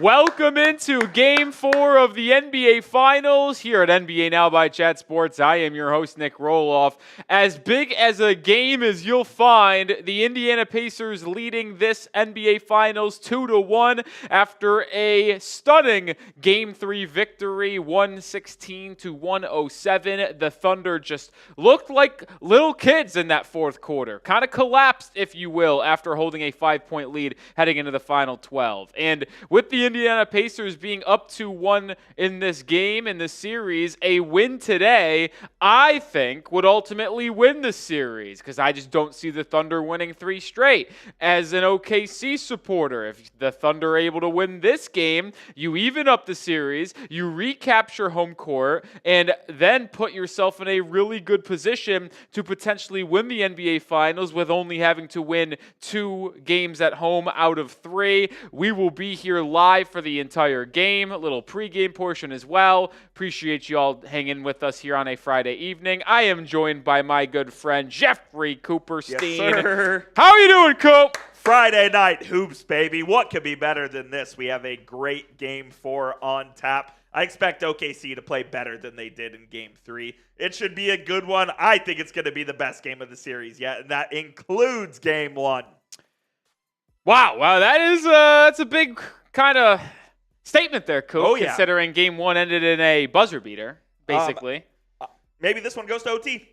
Welcome into Game 4 of the NBA Finals here at NBA Now by Chat Sports. I am your host, Nic Rohloff. As big as a game as you'll find, the Indiana Pacers leading this NBA Finals 2-1 after a stunning Game 3 victory, 116-107. The Thunder just looked like little kids in that fourth quarter. Kind of collapsed, if you will, after holding a 5-point lead heading into the final 12. And with the Indiana Pacers being up 2-1 in this game, in this series, a win today, I think, would ultimately win the series because I just don't see the Thunder winning 3 straight. As an OKC supporter, if the Thunder are able to win this game, you even up the series, you recapture home court, and then put yourself in a really good position to potentially win the NBA Finals with only having to win 2 games at home out of 3. We will be here live for the entire game, a little pregame portion as well. Appreciate you all hanging with us here on a Friday evening. I am joined by my good friend Jeffrey Cooperstein. Yes, sir. How are you doing, Coop? Friday night hoops, baby. What could be better than this? We have a great Game 4 on tap. I expect OKC to play better than they did in Game 3. It should be a good one. I think it's going to be the best game of the series yet, and that includes Game 1. Wow, that is that's a big kind of statement there, Coop. Oh, yeah. Considering Game 1 ended in a buzzer beater, basically. Maybe this one goes to OT.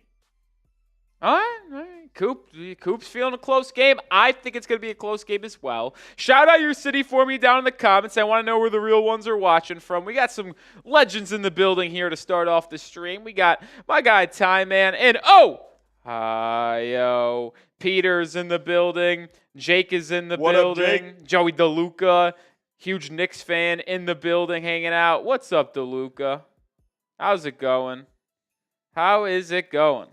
All right. Coop's feeling a close game. I think it's going to be a close game as well. Shout out your city for me down in the comments. I want to know where the real ones are watching from. We got some legends in the building here to start off the stream. We got my guy Ty Man and Peter's in the building. Jake is in the building. Up, Joey DeLuca, huge Knicks fan, in the building hanging out. What's up, DeLuca? How's it going? How is it going?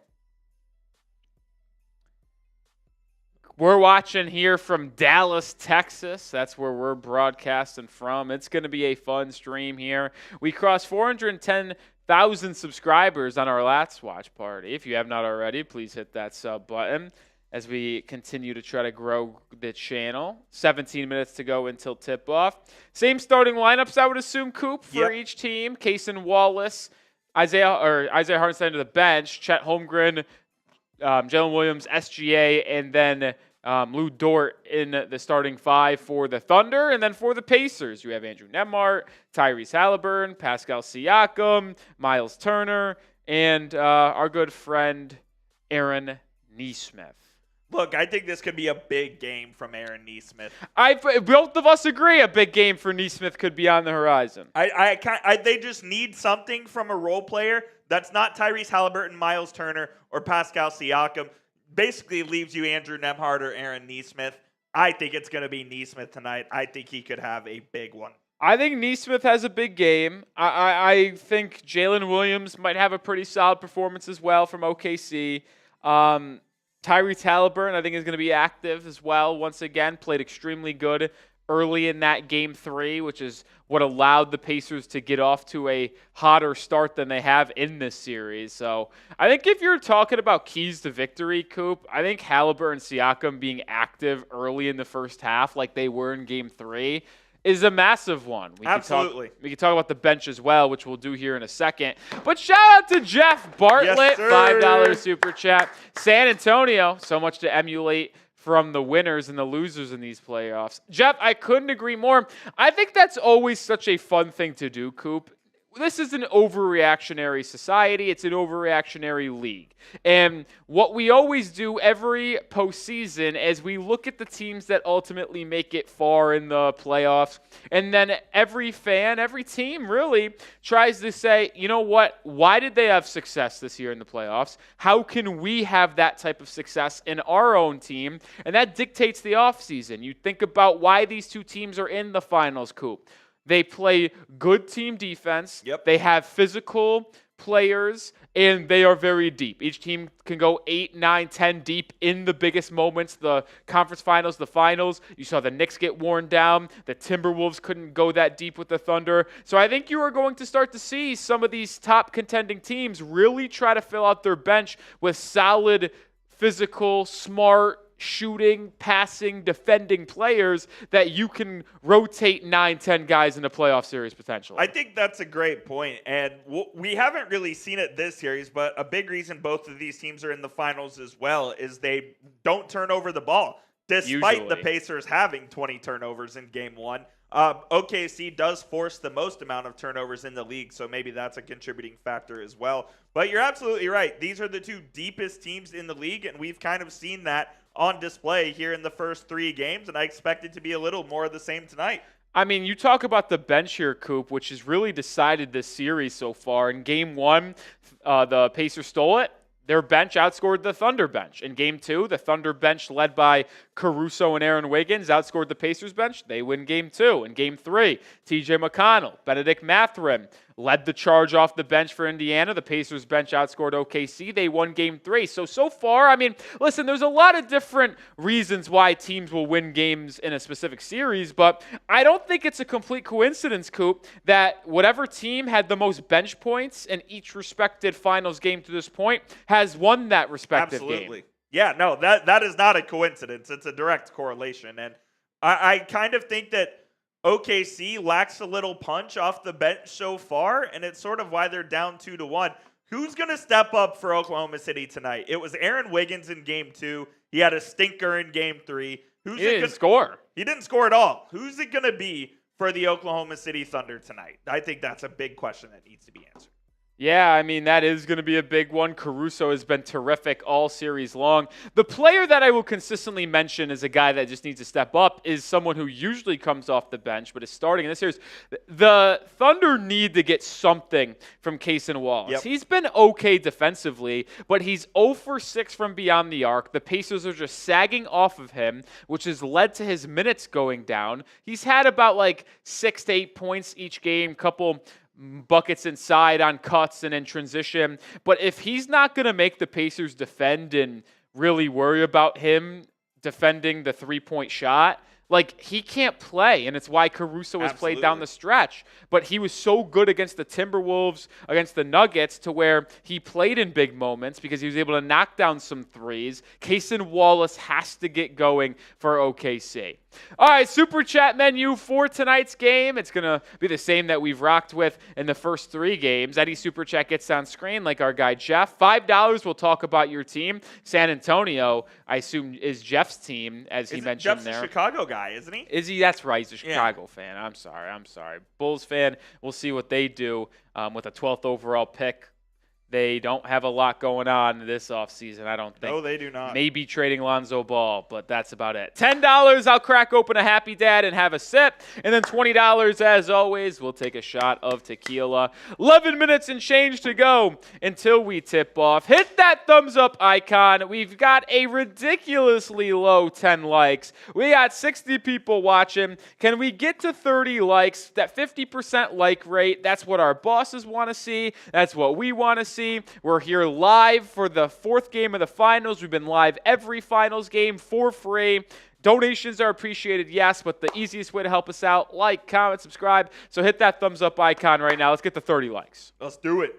We're watching here from Dallas, Texas. That's where we're broadcasting from. It's going to be a fun stream here. We crossed 410,000 subscribers on our last watch party. If you have not already, please hit that sub button as we continue to try to grow the channel. 17 minutes to go until tip-off. Same starting lineups, I would assume, Coop, for each team. Cason Wallace, Isaiah Hartenstein to the bench, Chet Holmgren, Jalen Williams, SGA, and then Lu Dort in the starting 5 for the Thunder. And then for the Pacers, you have Andrew Nembhard, Tyrese Haliburton, Pascal Siakam, Myles Turner, and our good friend Aaron Nesmith. Look, I think this could be a big game from Aaron Nesmith. Both of us agree a big game for Nesmith could be on the horizon. They just need something from a role player that's not Tyrese Haliburton, Myles Turner, or Pascal Siakam. Basically leaves you Andrew Nembhard or Aaron Nesmith. I think it's going to be Nesmith tonight. I think he could have a big one. I think Nesmith has a big game. I think Jalen Williams might have a pretty solid performance as well from OKC. Tyrese Haliburton, I think, is going to be active as well. Once again, played extremely good early in that Game 3, which is what allowed the Pacers to get off to a hotter start than they have in this series. So I think if you're talking about keys to victory, Coop, I think Haliburton and Siakam being active early in the first half like they were in Game 3 is a massive one. Absolutely. We can talk about the bench as well, which we'll do here in a second. But shout out to Jeff Bartlett, yes, sir. $5 super chat. San Antonio, so much to emulate from the winners and the losers in these playoffs. Jeff, I couldn't agree more. I think that's always such a fun thing to do, Coop. This is an overreactionary society. It's an overreactionary league. And what we always do every postseason is we look at the teams that ultimately make it far in the playoffs. And then every fan, every team really tries to say, you know what? Why did they have success this year in the playoffs? How can we have that type of success in our own team? And that dictates the offseason. You think about why these two teams are in the finals, Coop. They play good team defense. Yep. They have physical players, and they are very deep. Each team can go 8, 9, 10 deep in the biggest moments, the conference finals, the finals. You saw the Knicks get worn down. The Timberwolves couldn't go that deep with the Thunder. So I think you are going to start to see some of these top contending teams really try to fill out their bench with solid, physical, smart, shooting, passing, defending players that you can rotate 9-10 guys in a playoff series potentially. I think that's a great point. And we haven't really seen it this series, but a big reason both of these teams are in the finals as well is they don't turn over the ball, despite the Pacers having 20 turnovers in game one. OKC does force the most amount of turnovers in the league, so maybe that's a contributing factor as well. But you're absolutely right. These are the two deepest teams in the league, and we've kind of seen that on display here in the first 3 games, and I expect it to be a little more of the same tonight. I mean, you talk about the bench here, Coop, which has really decided this series so far. In game 1, the Pacers stole it. Their bench outscored the Thunder bench. In game 2, the Thunder bench led by Caruso and Aaron Wiggins outscored the Pacers bench. They win game 2. In game 3, TJ McConnell, Benedict Mathurin led the charge off the bench for Indiana. The Pacers bench outscored OKC. They won game 3. So far, I mean, listen, there's a lot of different reasons why teams will win games in a specific series, but I don't think it's a complete coincidence, Coop, that whatever team had the most bench points in each respected finals game to this point has won that respective Absolutely. game. Yeah, no, that is not a coincidence. It's a direct correlation. And I kind of think that OKC lacks a little punch off the bench so far, and it's sort of why they're down 2-1. Who's going to step up for Oklahoma City tonight? It was Aaron Wiggins in game 2. He had a stinker in game 3. He didn't score. He didn't score at all. Who's it going to be for the Oklahoma City Thunder tonight? I think that's a big question that needs to be answered. Yeah, I mean, that is going to be a big one. Caruso has been terrific all series long. The player that I will consistently mention as a guy that just needs to step up is someone who usually comes off the bench but is starting in this series. The Thunder need to get something from Cason Wallace. Yep. He's been okay defensively, but he's 0 for 6 from beyond the arc. The Pacers are just sagging off of him, which has led to his minutes going down. He's had about 6 to 8 points each game, couple buckets inside on cuts and in transition. But if he's not going to make the Pacers defend and really worry about him defending the three-point shot, he can't play, and it's why Caruso has played down the stretch. But he was so good against the Timberwolves, against the Nuggets, to where he played in big moments because he was able to knock down some threes. Cason Wallace has to get going for OKC. All right, Super Chat menu for tonight's game. It's going to be the same that we've rocked with in the first 3 games. Any Super Chat gets on screen like our guy Jeff. $5, we'll talk about your team. San Antonio, I assume, is Jeff's team, as he mentioned Jeff's there. Jeff's a Chicago guy, isn't he? Is he? That's right. He's a Chicago fan. I'm sorry. Bulls fan. We'll see what they do with a 12th overall pick. They don't have a lot going on this offseason, I don't think. No, they do not. Maybe trading Lonzo Ball, but that's about it. $10, I'll crack open a Happy Dad and have a sip. And then $20, as always, we'll take a shot of tequila. 11 minutes and change to go until we tip off. Hit that thumbs up icon. We've got a ridiculously low 10 likes. We got 60 people watching. Can we get to 30 likes? That 50% like rate, that's what our bosses want to see. That's what we want to see. We're here live for the 4th game of the finals. We've been live every finals game for free. Donations are appreciated, yes, but the easiest way to help us out, like, comment, subscribe. So hit that thumbs up icon right now. Let's get to 30 likes. Let's do it.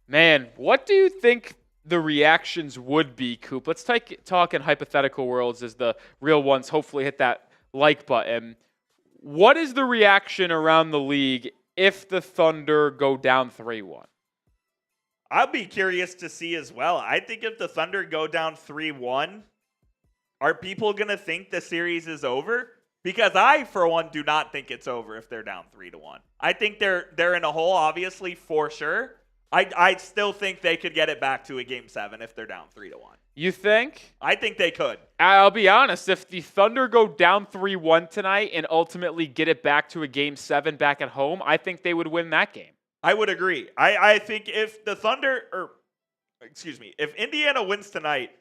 Man, what do you think the reactions would be, Coop? Let's talk in hypothetical worlds as the real ones. Hopefully hit that like button. What is the reaction around the league if the Thunder go down 3-1? I'll be curious to see as well. I think if the Thunder go down 3-1, are people going to think the series is over? Because I, for one, do not think it's over if they're down 3-1. I think they're in a hole, obviously, for sure. I still think they could get it back to a Game 7 if they're down 3-1. You think? I think they could. I'll be honest. If the Thunder go down 3-1 tonight and ultimately get it back to a Game 7 back at home, I think they would win that game. I would agree. I think if if Indiana wins tonight,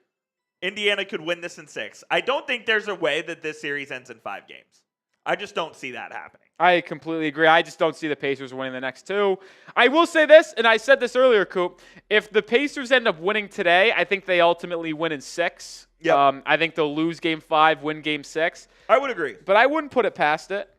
Indiana could win this in 6. I don't think there's a way that this series ends in 5 games. I just don't see that happening. I completely agree. I just don't see the Pacers winning the next 2. I will say this, and I said this earlier, Coop. If the Pacers end up winning today, I think they ultimately win in 6. Yep. I think they'll lose Game 5, win Game 6. I would agree. But I wouldn't put it past it.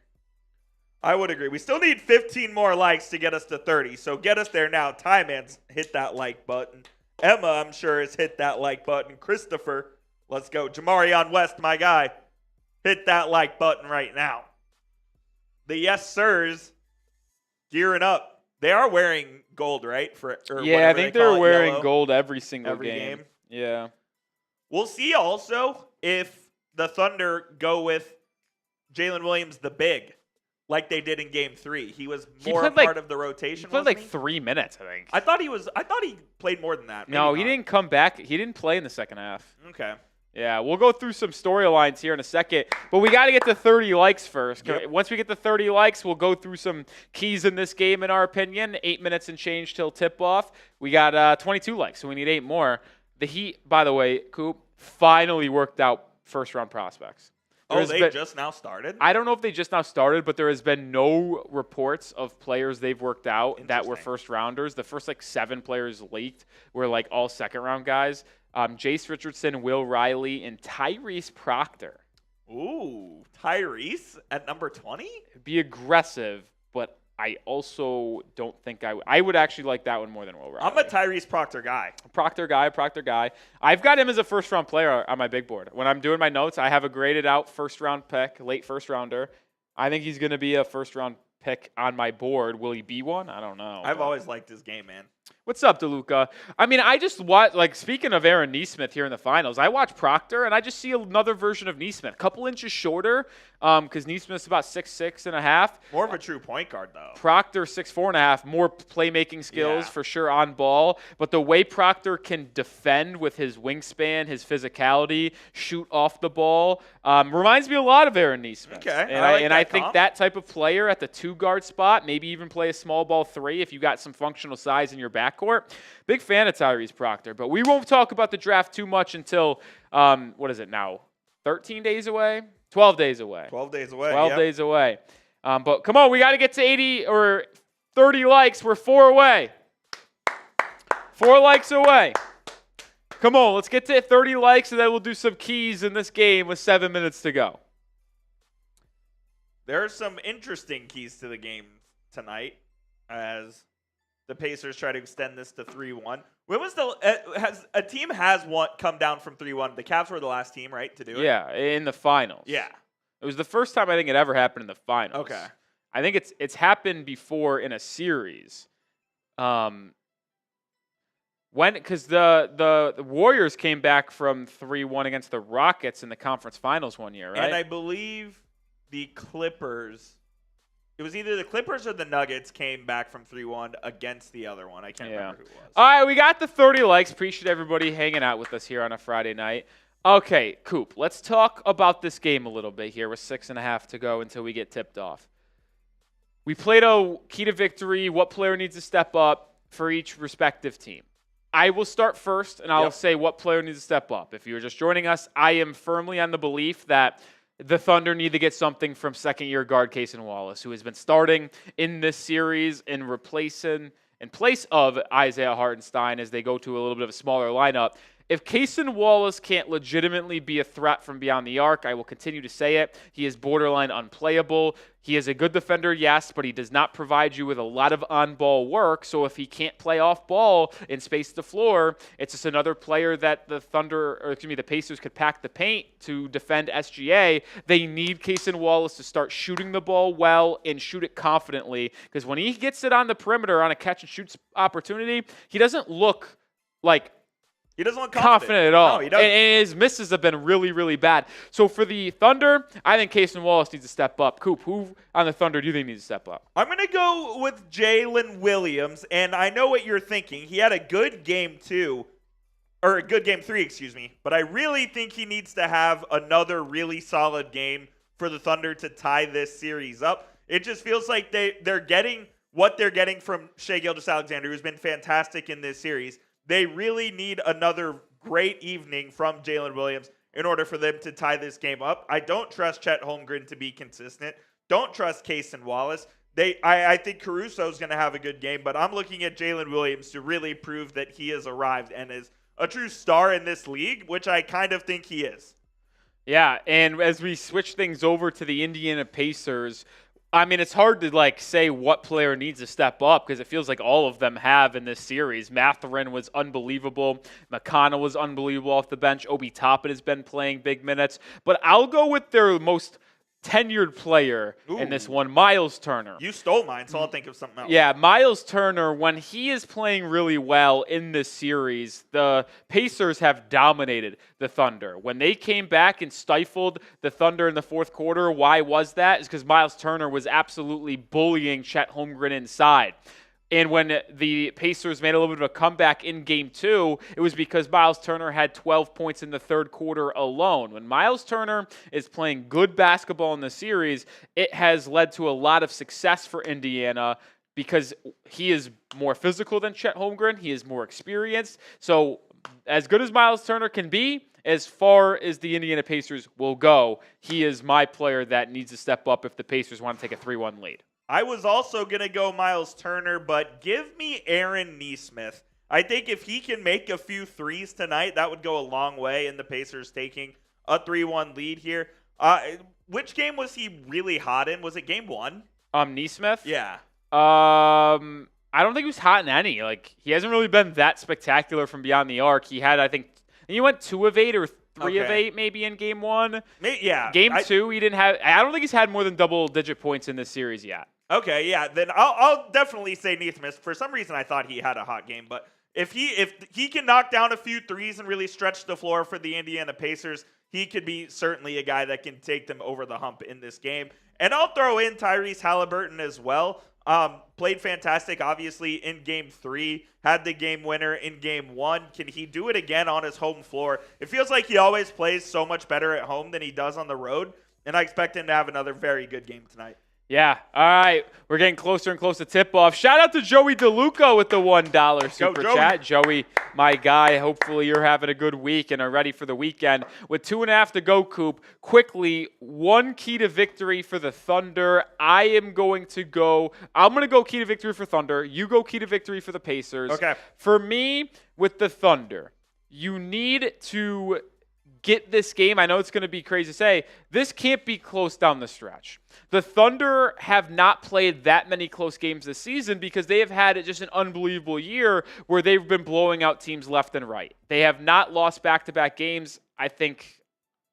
I would agree. We still need 15 more likes to get us to 30, so get us there now. Ty-Man's hit that like button. Emma, I'm sure, has hit that like button. Christopher, let's go. Jamarion West, my guy, hit that like button right now. The yes sirs gearing up. They are wearing gold, right? I think they're wearing gold every single game. Yeah. We'll see also if the Thunder go with Jalen Williams, the big, like they did in Game 3. He was more part of the rotation. He played 3 minutes, I think. I thought he played more than that. Maybe he didn't come back. He didn't play in the second half. Okay. Yeah, we'll go through some storylines here in a second, but we got to get to 30 likes first. Yep. Once we get to 30 likes, we'll go through some keys in this game, in our opinion. 8 minutes and change till tip-off. We got 22 likes, so we need 8 more. The Heat, by the way, Coop, finally worked out first-round prospects. They just now started? I don't know if they just now started, but there has been no reports of players they've worked out that were first-rounders. The first, 7 players leaked were, all second-round guys. Jace Richardson, Will Riley, and Tyrese Proctor. Ooh, Tyrese at number 20? Be aggressive, but I also don't think I would actually like that one more than Will Riley. I'm a Tyrese Proctor guy. Proctor guy. I've got him as a first-round player on my big board. When I'm doing my notes, I have a graded-out first-round pick, late first-rounder. I think he's going to be a first-round pick on my board. Will he be one? I don't know. I've always liked his game, man. What's up, DeLuca? I mean, I just watch, speaking of Aaron Nesmith here in the finals, I watch Proctor, and I just see another version of Nesmith. A couple inches shorter, because Nesmith's about 6'6" and a half. More of a true point guard, though. Proctor, 6'4" and a half. More playmaking skills, for sure, on ball. But the way Proctor can defend with his wingspan, his physicality, shoot off the ball, reminds me a lot of Aaron Nesmith. Okay. And I think that type of player at the 2-guard spot, maybe even play a small ball 3 if you got some functional size in your backcourt. Big fan of Tyrese Proctor, but we won't talk about the draft too much until, what is it now, 13 days away? 12 days away. 12 days away, 12 days away. But come on, we got to get to 80 or 30 likes. We're 4 away. 4 likes away. Come on, let's get to 30 likes, and then we'll do some keys in this game with 7 minutes to go. There are some interesting keys to the game tonight as the Pacers try to extend this to 3-1. When was a team has come down from 3-1? The Cavs were the last team, right, to do it? Yeah, in the finals. Yeah. It was the first time I think it ever happened in the finals. Okay. I think it's happened before in a series. Because the Warriors came back from 3-1 against the Rockets in the conference finals one year, right? And I believe the Clippers. It was either the Clippers or the Nuggets came back from 3-1 against the other one. I can't remember who it was. All right, we got the 30 likes. Appreciate everybody hanging out with us here on a Friday night. Okay, Coop, let's talk about this game a little bit here with 6.5 to go until we get tipped off. We played a key to victory, what player needs to step up for each respective team. I will start first, and I'll say what player needs to step up. If you're just joining us, I am firmly on the belief that the Thunder need to get something from second-year guard Cason Wallace, who has been starting in this series in place of Isaiah Hartenstein as they go to a little bit of a smaller lineup. If Cason Wallace can't legitimately be a threat from beyond the arc, I will continue to say it. He is borderline unplayable. He is a good defender, yes, but he does not provide you with a lot of on-ball work. So if he can't play off ball and space the floor, it's just another player that the Pacers could pack the paint to defend SGA. They need Cason Wallace to start shooting the ball well and shoot it confidently, because when he gets it on the perimeter on a catch-and-shoot opportunity, he doesn't look like he doesn't look confident at all. No, he doesn't. And his misses have been really, really bad. So for the Thunder, I think Cason Wallace needs to step up. Coop, who on the Thunder do you think needs to step up? I'm going to go with Jalen Williams, and I know what you're thinking. He had a good game 3, but I really think he needs to have another really solid game for the Thunder to tie this series up. It just feels like they're getting what they're getting from Shai Gilgeous-Alexander, who's been fantastic in this series. They really need another great evening from Jalen Williams in order for them to tie this game up. I don't trust Chet Holmgren to be consistent. Don't trust Cason Wallace. I think Caruso's going to have a good game, but I'm looking at Jalen Williams to really prove that he has arrived and is a true star in this league, which I kind of think he is. Yeah, and as we switch things over to the Indiana Pacers, I mean, it's hard to say what player needs to step up because it feels like all of them have in this series. Mathurin was unbelievable. McConnell was unbelievable off the bench. Obi Toppin has been playing big minutes. But I'll go with their most tenured player in this one, Myles Turner. You stole mine, so I'll think of something else. Yeah, Myles Turner, when he is playing really well in this series, the Pacers have dominated the Thunder. When they came back and stifled the Thunder in the fourth quarter, why was that? It's because Myles Turner was absolutely bullying Chet Holmgren inside. And when the Pacers made a little bit of a comeback in Game 2, it was because Myles Turner had 12 points in the third quarter alone. When Myles Turner is playing good basketball in the series, it has led to a lot of success for Indiana because he is more physical than Chet Holmgren. He is more experienced. So as good as Myles Turner can be, as far as the Indiana Pacers will go, he is my player that needs to step up if the Pacers want to take a 3-1 lead. I was also going to go Myles Turner, but give me Aaron Nesmith. I think if he can make a few threes tonight, that would go a long way in the Pacers taking a 3-1 lead here. Which game was he really hot in? Was it game 1? Nesmith? Yeah. I don't think he was hot in any. He hasn't really been that spectacular from beyond the arc. He had, I think he went 2 of 8 or 3 of 8 maybe in game 1. Yeah. Game 2, he didn't have. I don't think he's had more than double-digit points in this series yet. Okay, yeah, then I'll definitely say Nesmith. For some reason, I thought he had a hot game, but if he can knock down a few threes and really stretch the floor for the Indiana Pacers, he could be certainly a guy that can take them over the hump in this game. And I'll throw in Tyrese Haliburton as well. Played fantastic, obviously, in Game 3. Had the game winner in Game 1. Can he do it again on his home floor? It feels like he always plays so much better at home than he does on the road, and I expect him to have another very good game tonight. Yeah. All right. We're getting closer and closer to tip-off. Shout out to Joey DeLuca with the $1 super chat. Joey, my guy, hopefully you're having a good week and are ready for the weekend. With 2.5 to go, Coop, quickly, one key to victory for the Thunder. I'm going to go key to victory for Thunder. You go key to victory for the Pacers. Okay. For me, with the Thunder, you need to get this game. I know it's going to be crazy to say. This can't be close down the stretch. The Thunder have not played that many close games this season because they have had just an unbelievable year where they've been blowing out teams left and right. They have not lost back-to-back games, I think,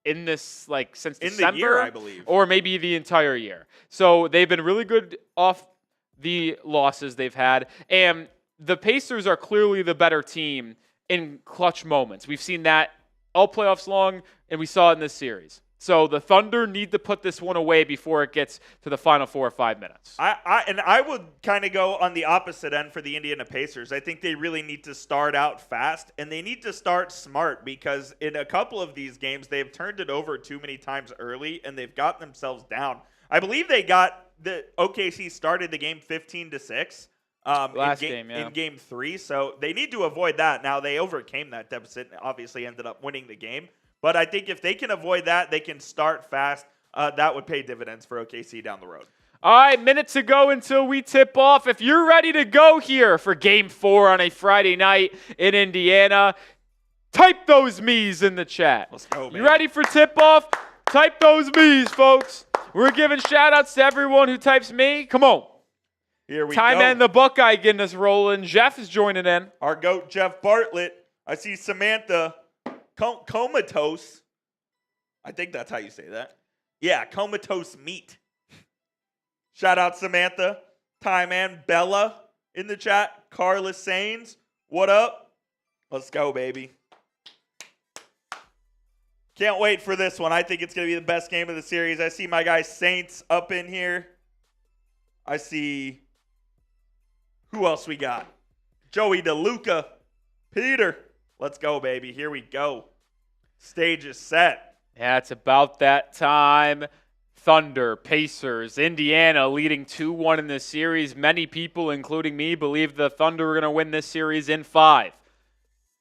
in this, since in December. The year, I believe. Or maybe the entire year. So they've been really good off the losses they've had. And the Pacers are clearly the better team in clutch moments. We've seen that all playoffs long, and we saw it in this series. So the Thunder need to put this one away before it gets to the final 4 or 5 minutes. I would kind of go on the opposite end for the Indiana Pacers. I think they really need to start out fast, and they need to start smart because in a couple of these games, they've turned it over too many times early, and they've gotten themselves down. I believe they got the OKC started the game 15-6. In game 3, so they need to avoid that. Now, they overcame that deficit and obviously ended up winning the game. But I think if they can avoid that, they can start fast. That would pay dividends for OKC down the road. All right, minutes to go until we tip off. If you're ready to go here for Game 4 on a Friday night in Indiana, type those me's in the chat. Let's go, man. You ready for tip-off? Type those me's, folks. We're giving shout-outs to everyone who types me. Come on. Here we Time go. and the Buckeye getting us rolling. Jeff is joining in. Our GOAT, Jeff Bartlett. I see Samantha Comatose. I think that's how you say that. Yeah, Comatose Meat. Shout out Samantha. Time and Bella in the chat. Carla Sains. What up? Let's go, baby. Can't wait for this one. I think it's going to be the best game of the series. I see my guy Saints up in here. I see... Who else we got? Joey DeLuca. Peter. Let's go, baby. Here we go. Stage is set. Yeah, it's about that time. Thunder, Pacers, Indiana leading 2-1 in this series. Many people, including me, believe the Thunder are going to win this series in 5.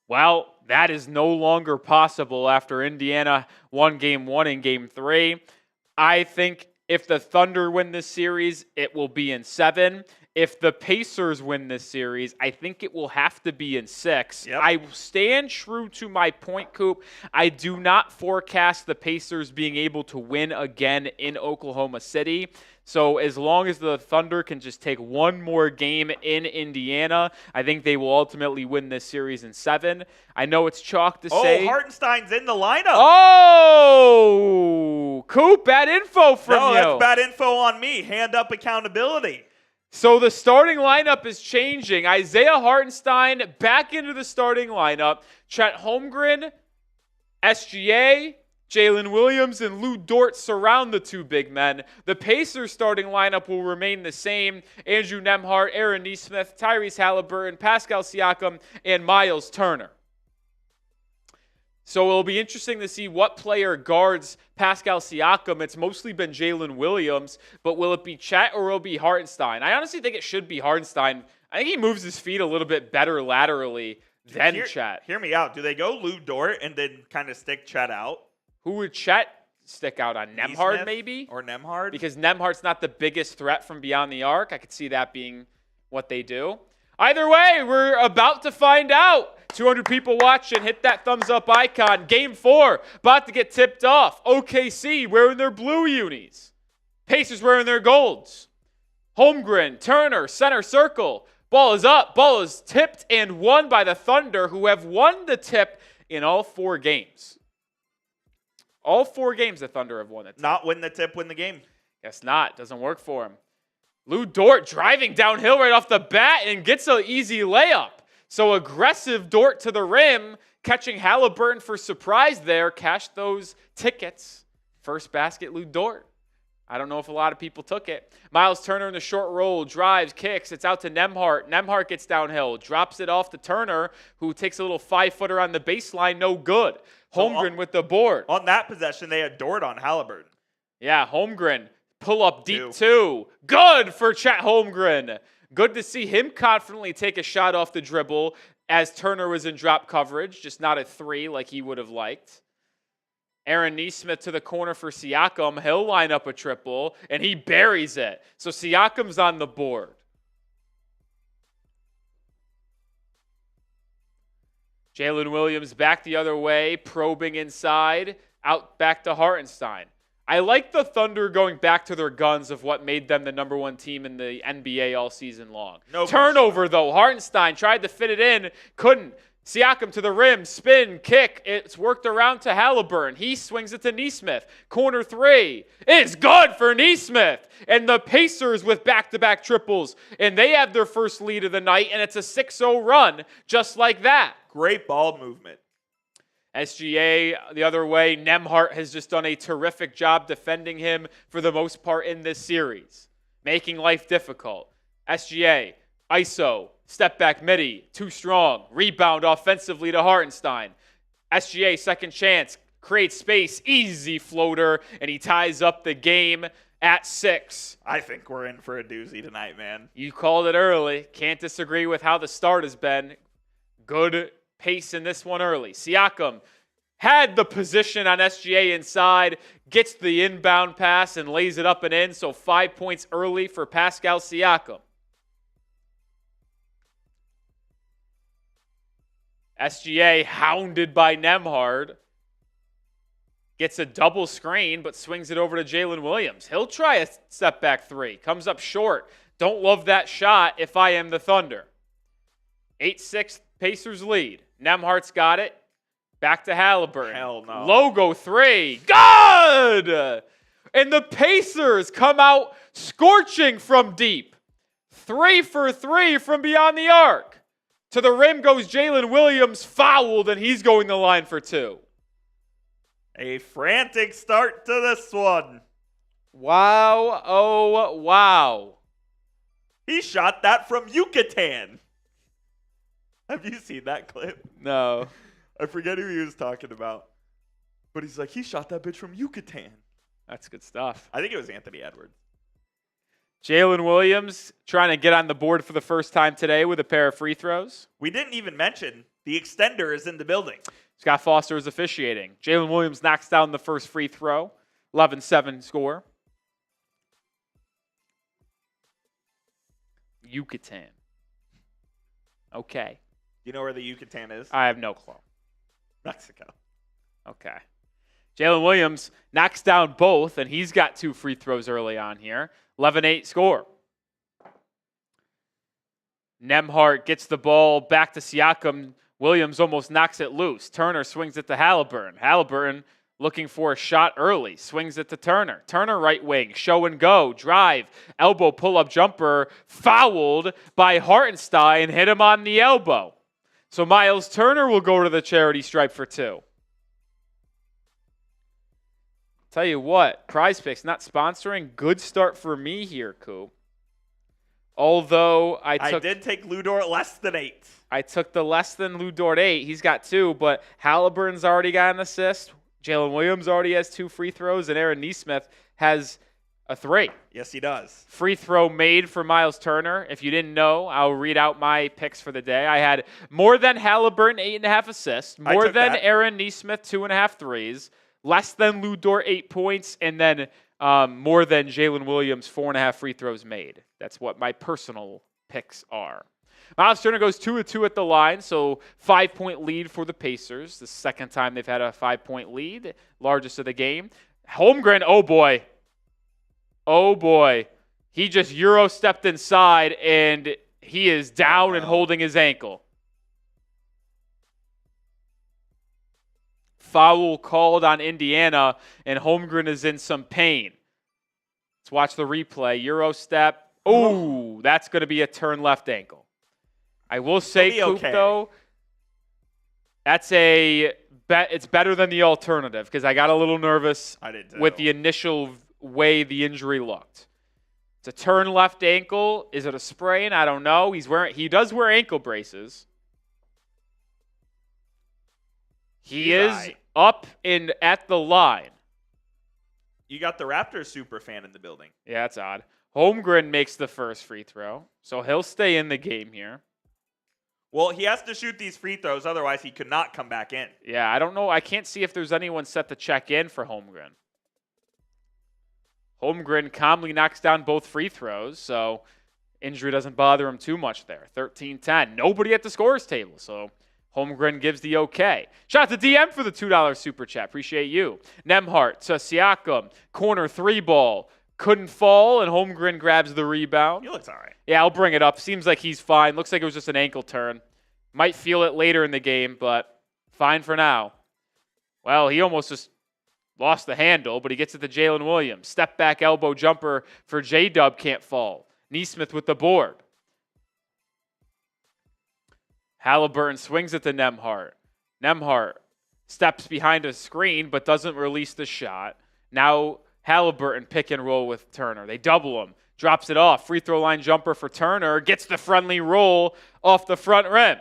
Well, that is no longer possible after Indiana won Game 1 and Game 3. I think if the Thunder win this series, it will be in 7. If the Pacers win this series, I think it will have to be in 6. Yep. I stand true to my point, Coop. I do not forecast the Pacers being able to win again in Oklahoma City. So as long as the Thunder can just take one more game in Indiana, I think they will ultimately win this series in 7. I know it's chalk to say. Oh, Hartenstein's in the lineup. Oh, Coop, bad info from you. No, that's bad info on me. Hand up accountability. So the starting lineup is changing. Isaiah Hartenstein back into the starting lineup. Chet Holmgren, SGA, Jalen Williams, and Lu Dort surround the two big men. The Pacers starting lineup will remain the same. Andrew Nembhard, Aaron Nesmith, Tyrese Haliburton, Pascal Siakam, and Myles Turner. So it'll be interesting to see what player guards Pascal Siakam. It's mostly been Jalen Williams, but will it be Chet or will it be Hartenstein? I honestly think it should be Hartenstein. I think he moves his feet a little bit better laterally than Chet. Hear me out. Do they go Lu Dort and then kind of stick Chet out? Who would Chet stick out on? Nembhard, maybe? Or Nembhard? Because Nembhard's not the biggest threat from beyond the arc. I could see that being what they do. Either way, we're about to find out. 200 people watching. Hit that thumbs up icon. Game 4 about to get tipped off. OKC wearing their blue unis. Pacers wearing their golds. Holmgren, Turner, center circle. Ball is up. Ball is tipped and won by the Thunder, who have won the tip in all 4 games. All 4 games the Thunder have won it. Not win the tip, win the game. Guess not. Doesn't work for him. Lu Dort driving downhill right off the bat and gets an easy layup. So aggressive Dort to the rim, catching Haliburton for surprise there. Cashed those tickets. First basket, Lu Dort. I don't know if a lot of people took it. Myles Turner in the short roll, drives, kicks. It's out to Nembhard. Nembhard gets downhill, drops it off to Turner, who takes a little 5-footer on the baseline. No good. Holmgren with the board. On that possession, they had Dort on Haliburton. Yeah, Holmgren. Pull up deep 2. Good for Chet Holmgren. Good to see him confidently take a shot off the dribble as Turner was in drop coverage, just not a 3 like he would have liked. Aaron Nesmith to the corner for Siakam. He'll line up a triple, and he buries it. So Siakam's on the board. Jalen Williams back the other way, probing inside, out back to Hartenstein. I like the Thunder going back to their guns of what made them the number 1 team in the NBA all season long. No turnover, though. Hartenstein tried to fit it in, couldn't. Siakam to the rim, spin, kick. It's worked around to Haliburton. He swings it to Nesmith. Corner 3. It's good for Nesmith. And the Pacers with back-to-back triples. And they have their first lead of the night, and it's a 6-0 run just like that. Great ball movement. SGA the other way. Nembhard has just done a terrific job defending him for the most part in this series, making life difficult. SGA, ISO, step back midi, too strong. Rebound offensively to Hartenstein. SGA, second chance, creates space, easy floater, and he ties up the game at 6. I think we're in for a doozy tonight, man. You called it early. Can't disagree with how the start has been. Good pace in this one early. Siakam had the position on SGA inside, gets the inbound pass and lays it up and in, so 5 points early for Pascal Siakam. SGA hounded by Nembhard. Gets a double screen, but swings it over to Jalen Williams. He'll try a step back 3. Comes up short. Don't love that shot if I am the Thunder. 8-6 Pacers lead. Nembhard's got it. Back to Haliburton. Hell no. Logo 3. Good! And the Pacers come out scorching from deep. 3 for 3 from beyond the arc. To the rim goes Jalen Williams, fouled, and he's going the line for 2. A frantic start to this one. Wow, oh, wow. He shot that from Yucatan. Have you seen that clip? No. I forget who he was talking about. But he's like, he shot that bitch from Yucatan. That's good stuff. I think it was Anthony Edwards. Jalen Williams trying to get on the board for the first time today with a pair of free throws. We didn't even mention the extender is in the building. Scott Foster is officiating. Jalen Williams knocks down the first free throw. 11-7 score. Yucatan. Okay. Do you know where the Yucatan is? I have no clue. Mexico. Okay. Jalen Williams knocks down both, and he's got 2 free throws early on here. 11-8 score. Nembhard gets the ball back to Siakam. Williams almost knocks it loose. Turner swings it to Haliburton. Haliburton looking for a shot early. Swings it to Turner. Turner right wing. Show and go. Drive. Elbow pull-up jumper. Fouled by Hartenstein. Hit him on the elbow. So Myles Turner will go to the charity stripe for 2. Tell you what, Prize Picks not sponsoring. Good start for me here, Coop. Although I did take Lu Dort less than 8. I took the less than Lu Dort 8. He's got 2, but Haliburton's already got an assist. Jalen Williams already has 2 free throws, and Aaron Nesmith has a 3. Yes, he does. Free throw made for Myles Turner. If you didn't know, I'll read out my picks for the day. I had more than Haliburton, 8.5 assists. More than Aaron Nesmith, 2.5 threes. Less than Lu Dort, 8 points. And then more than Jalen Williams, 4.5 free throws made. That's what my personal picks are. Myles Turner goes 2-2 at the line, so 5-point lead for the Pacers. The second time they've had a 5-point lead, largest of the game. Holmgren, oh boy. Oh boy. He just Euro stepped inside, and he is down and holding his ankle. Foul called on Indiana, and Holmgren is in some pain. Let's watch the replay. Euro step. Oh, that's going to be a turn left ankle. I will say, Coop, though, it's better than the alternative because I got a little nervous with the initial way the injury looked. It's a turn left ankle. Is it a sprain? I don't know. He does wear ankle braces. He is up and at the line. You got the Raptors super fan in the building. Yeah, that's odd. Holmgren makes the first free throw, so he'll stay in the game here. Well, he has to shoot these free throws, otherwise he could not come back in. Yeah, I don't know. I can't see if there's anyone set to check in for Holmgren. Holmgren calmly knocks down both free throws, so injury doesn't bother him too much there. 13-10. Nobody at the scorer's table, so Holmgren gives the okay. Shout out to DM for the $2 super chat. Appreciate you. Nembhard to Siakam. Corner 3 ball. Couldn't fall, and Holmgren grabs the rebound. He looks all right. Yeah, I'll bring it up. Seems like he's fine. Looks like it was just an ankle turn. Might feel it later in the game, but fine for now. Well, he almost just lost the handle, but he gets it to Jalen Williams. Step back elbow jumper for J-Dub, can't fall. Nesmith with the board. Haliburton swings it to Nembhard. Nembhard steps behind a screen, but doesn't release the shot. Now Haliburton pick and roll with Turner. They double him. Drops it off. Free throw line jumper for Turner. Gets the friendly roll off the front rim.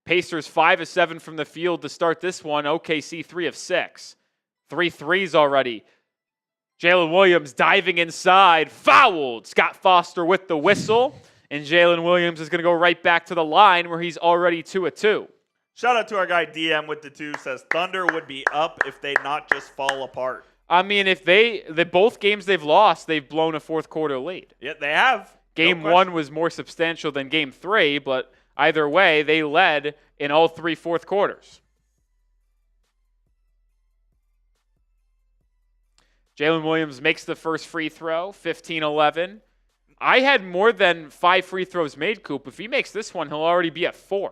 Pacers 5 of 7 from the field to start this one. OKC 3 of 6. 3 threes already. Jalen Williams diving inside. Fouled. Scott Foster with the whistle. And Jalen Williams is going to go right back to the line where he's already 2 of 2. Shout out to our guy DM with the 2, says Thunder would be up if they not just fall apart. I mean, if both games they've lost, they've blown a fourth quarter lead. Yeah, they have. Game 1 was more substantial than game 3, but either way, they led in all 3 fourth quarters. Jalen Williams makes the first free throw, 15-11. I had more than 5 free throws made, Coop. If he makes this one, he'll already be at 4.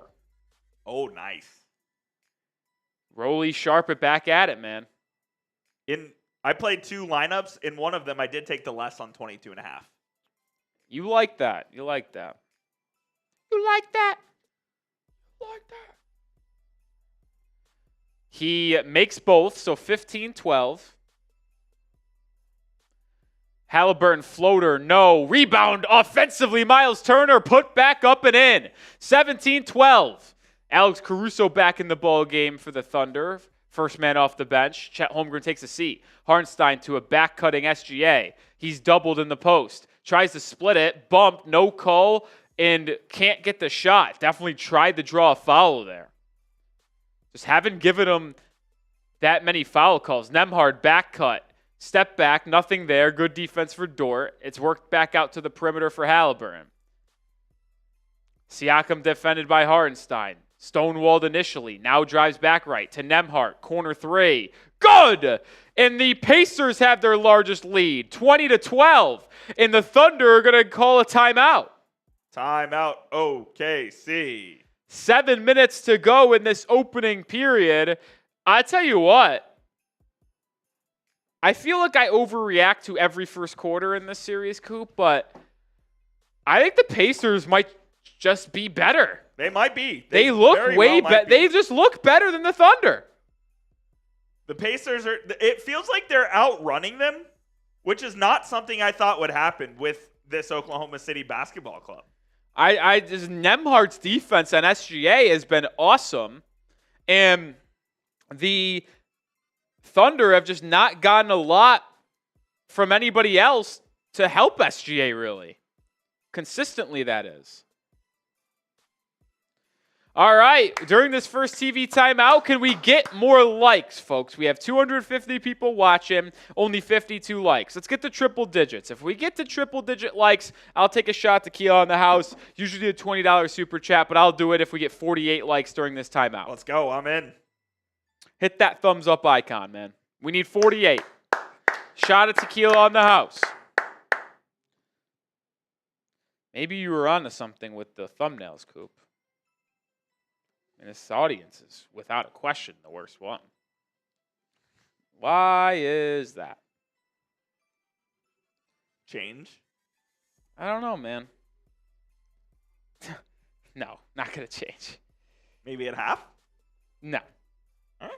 Oh, nice. Rolly sharp it back at it, man. I played 2 lineups. In one of them, I did take the less on 22.5. You like that. You like that. You like that. You like that. He makes both, so 15-12. Haliburton floater, no. Rebound offensively. Myles Turner put back up and in. 17-12. Alex Caruso back in the ball game for the Thunder. First man off the bench. Chet Holmgren takes a seat. Hartenstein to a back-cutting SGA. He's doubled in the post. Tries to split it. Bump, no call, and can't get the shot. Definitely tried to draw a foul there. Just haven't given him that many foul calls. Nembhard back cut. Step back, nothing there. Good defense for Dort. It's worked back out to the perimeter for Haliburton. Siakam defended by Hartenstein. Stonewalled initially. Now drives back right to Nembhard. Corner 3. Good! And the Pacers have their largest lead, 20-12. And the Thunder are going to call a timeout. Timeout, OKC. 7 minutes to go in this opening period. I tell you what. I feel like I overreact to every first quarter in this series, Coop, but I think the Pacers might just be better. They might be. They look way better. They just look better than the Thunder. The Pacers are, it feels like they're outrunning them, which is not something I thought would happen with this Oklahoma City basketball club. Just Nembhard's defense on SGA has been awesome. And the Thunder have just not gotten a lot from anybody else to help SGA, really. Consistently, that is. All right, during this first TV timeout, can we get more likes, folks? We have 250 people watching, only 52 likes. Let's get to triple digits. If we get to triple-digit likes, I'll take a shot tequila in the house. Usually a $20 super chat, but I'll do it if we get 48 likes during this timeout. Let's go. I'm in. Hit that thumbs up icon, man. We need 48. Shot of tequila on the house. Maybe you were onto something with the thumbnails, Coop. And this audience is, without a question, the worst one. Why is that? Change? I don't know, man. No, not going to change. Maybe at half? No. All right.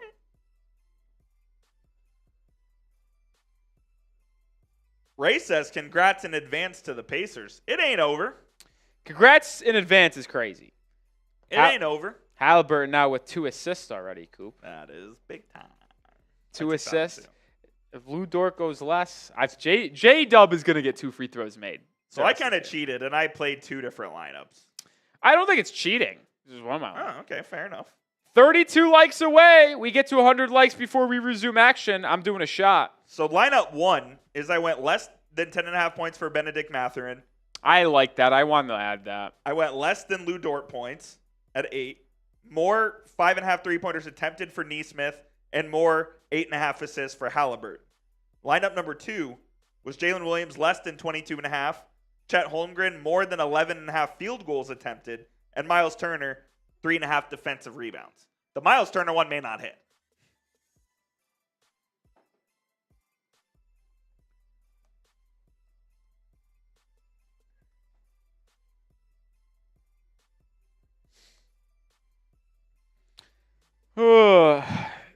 Ray says, congrats in advance to the Pacers. It ain't over. Congrats in advance is crazy. It ain't over. Haliburton now with 2 assists already, Coop. That is big time. 2 assists. If Lou Dort goes less, J-Dub is going to get 2 free throws made. So I kind of cheated, and I played 2 different lineups. I don't think it's cheating. This is one out. Oh, okay. Fair enough. 32 likes away. We get to 100 likes before we resume action. I'm doing a shot. So lineup 1 is I went less than 10.5 points for Benedict Mathurin. I like that. I wanted to add that. I went less than Lou Dort points at 8. More 5.5 3-pointers attempted for Nesmith, and more 8.5 assists for Haliburton. Lineup number 2 was Jalen Williams less than 22.5, Chet Holmgren more than 11.5 field goals attempted, and Myles Turner 3.5 defensive rebounds. The Myles Turner one may not hit.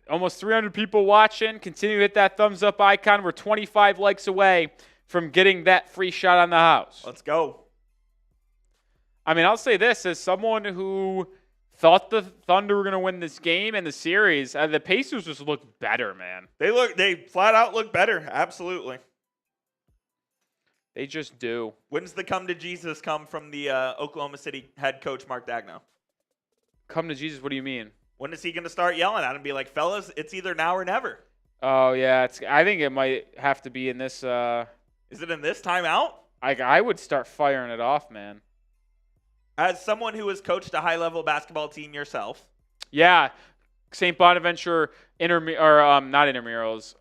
Almost 300 people watching. Continue to hit that thumbs up icon. We're 25 likes away from getting that free shot on the house. Let's go. I mean, I'll say this as someone who thought the Thunder were going to win this game and the series. The Pacers just look better, man. They flat out look better. Absolutely. They just do. When's the come to Jesus come from the Oklahoma City head coach Mark Daigneault? Come to Jesus? What do you mean? When is he going to start yelling at him and be like, fellas, it's either now or never? Oh, yeah. I think it might have to be in this. Is it in this timeout? I would start firing it off, man. As someone who has coached a high-level basketball team yourself. Yeah. St. Bonaventure not intramurals,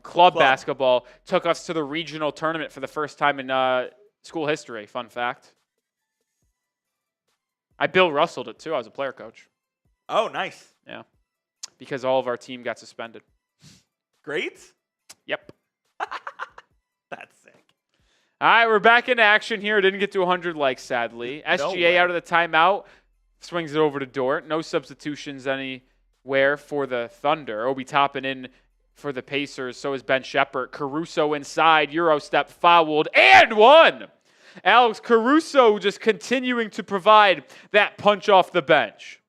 club basketball took us to the regional tournament for the first time in school history. Fun fact. I Bill Russelled it, too. I was a player coach. Oh, nice. Yeah. Because all of our team got suspended. Great. Yep. That's sick. All right, we're back in action here. Didn't get to 100 likes, sadly. SGA out of the timeout. Swings it over to Dort. No substitutions anywhere for the Thunder. Obi Toppin in for the Pacers. So is Ben Shepherd. Caruso inside. Euro step fouled. And one. Alex Caruso just continuing to provide that punch off the bench.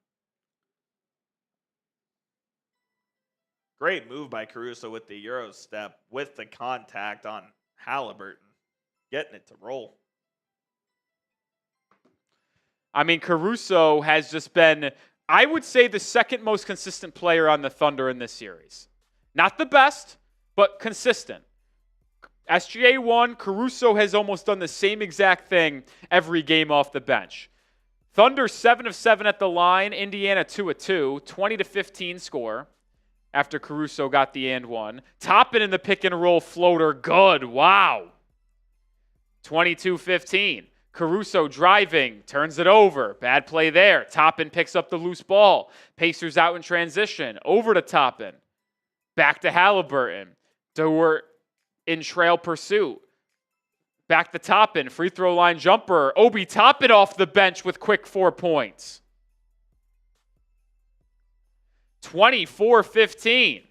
Great move by Caruso with the Euro step, with the contact on Haliburton. Getting it to roll. I mean, Caruso has just been, I would say, the second most consistent player on the Thunder in this series. Not the best, but consistent. SGA 1, Caruso has almost done the same exact thing every game off the bench. Thunder 7 of 7 at the line, Indiana 2 of 2, 20-15 score after Caruso got the and one. Toppin in the pick and roll floater, good, wow. 22-15. Caruso driving, turns it over. Bad play there. Toppin picks up the loose ball. Pacers out in transition. Over to Toppin. Back to Haliburton. Dort in trail pursuit. Back to Toppin. Free throw line jumper. Obi Toppin off the bench with quick 4 points. 24-15.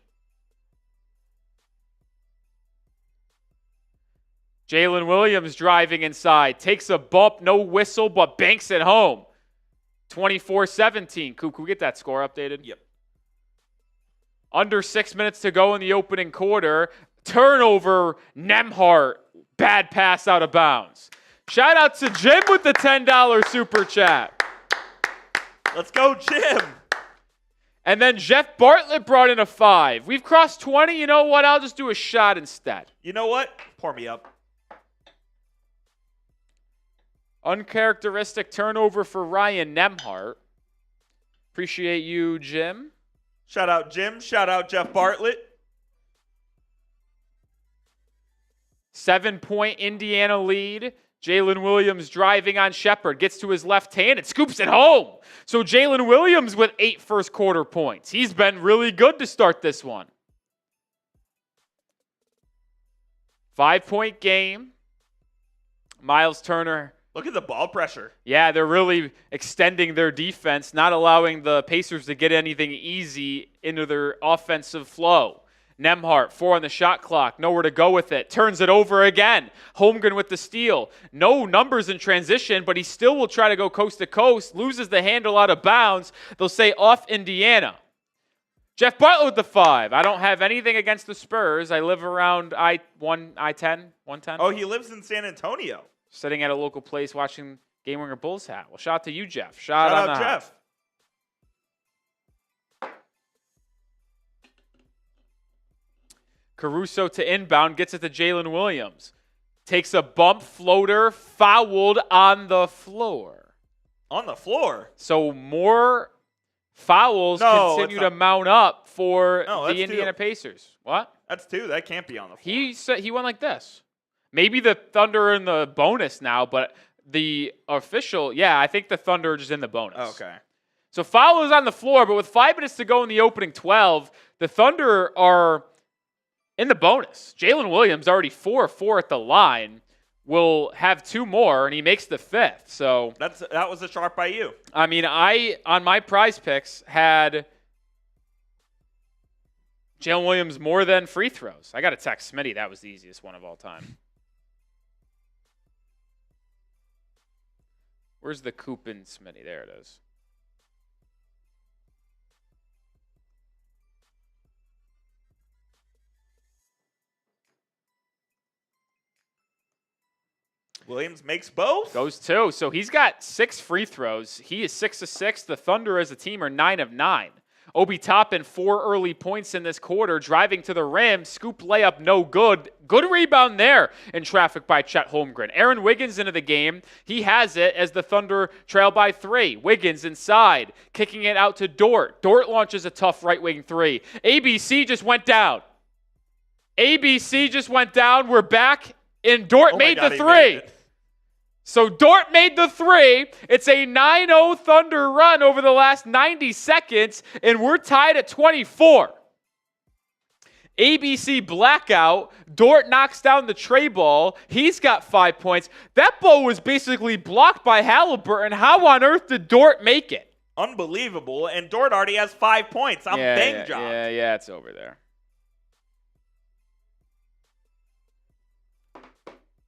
Jalen Williams driving inside. Takes a bump, no whistle, but banks it home. 24-17. Coop, can we get that score updated? Yep. Under 6 minutes to go in the opening quarter. Turnover, Nembhard. Bad pass out of bounds. Shout out to Jim with the $10 super chat. Let's go, Jim. And then Jeff Bartlett brought in a 5. We've crossed 20. You know what? I'll just do a shot instead. You know what? Pour me up. Uncharacteristic turnover for Ryan Nembhard. Appreciate you, Jim. Shout out, Jim. Shout out, Jeff Bartlett. 7-point Indiana lead. Jalen Williams driving on Shepherd. Gets to his left hand and scoops it home. So Jalen Williams with 8 first quarter points. He's been really good to start this one. 5-point game. Myles Turner. Look at the ball pressure. Yeah, they're really extending their defense, not allowing the Pacers to get anything easy into their offensive flow. Nembhard, 4 on the shot clock, nowhere to go with it. Turns it over again. Holmgren with the steal. No numbers in transition, but he still will try to go coast to coast. Loses the handle out of bounds. They'll say off Indiana. Jeff Bartlett with the 5. I don't have anything against the Spurs. I live around I-10. Oh, he lives in San Antonio. Sitting at a local place watching Game Winner Bulls hat. Well, shout out to you, Jeff. Shout out, Jeff. Caruso to inbound, gets it to Jalen Williams. Takes a bump floater, fouled on the floor. On the floor? So more fouls continue to mount up for the Indiana Pacers. What? That's 2. That can't be on the He floor. went like this. Maybe the Thunder are in the bonus now, but the official, I think the Thunder are just in the bonus. Okay. So foul is on the floor, but with 5 minutes to go in the opening 12, the Thunder are in the bonus. Jalen Williams already 4 of 4 at the line. Will have 2 more, and he makes the 5th. So that was a sharp by you. I mean, I on my prize picks had Jalen Williams more than free throws. I got to text Smitty. That was the easiest one of all time. Where's the Coop and Smitty? There it is. Williams makes both. Goes 2. So he's got 6 free throws. He is 6 of 6. The Thunder as a team are 9 of 9. Obi Toppin, 4 early points in this quarter, driving to the rim, scoop layup, no good. Good rebound there in traffic by Chet Holmgren. Aaron Wiggins into the game. He has it as the Thunder trail by 3. Wiggins inside, kicking it out to Dort. Dort launches a tough right wing 3. ABC just went down. We're back, and Dort made the 3. So Dort made the 3. It's a 9-0 Thunder run over the last 90 seconds, and we're tied at 24. ABC blackout. Dort knocks down the tray ball. He's got 5 points. That ball was basically blocked by Haliburton. How on earth did Dort make it? Unbelievable. And Dort already has 5 points. I'm bang job. Yeah, it's over there.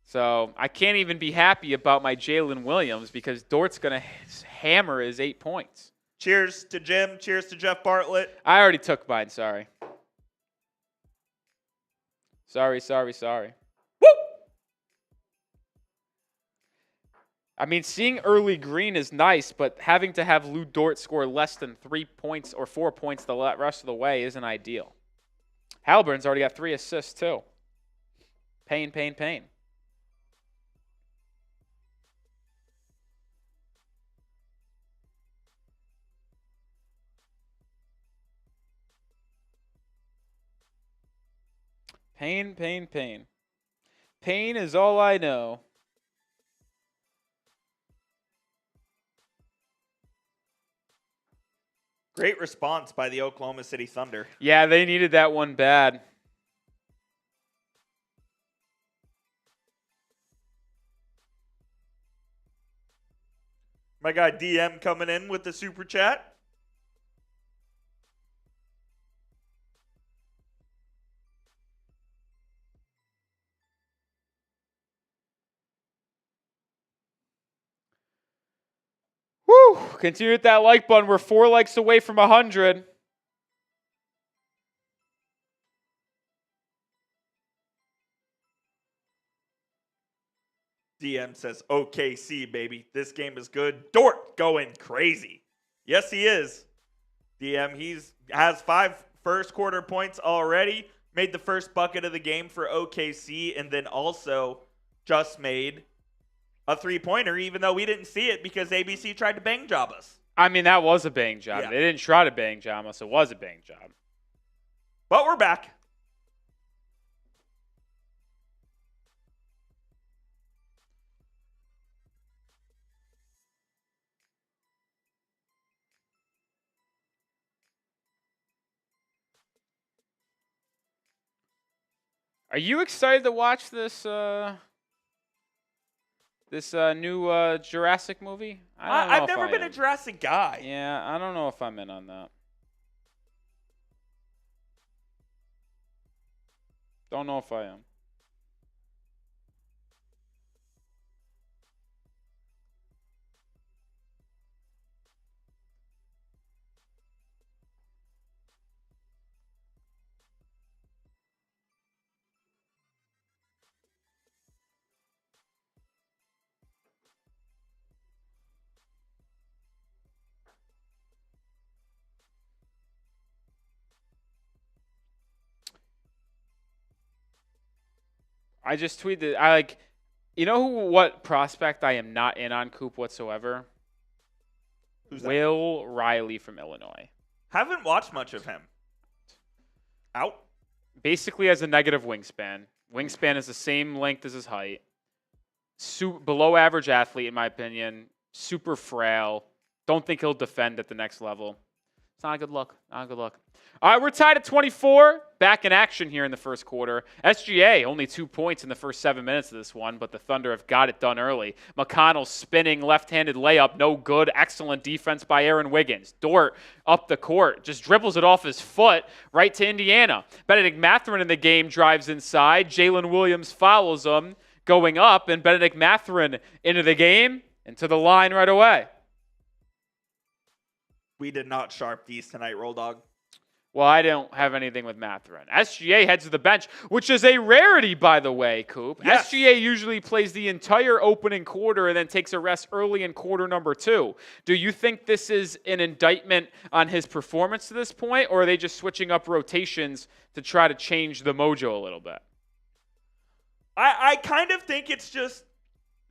So I can't even be happy about my Jalen Williams because Dort's going to hammer his 8 points. Cheers to Jim. Cheers to Jeff Bartlett. I already took mine. Sorry. Woo! I mean, seeing early green is nice, but having to have Lu Dort score less than 3 points or 4 points the rest of the way isn't ideal. Haliburton's already got 3 assists, too. Pain, pain, pain. Pain, pain, pain. Pain is all I know. Great response by the Oklahoma City Thunder. Yeah, they needed that one bad. My guy DM coming in with the super chat. Woo! Continue with that like button. We're 4 likes away from 100. DM says, OKC, baby. This game is good. Dort going crazy. Yes, he is. DM, has 5 first quarter points already. Made the first bucket of the game for OKC, and then also just made a 3-pointer, even though we didn't see it because ABC tried to bang job us. I mean, that was a bang job. Yeah. They didn't try to bang job us. It was a bang job. But we're back. Are you excited to watch this new Jurassic movie? I've never been a Jurassic guy. Yeah, I don't know if I'm in on that. Don't know if I am. I just tweeted. You know what prospect I am not in on, Coop, whatsoever? Who's that? Will Riley from Illinois. Haven't watched much of him. Out. Basically has a negative wingspan. Wingspan is the same length as his height. Below average athlete, in my opinion. Super frail. Don't think he'll defend at the next level. It's not a good look. Not a good look. All right, we're tied at 24. Back in action here in the first quarter. SGA, only 2 points in the first 7 minutes of this one, but the Thunder have got it done early. McConnell spinning left-handed layup, no good. Excellent defense by Aaron Wiggins. Dort up the court, just dribbles it off his foot right to Indiana. Benedict Mathurin in the game drives inside. Jalen Williams follows him, going up, and Benedict Mathurin into the game, into the line right away. We did not sharp these tonight, Roll Dog. Well, I don't have anything with Mathurin. SGA heads to the bench, which is a rarity, by the way, Coop. Yes. SGA usually plays the entire opening quarter and then takes a rest early in quarter number 2. Do you think this is an indictment on his performance to this point, or are they just switching up rotations to try to change the mojo a little bit? I kind of think it's just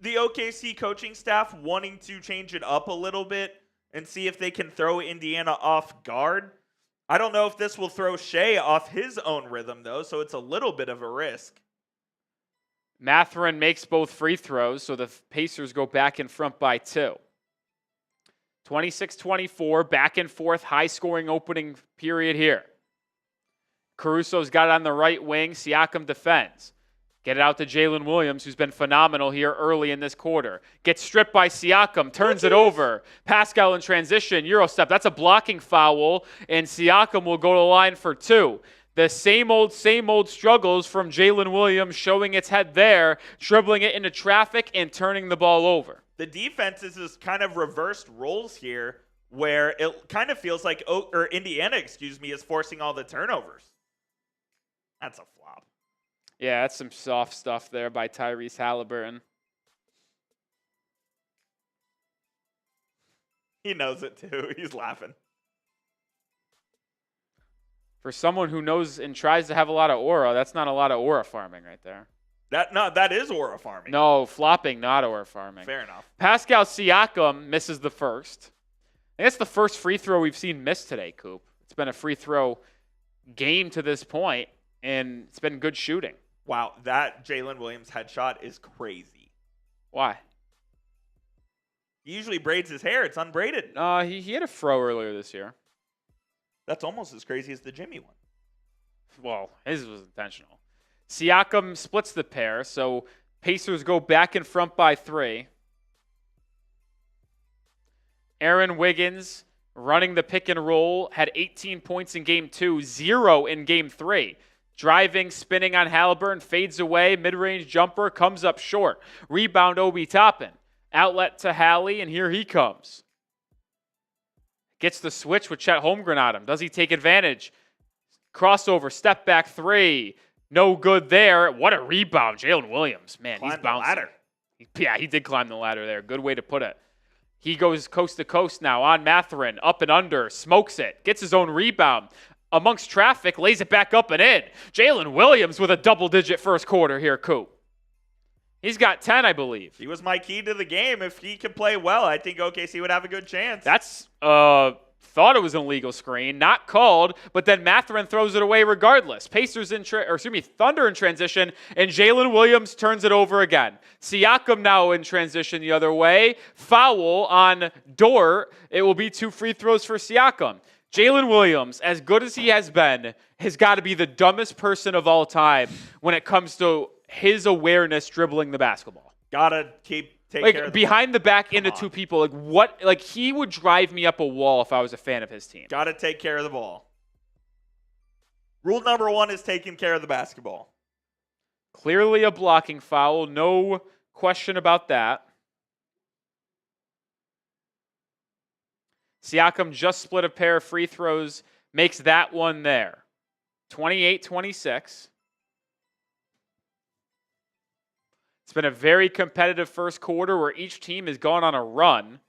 the OKC coaching staff wanting to change it up a little bit and see if they can throw Indiana off guard. I don't know if this will throw Shai off his own rhythm, though, so it's a little bit of a risk. Mathurin makes both free throws, so the Pacers go back in front by 2. 26-24, back and forth, high-scoring opening period here. Caruso's got it on the right wing. Siakam defends. Get it out to Jalen Williams, who's been phenomenal here early in this quarter. Gets stripped by Siakam, turns it over. Pascal in transition, Euro step. That's a blocking foul, and Siakam will go to the line for 2. The same old struggles from Jalen Williams, showing its head there, dribbling it into traffic and turning the ball over. The defense is kind of reversed roles here, where it kind of feels like Indiana, is forcing all the turnovers. That's a flop. Yeah, that's some soft stuff there by Tyrese Haliburton. He knows it too. He's laughing. For someone who knows and tries to have a lot of aura, that's not a lot of aura farming right there. That is aura farming. No, flopping, not aura farming. Fair enough. Pascal Siakam misses the first. I think it's the first free throw we've seen missed today, Coop. It's been a free throw game to this point, and it's been good shooting. Wow, that Jalen Williams headshot is crazy. Why? He usually braids his hair. It's unbraided. He had a fro earlier this year. That's almost as crazy as the Jimmy one. Well, his was intentional. Siakam splits the pair, so Pacers go back in front by 3. Aaron Wiggins running the pick and roll had 18 points in game 2, 0 in game 3. Driving, spinning on Haliburton, fades away, mid-range jumper, comes up short. Rebound Obi Toppin. Outlet to Hallie, and here he comes. Gets the switch with Chet Holmgren on him. Does he take advantage? Crossover, step back 3. No good there. What a rebound. Jalen Williams. Man, he's bouncing. The ladder. Yeah, he did climb the ladder there. Good way to put it. He goes coast to coast now on Mathurin. Up and under. Smokes it. Gets his own rebound. Amongst traffic, lays it back up and in. Jalen Williams with a double-digit first quarter here, Coop. He's got 10, I believe. He was my key to the game. If he could play well, I think OKC would have a good chance. That's, thought it was an illegal screen. Not called, but then Mathurin throws it away regardless. Thunder in transition, and Jalen Williams turns it over again. Siakam now in transition the other way. Foul on Dort. It will be 2 free throws for Siakam. Jalen Williams, as good as he has been, has got to be the dumbest person of all time when it comes to his awareness dribbling the basketball. Gotta take care of behind the back into 2 people. He would drive me up a wall if I was a fan of his team. Gotta take care of the ball. Rule number 1 is taking care of the basketball. Clearly a blocking foul. No question about that. Siakam just split a pair of free throws, makes that one there. 28-26. It's been a very competitive first quarter where each team has gone on a run.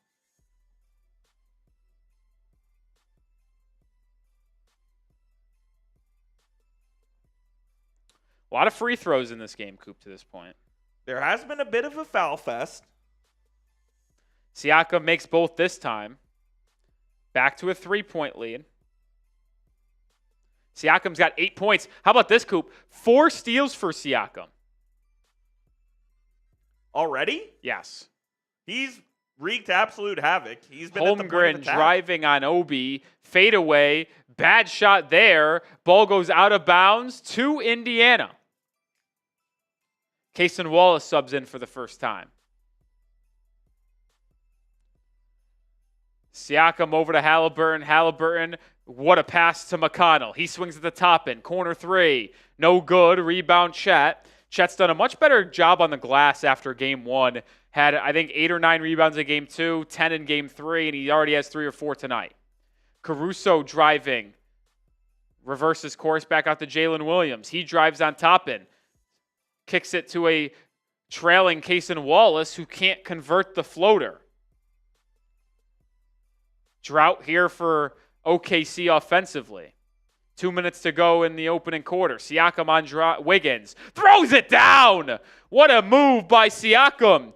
A lot of free throws in this game, Coop, to this point. There has been a bit of a foul fest. Siakam makes both this time. Back to a 3-point lead. Siakam's got 8 points. How about this, Coop? 4 steals for Siakam. Already? Yes. He's wreaked absolute havoc. He's been Holmgren driving on Obi. Fade away. Bad shot there. Ball goes out of bounds to Indiana. Cason Wallace subs in for the first time. Siakam over to Haliburton. Haliburton, what a pass to McConnell. He swings at the top end. Corner 3. No good. Rebound Chet. Chet's done a much better job on the glass after game 1. Had, I think, 8 or 9 rebounds in game 2, 10 in game 3, and he already has 3 or 4 tonight. Caruso driving. Reverses course back out to Jalen Williams. He drives on top end. Kicks it to a trailing Cason Wallace who can't convert the floater. Drought here for OKC offensively. 2 minutes to go in the opening quarter. Siakam on Wiggins. Throws it down! What a move by Siakam.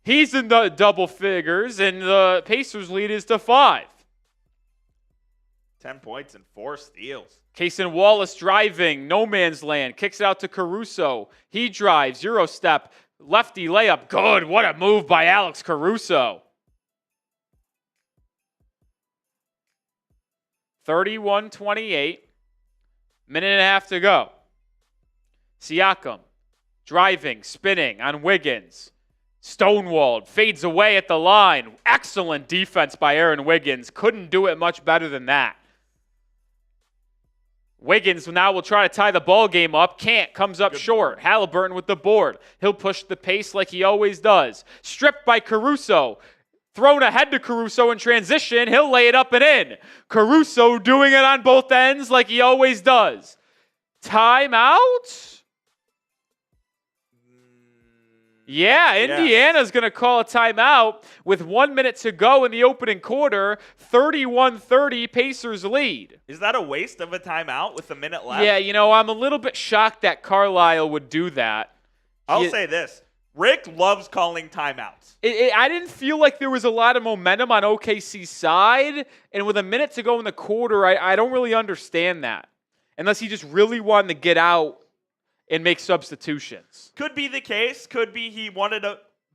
He's in the double figures, and the Pacers lead is to 5. 10 points and 4 steals. Cason Wallace driving. No man's land. Kicks it out to Caruso. He drives. Euro step. Lefty layup. Good. What a move by Alex Caruso. 31-28. Minute and a half to go. Siakam driving, spinning on Wiggins. Stonewalled, fades away at the line. Excellent defense by Aaron Wiggins. Couldn't do it much better than that. Wiggins now will try to tie the ball game up. Can't. Comes up short. Haliburton with the board. He'll push the pace like he always does. Stripped by Caruso. Thrown ahead to Caruso in transition. He'll lay it up and in. Caruso doing it on both ends like he always does. Timeout? Yeah, Indiana's going to call a timeout with 1 minute to go in the opening quarter. 31-30, Pacers lead. Is that a waste of a timeout with a minute left? Yeah, I'm a little bit shocked that Carlisle would do that. I'll say this. Rick loves calling timeouts. I didn't feel like there was a lot of momentum on OKC's side, and with a minute to go in the quarter, I don't really understand that. Unless he just really wanted to get out and make substitutions. Could be the case. Could be he wanted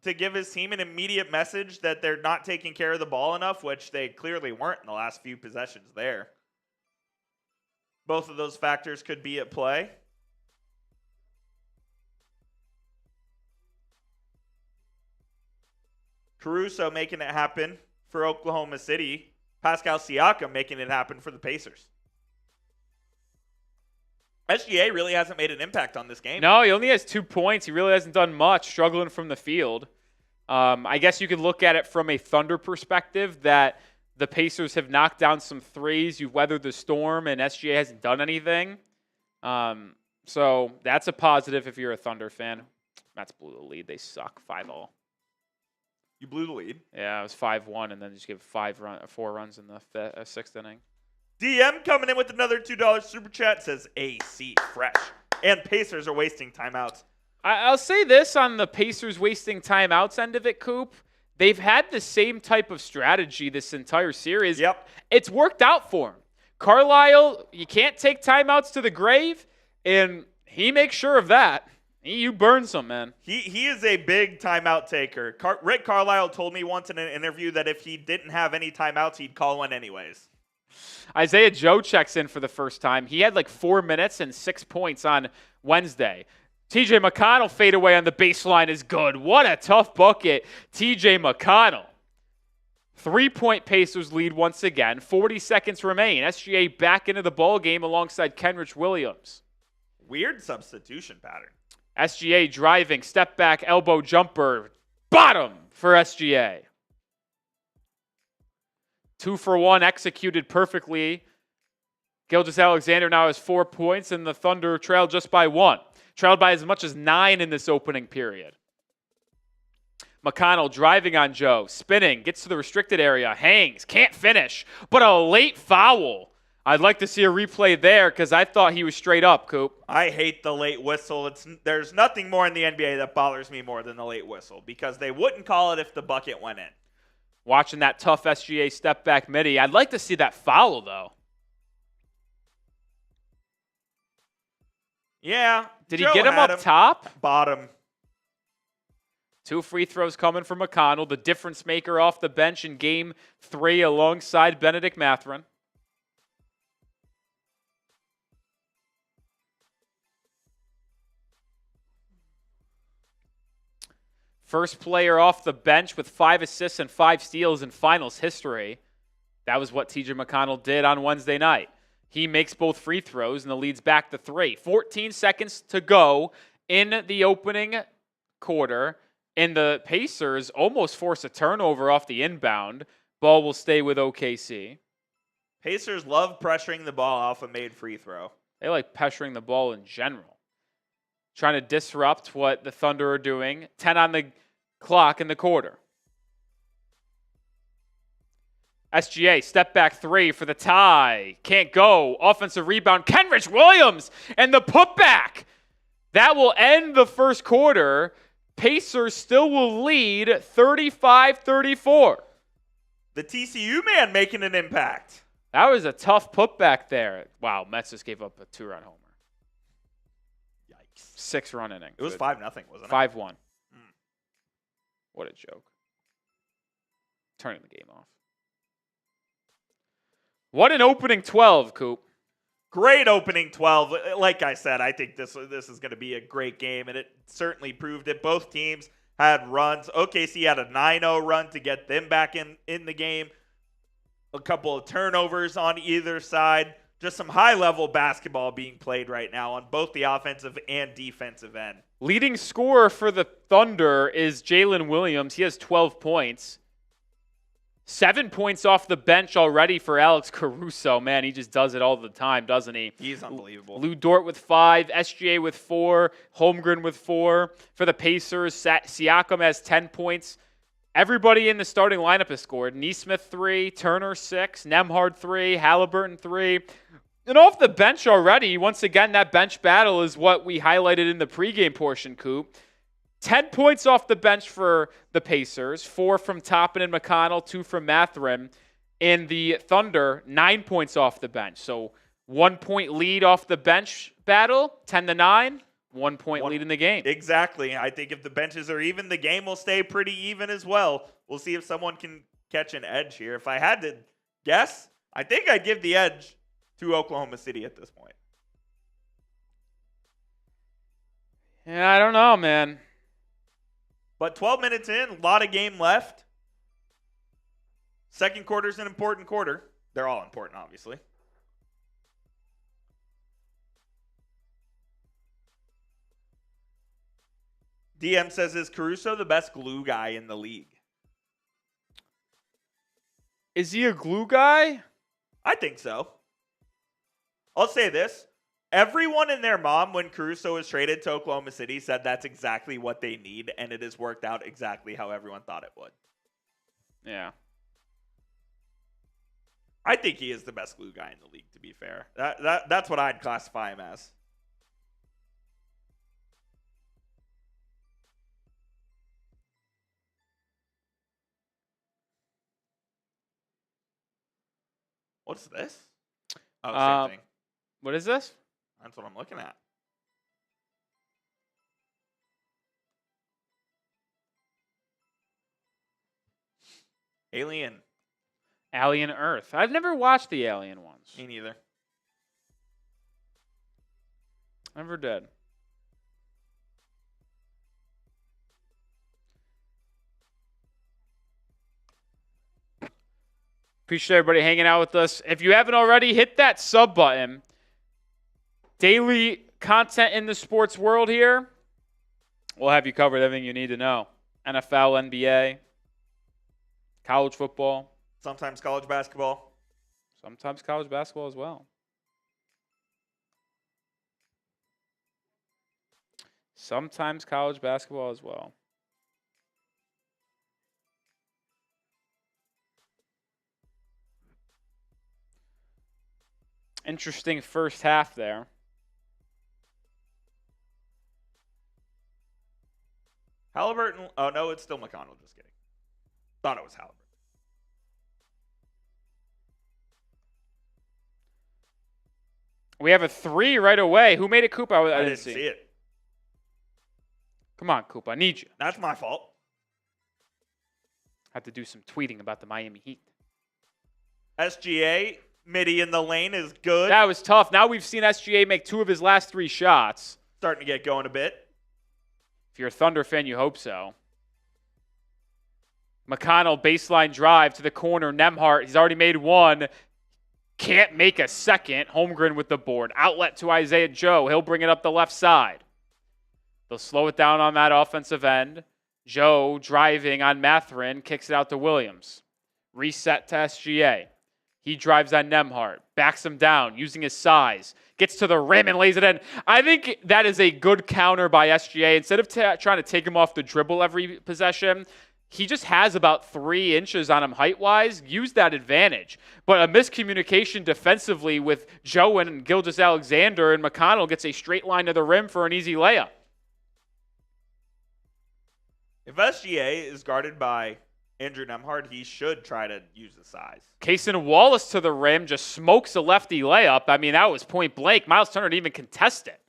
to give his team an immediate message that they're not taking care of the ball enough, which they clearly weren't in the last few possessions there. Both of those factors could be at play. Caruso making it happen for Oklahoma City. Pascal Siakam making it happen for the Pacers. SGA really hasn't made an impact on this game. No, he only has 2 points. He really hasn't done much, struggling from the field. I guess you could look at it from a Thunder perspective that the Pacers have knocked down some threes. You've weathered the storm, and SGA hasn't done anything. So that's a positive if you're a Thunder fan. Mets blew the lead. They suck 5-0. You blew the lead. Yeah, it was 5-1, and then just gave 4 runs in the sixth inning. DM coming in with another $2 super chat, says AC fresh. And Pacers are wasting timeouts. I'll say this on the Pacers wasting timeouts end of it, Coop. They've had the same type of strategy this entire series. Yep. It's worked out for them. Carlisle, you can't take timeouts to the grave, and he makes sure of that. You burn some, man. He is a big timeout taker. Rick Carlisle told me once in an interview that if he didn't have any timeouts, he'd call one anyways. Isaiah Joe checks in for the first time. He had like 4 minutes and 6 points on Wednesday. TJ McConnell fadeaway on the baseline is good. What a tough bucket, TJ McConnell. 3-point Pacers lead once again. 40 seconds remain. SGA back into the ball game alongside Kenrich Williams. Weird substitution pattern. SGA driving, step back, elbow jumper, bottom for SGA. 2 for 1, executed perfectly. Gilgeous-Alexander now has 4 points, and the Thunder trailed just by 1. Trailed by as much as 9 in this opening period. McConnell driving on Joe, spinning, gets to the restricted area, hangs, can't finish, but a late foul. I'd like to see a replay there because I thought he was straight up, Coop. I hate the late whistle. There's nothing more in the NBA that bothers me more than the late whistle because they wouldn't call it if the bucket went in. Watching that tough SGA step back midi. I'd like to see that foul, though. Yeah. Did he get him up top? Bottom. 2 free throws coming from McConnell, the difference maker off the bench in Game 3 alongside Benedict Mathurin. First player off the bench with 5 assists and 5 steals in finals history. That was what TJ McConnell did on Wednesday night. He makes both free throws and the lead's back to 3. 14 seconds to go in the opening quarter. And the Pacers almost force a turnover off the inbound. Ball will stay with OKC. Pacers love pressuring the ball off a made free throw. They like pressuring the ball in general. Trying to disrupt what the Thunder are doing. 10 on the clock in the quarter. SGA, step back 3 for the tie. Can't go. Offensive rebound. Kenrich Williams and the putback. That will end the first quarter. Pacers still will lead 35-34. The TCU man making an impact. That was a tough putback there. Wow, Mets just gave up a 2-run homer. 6-run inning. It was 5-0, wasn't it? 5-1. What a joke. Turning the game off. What an opening 12, Coop. Great opening 12. Like I said, I think this is going to be a great game, and it certainly proved it. Both teams had runs. OKC had a 9-0 run to get them back in the game. A couple of turnovers on either side. Just some high-level basketball being played right now on both the offensive and defensive end. Leading scorer for the Thunder is Jalen Williams. He has 12 points. 7 points off the bench already for Alex Caruso. Man, he just does it all the time, doesn't he? He's unbelievable. Lu Dort with 5, SGA with 4, Holmgren with 4. For the Pacers, Siakam has 10 points. Everybody in the starting lineup has scored. Nesmith 3, Turner 6, Nembhard 3, Haliburton 3. And off the bench already, once again, that bench battle is what we highlighted in the pregame portion, Coop. 10 points off the bench for the Pacers, 4 from Toppin and McConnell, 2 from Mathurin. In the Thunder, 9 points off the bench. So 1 point lead off the bench battle, 10-9, 1 point lead in the game. Exactly. I think if the benches are even, the game will stay pretty even as well. We'll see if someone can catch an edge here. If I had to guess, I think I'd give the edge to Oklahoma City at this point. Yeah, I don't know, man. But 12 minutes in, a lot of game left. Second quarter's an important quarter. They're all important, obviously. DM says, is Caruso the best glue guy in the league? Is he a glue guy? I think so. I'll say this. Everyone and their mom, when Caruso was traded to Oklahoma City, said that's exactly what they need, and it has worked out exactly how everyone thought it would. Yeah. I think he is the best glue guy in the league, to be fair. That's what I'd classify him as. What's this? Oh, same thing. What is this? That's what I'm looking at. Alien Earth. I've never watched the Alien ones. Me neither. Never did. Appreciate everybody hanging out with us. If you haven't already, hit that sub button. Daily content in the sports world here. We'll have you covered everything you need to know. NFL, NBA, college football. Sometimes college basketball. Sometimes college basketball as well. Sometimes college basketball as well. Interesting first half there. Haliburton. Oh, no, it's still McConnell. Just kidding. Thought it was Haliburton. We have a 3 right away. Who made it, Coop? I didn't see it. Come on, Coop. I need you. That's my fault. Have to do some tweeting about the Miami Heat. SGA, midi in the lane is good. That was tough. Now we've seen SGA make 2 of his last 3 shots. Starting to get going a bit. If you're a Thunder fan, you hope so. McConnell, baseline drive to the corner. Nembhard, he's already made 1. Can't make a second. Holmgren with the board. Outlet to Isaiah Joe. He'll bring it up the left side. They'll slow it down on that offensive end. Joe driving on Mathurin. Kicks it out to Williams. Reset to SGA. He drives on Nembhard. Backs him down using his size. Gets to the rim and lays it in. I think that is a good counter by SGA. Instead of trying to take him off the dribble every possession, he just has about 3 inches on him height-wise. Use that advantage. But a miscommunication defensively with Joe and Gilgeous-Alexander, and McConnell gets a straight line to the rim for an easy layup. If SGA is guarded by Andrew Nembhard, he should try to use the size. Cason Wallace to the rim just smokes a lefty layup. I mean, that was point blank. Myles Turner didn't even contest it.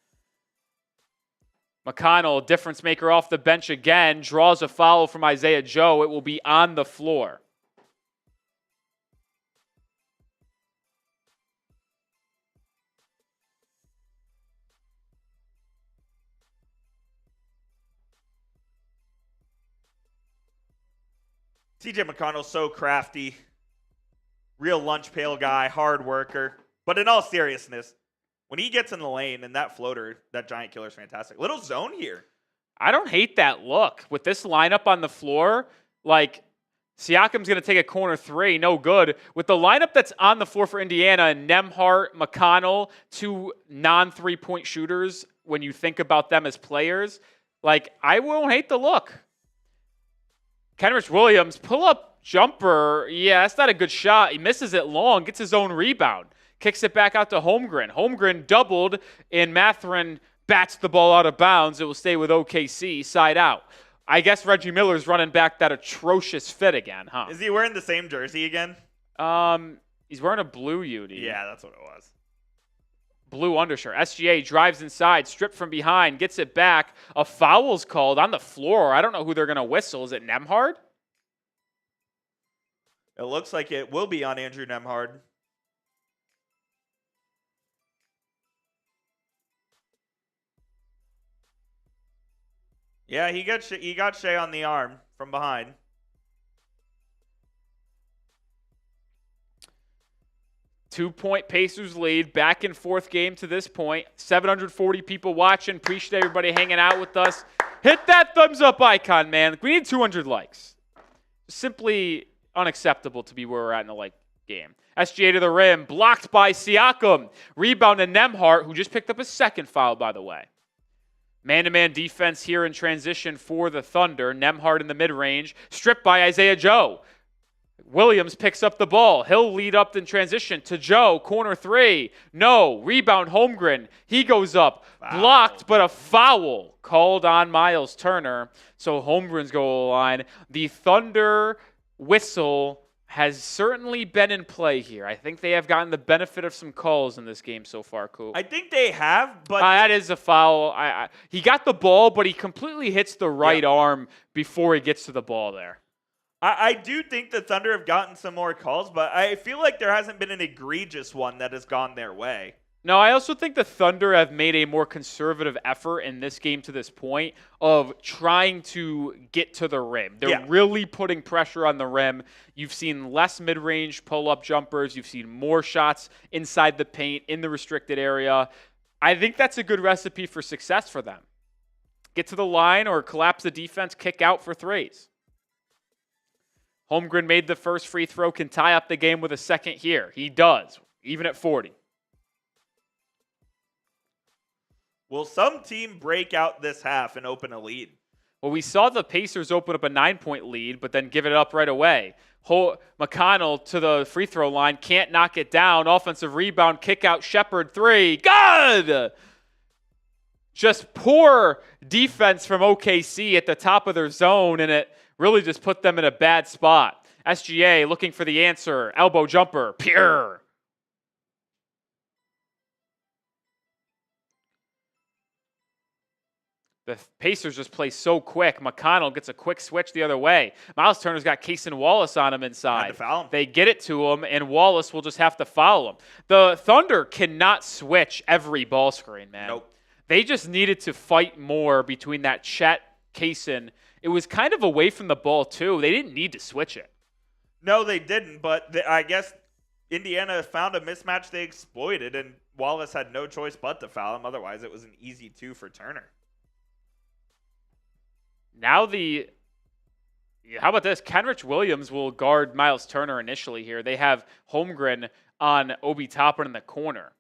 McConnell, difference maker off the bench again, draws a foul from Isaiah Joe. It will be on the floor. TJ McConnell's so crafty. Real lunch pail guy, hard worker. But in all seriousness, when he gets in the lane and that floater, that giant killer's fantastic. Little zone here. I don't hate that look. With this lineup on the floor, like Siakam's going to take a corner three, no good. With the lineup that's on the floor for Indiana, Nembhard, McConnell, two non-3-point shooters, when you think about them as players, like, I won't hate the look. Kenrich Williams, pull-up jumper. Yeah, that's not a good shot. He misses it long, gets his own rebound. Kicks it back out to Holmgren. Holmgren doubled, and Mathurin bats the ball out of bounds. It will stay with OKC, side out. I guess Reggie Miller's running back that atrocious fit again, huh? Is he wearing the same jersey again? He's wearing a blue uni. Yeah, that's what it was. Blue undershirt. SGA drives inside, stripped from behind, gets it back. A foul's called on the floor. I don't know who they're going to whistle. Is it Nembhard? It looks like it will be on Andrew Nembhard. Yeah, he got Shai on the arm from behind. Two-point Pacers lead, back and forth game to this point. 740 people watching. Appreciate everybody hanging out with us. Hit that thumbs up icon, man. We need 200 likes. Simply unacceptable to be where we're at in the like game. SGA to the rim, blocked by Siakam. Rebound to Nembhard, who just picked up a second foul, by the way. Man-to-man defense here in transition for the Thunder. Nembhard in the mid-range, stripped by Isaiah Joe. Williams picks up the ball. He'll lead up in transition to Joe. Corner three. No. Rebound Holmgren. He goes up. Wow. Blocked, but a foul called on Myles Turner. So Holmgren's goal line. The Thunder whistle has certainly been in play here. I think they have gotten the benefit of some calls in this game so far, Coop. I think they have, but that is a foul. He got the ball, but he completely hits the right arm before he gets to the ball there. I do think the Thunder have gotten some more calls, but I feel like there hasn't been an egregious one that has gone their way. No, I also think the Thunder have made a more conservative effort in this game to this point of trying to get to the rim. They're really putting pressure on the rim. You've seen less mid-range pull-up jumpers. You've seen more shots inside the paint in the restricted area. I think that's a good recipe for success for them. Get to the line or collapse the defense, kick out for threes. Holmgren made the first free throw, can tie up the game with a second here. He does, even at 40. Will some team break out this half and open a lead? Well, we saw the Pacers open up a 9-point lead, but then give it up right away. McConnell to the free throw line, can't knock it down. Offensive rebound, kick out, Shepherd three. Good! Just poor defense from OKC at the top of their zone, and it really just put them in a bad spot. SGA looking for the answer. Elbow jumper, pure. The Pacers just play so quick. McConnell gets a quick switch the other way. Myles Turner's got Cason Wallace on him inside. They get it to him, and Wallace will just have to foul him. The Thunder cannot switch every ball screen, man. Nope. They just needed to fight more between that Chet, Cason. It was kind of away from the ball, too. They didn't need to switch it. No, they didn't, but I guess Indiana found a mismatch they exploited, and Wallace had no choice but to foul him. Otherwise, it was an easy 2 for Turner. Now how about this? Kenrich Williams will guard Myles Turner initially here. They have Holmgren on Obi Toppin in the corner.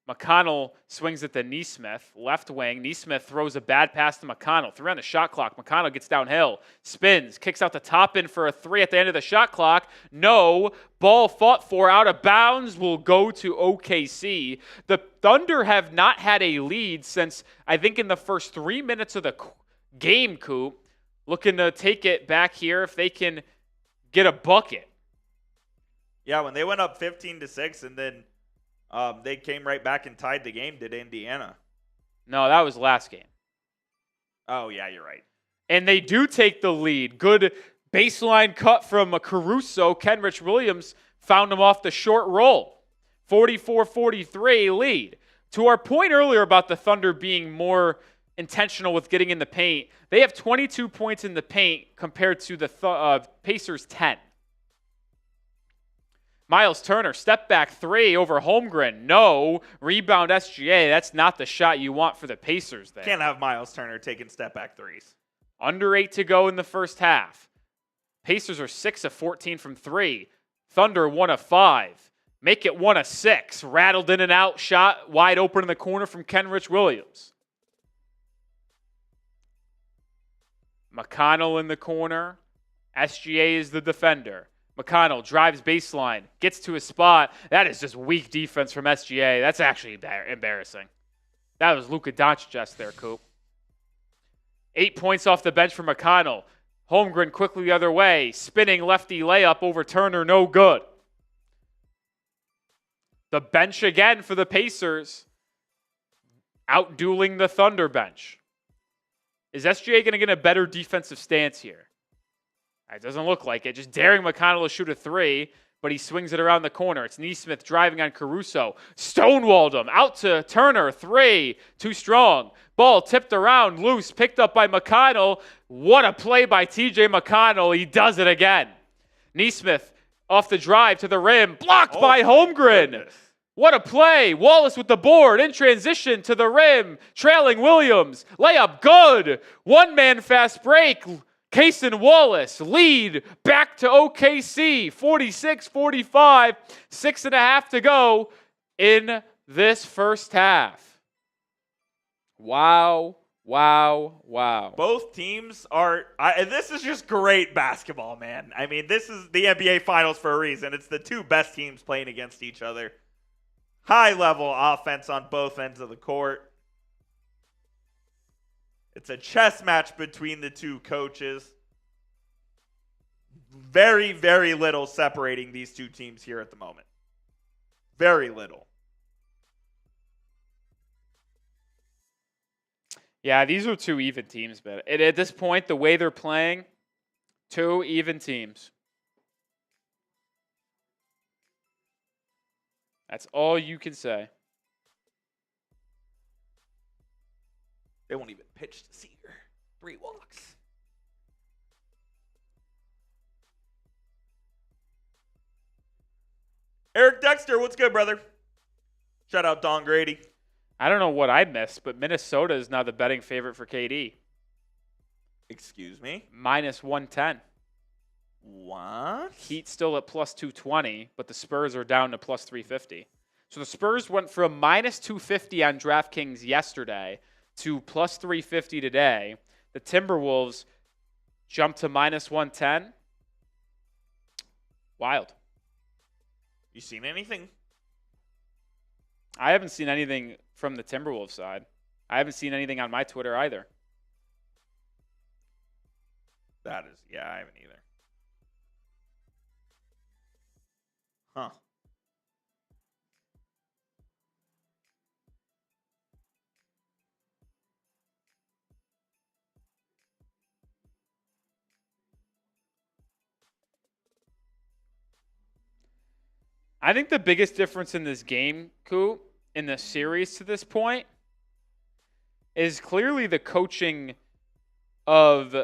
McConnell swings it to Nesmith, left wing. Nesmith throws a bad pass to McConnell. 3 on the shot clock. McConnell gets downhill, spins, kicks out to Toppin for a 3 at the end of the shot clock. No. Ball fought for, out of bounds, will go to OKC. The Thunder have not had a lead since, I think, in the first 3 minutes of the game, Coop. Looking to take it back here if they can get a bucket. Yeah, when they went up 15-6 and then they came right back and tied the game, did Indiana? No, that was last game. Oh, yeah, you're right. And they do take the lead. Good baseline cut from Caruso. Kenrich Williams found him off the short roll. 44-43 lead. To our point earlier about the Thunder being more intentional with getting in the paint, they have 22 points in the paint compared to the Pacers' 10. Myles Turner, step back 3 over Holmgren. No. Rebound SGA. That's not the shot you want for the Pacers there. Can't have Myles Turner taking step back 3s. Under 8 to go in the first half. Pacers are 6 of 14 from 3. Thunder 1 of 5. Make it 1 of 6. Rattled in and out, shot wide open in the corner from Kenrich Williams. McConnell in the corner. SGA is the defender. McConnell drives baseline, gets to his spot. That is just weak defense from SGA. That's actually embarrassing. That was Luka Doncic there, Coop. 8 points off the bench for McConnell. Holmgren quickly the other way. Spinning lefty layup over Turner, no good. The bench again for the Pacers. Outdueling the Thunder bench. Is SGA going to get a better defensive stance here? It doesn't look like it. Just daring McConnell to shoot a 3, but he swings it around the corner. It's Nesmith driving on Caruso. Stonewalled him. Out to Turner. 3. Too strong. Ball tipped around. Loose. Picked up by McConnell. What a play by TJ McConnell. He does it again. Nesmith off the drive to the rim. Blocked by Holmgren. Goodness. What a play. Wallace with the board. In transition to the rim. Trailing Williams. Layup good. One-man fast break. Cason Wallace lead back to OKC, 46-45, 6.5 to go in this first half. Wow. Both teams are, this is just great basketball, man. I mean, this is the NBA Finals for a reason. It's the two best teams playing against each other. High-level offense on both ends of the court. It's a chess match between the two coaches. Very, very little separating these two teams here at the moment. Very little. Yeah, these are two even teams, but at this point, the way they're playing, two even teams. That's all you can say. They won't even pitch to Seager. 3 walks. Eric Dexter, what's good, brother? Shout out Don Grady. I don't know what I missed, but Minnesota is now the betting favorite for KD. Excuse me? Minus 110. What? Heat still at plus 220, but the Spurs are down to plus 350. So the Spurs went from minus 250 on DraftKings yesterday to plus 350 today. The Timberwolves jumped to minus 110. Wild. You seen anything? I haven't seen anything from the Timberwolves side. I haven't seen anything on my Twitter either. I haven't either. Huh. I think the biggest difference in this game, Coop, in the series to this point, is clearly the coaching of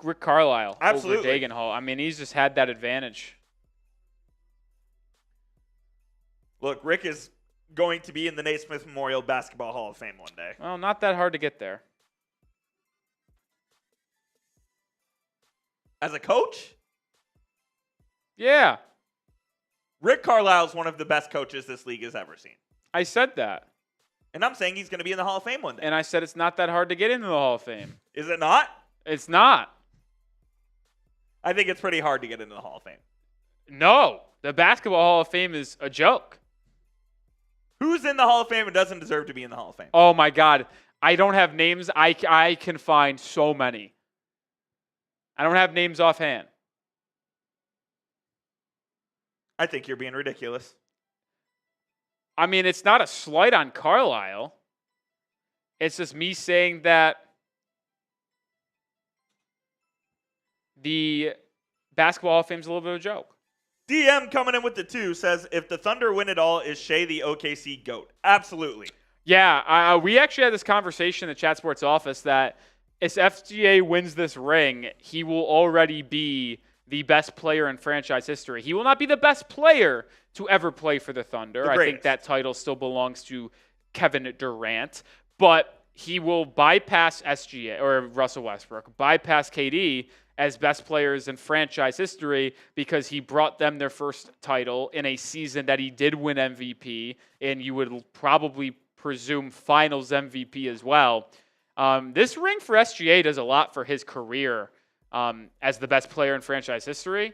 Rick Carlisle over Dagenhall. I mean, he's just had that advantage. Look, Rick is going to be in the Nesmith Memorial Basketball Hall of Fame one day. Well, not that hard to get there. As a coach? Yeah. Rick Carlisle is one of the best coaches this league has ever seen. I said that. And I'm saying he's going to be in the Hall of Fame one day. And I said it's not that hard to get into the Hall of Fame. Is it not? It's not. I think it's pretty hard to get into the Hall of Fame. No. The Basketball Hall of Fame is a joke. Who's in the Hall of Fame and doesn't deserve to be in the Hall of Fame? Oh, my God. I don't have names. I can find so many. I don't have names offhand. I think you're being ridiculous. I mean, it's not a slight on Carlisle. It's just me saying that the Basketball Hall of Fame is a little bit of a joke. DM coming in with the 2 says, if the Thunder win it all, is Shai the OKC GOAT? Absolutely. Yeah, we actually had this conversation in the Chat Sports office that if FGA wins this ring, he will already be the best player in franchise history. He will not be the best player to ever play for the Thunder. I think that title still belongs to Kevin Durant, but he will bypass SGA or Russell Westbrook, bypass KD, as best players in franchise history because he brought them their first title in a season that he did win MVP, and you would probably presume finals MVP as well. This ring for SGA does a lot for his career as the best player in franchise history.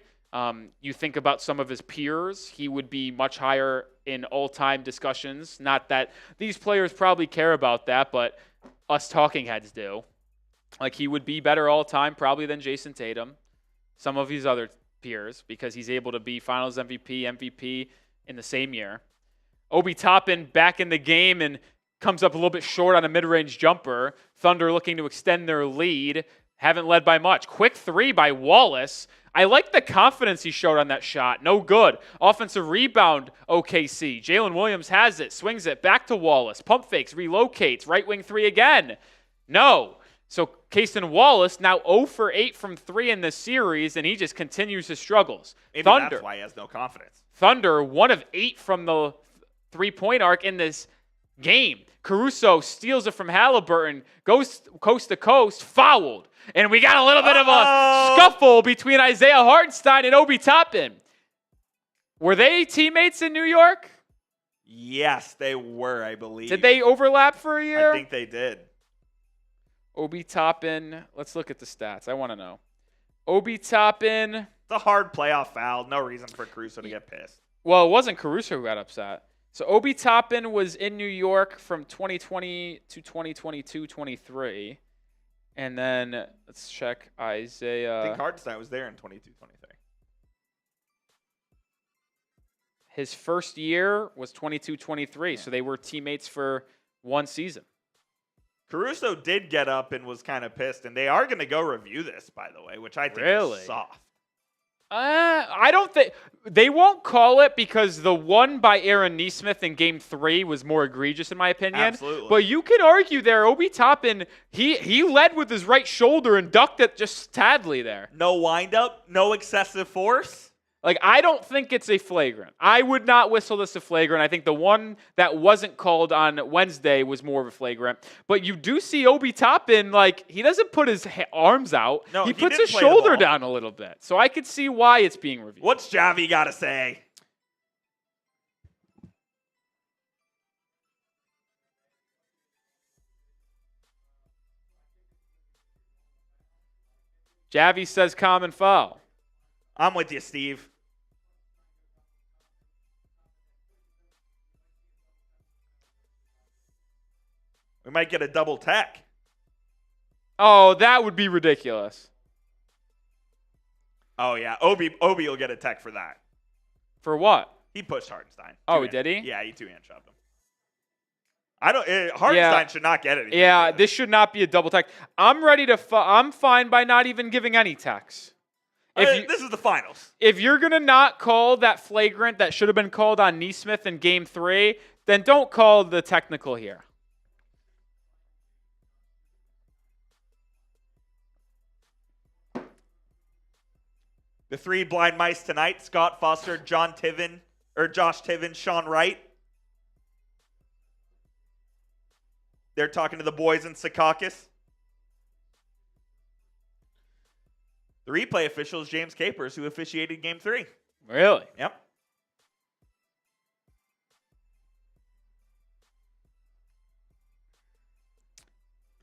You think about some of his peers, he would be much higher in all-time discussions. Not that these players probably care about that, but us talking heads do. Like, he would be better all-time probably than Jason Tatum, some of his other peers, because he's able to be finals MVP in the same year. Obi Toppin back in the game and comes up a little bit short on a mid-range jumper. Thunder looking to extend their lead. Haven't led by much. Quick three by Wallace. I like the confidence he showed on that shot. No good. Offensive rebound, OKC. Jalen Williams has it, swings it back to Wallace. Pump fakes, relocates. Right wing three again. No. So Cason Wallace now 0 for 8 from 3 in this series, and he just continues his struggles. Maybe that's why he has no confidence. Thunder, 1 of 8 from the three-point arc in this game. Caruso steals it from Haliburton, goes coast to coast, fouled. And we got a little bit of a scuffle between Isaiah Hartenstein and Obi Toppin. Were they teammates in New York? Yes, they were, I believe. Did they overlap for a year? I think they did. Obi Toppin, let's look at the stats. I want to know. Obi Toppin. It's a hard playoff foul. No reason for Caruso to get pissed. Well, it wasn't Caruso who got upset. So Obi Toppin was in New York from 2020 to 2022-23. And then let's check Isaiah. I think Hartenstein was there in 22-23. His first year was 22-23, so they were teammates for one season. Caruso did get up and was kind of pissed, and they are going to go review this, by the way, which I think is soft. I don't think they won't call it because the one by Aaron Nesmith in Game 3 was more egregious in my opinion. Absolutely. But you could argue there, Obi Toppin, he led with his right shoulder and ducked it just tadly there. No windup, no excessive force. Like, I don't think it's a flagrant. I would not whistle this a flagrant. I think the one that wasn't called on Wednesday was more of a flagrant. But you do see Obi Toppin, like, he doesn't put his arms out. No, he puts his shoulder down a little bit. So I could see why it's being reviewed. What's Javi got to say? Javi says common foul. I'm with you, Steve. We might get a double tech. Oh, that would be ridiculous. Oh, yeah. Obi will get a tech for that. For what? He pushed Hartenstein. Oh, did he? Yeah, he two-hand shoved him. Hartenstein should not get anything. Yeah, this should not be a double tech. I'm ready to. I'm fine by not even giving any techs. This is the finals. If you're going to not call that flagrant that should have been called on Nesmith in Game 3, then don't call the technical here. The three blind mice tonight, Scott Foster, Josh Tiven, Sean Wright. They're talking to the boys in Secaucus. The replay official is James Capers, who officiated Game 3. Really? Yep.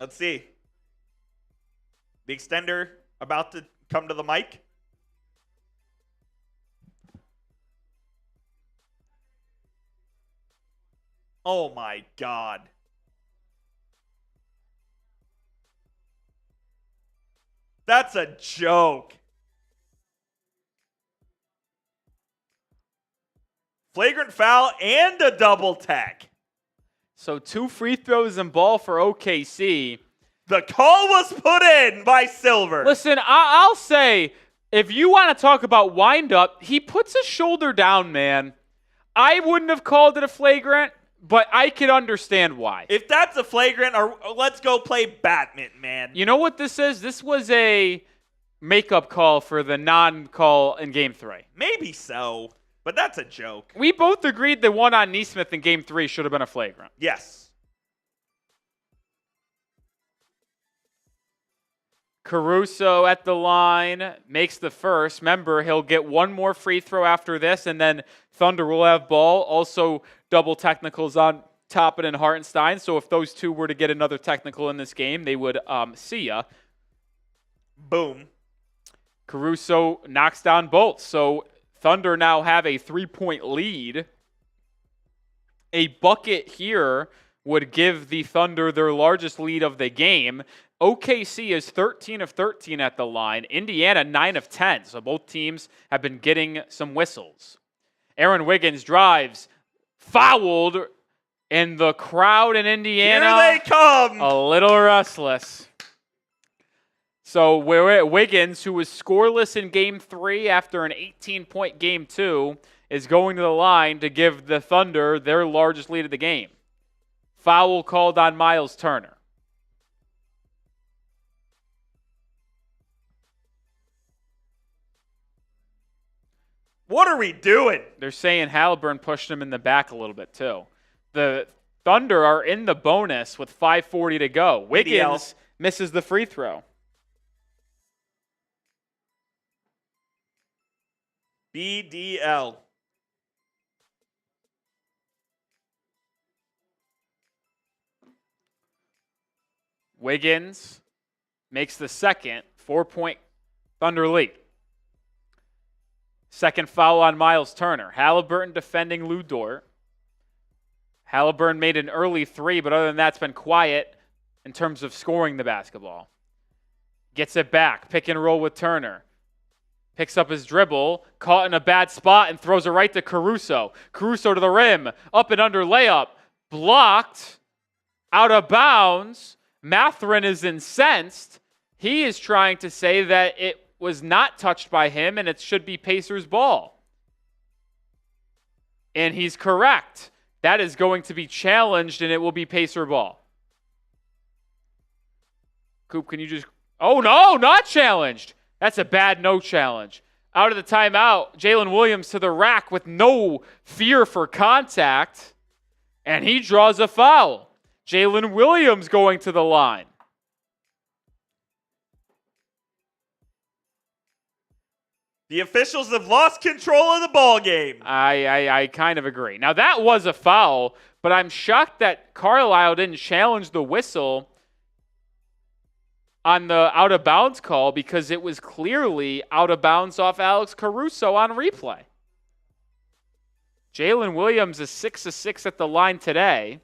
Let's see. The extender about to come to the mic. Oh my God. That's a joke. Flagrant foul and a double tech. So 2 free throws and ball for OKC. The call was put in by Silver. Listen, I'll say, if you want to talk about wind-up, he puts his shoulder down, man. I wouldn't have called it a flagrant, but I could understand why. If that's a flagrant, or let's go play badminton, man. You know what this is? This was a makeup call for the non-call in Game 3. Maybe so, but that's a joke. We both agreed the one on Nesmith in Game 3 should have been a flagrant. Yes. Caruso at the line makes the first. Remember, he'll get one more free throw after this, and then Thunder will have ball. Also, double technicals on Toppin and Hartenstein. So if those two were to get another technical in this game, they would see ya. Boom. Caruso knocks down both. So Thunder now have a 3-point lead. A bucket here would give the Thunder their largest lead of the game. OKC is 13 of 13 at the line. Indiana 9 of 10. So both teams have been getting some whistles. Aaron Wiggins drives, fouled, and the crowd in Indiana, here they come, a little restless. So we're at Wiggins, who was scoreless in Game 3 after an 18-point Game 2, is going to the line to give the Thunder their largest lead of the game. Foul called on Myles Turner. What are we doing? They're saying Haliburton pushed him in the back a little bit, too. The Thunder are in the bonus with 5:40 to go. Wiggins misses the free throw. BDL. Wiggins makes the second 4-point Thunder lead. Second foul on Myles Turner. Haliburton defending Luguentz Dort. Haliburton made an early three, but other than that, it's been quiet in terms of scoring the basketball. Gets it back. Pick and roll with Turner. Picks up his dribble, caught in a bad spot, and throws it right to Caruso. Caruso to the rim. Up and under layup. Blocked. Out of bounds. Mathurin is incensed. He is trying to say that it was not touched by him and it should be Pacers ball. And he's correct. That is going to be challenged and it will be Pacer ball. Coop, can you just... Oh, no, not challenged. That's a bad no challenge. Out of the timeout, Jalen Williams to the rack with no fear for contact. And he draws a foul. Jalen Williams going to the line. The officials have lost control of the ball game. I kind of agree. Now, that was a foul, but I'm shocked that Carlisle didn't challenge the whistle on the out-of-bounds call because it was clearly out of bounds off Alex Caruso on replay. Jalen Williams is 6 of 6 at the line today.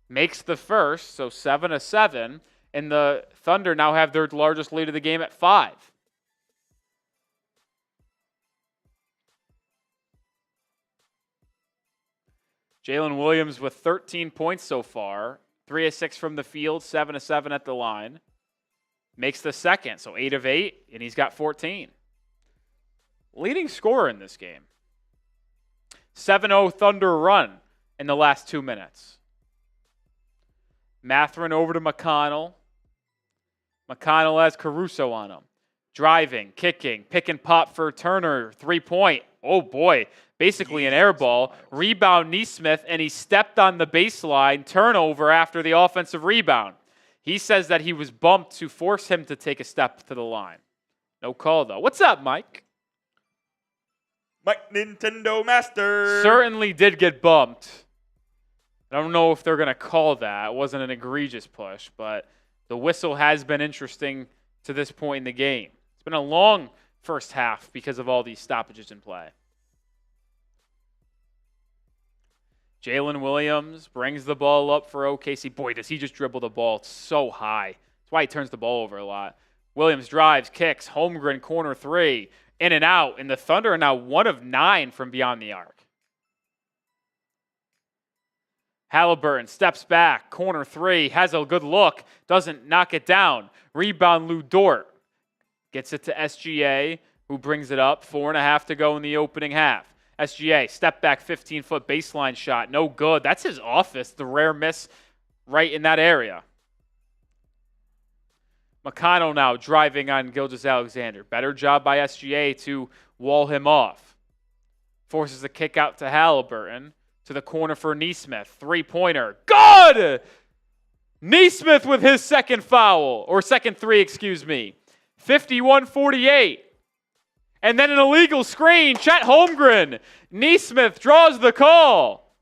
Makes the first, so 7 of 7. And the Thunder now have their largest lead of the game at 5. Jalen Williams with 13 points so far. 3 of 6 from the field, 7 of 7 at the line. Makes the second, so 8 of 8, and he's got 14. Leading scorer in this game. 7-0 Thunder run in the last 2 minutes. Mathurin over to McConnell. McConnell has Caruso on him. Driving, kicking, pick and pop for Turner. 3-point. Oh, boy. Basically an air ball. Rebound Nesmith, and he stepped on the baseline. Turnover after the offensive rebound. He says that he was bumped to force him to take a step to the line. No call, though. What's up, Mike? Mike Nintendo Master. Certainly did get bumped. I don't know if they're going to call that. It wasn't an egregious push, but the whistle has been interesting to this point in the game. It's been a long first half because of all these stoppages in play. Jalen Williams brings the ball up for OKC. Boy, does he just dribble the ball. It's so high. That's why he turns the ball over a lot. Williams drives, kicks, Holmgren corner 3, in and out. And the Thunder are now 1 of 9 from beyond the arc. Haliburton steps back, corner 3, has a good look, doesn't knock it down. Rebound Luguentz Dort. Gets it to SGA, who brings it up. 4.5 to go in the opening half. SGA, step back, 15-foot baseline shot. No good. That's his office, the rare miss right in that area. McConnell now driving on Gilgeous-Alexander. Better job by SGA to wall him off. Forces a kick out to Haliburton. To the corner for Nesmith. 3-pointer. Good! Nesmith with his second foul, or second three, excuse me. 51-48. And then an illegal screen, Chet Holmgren. Nesmith draws the call.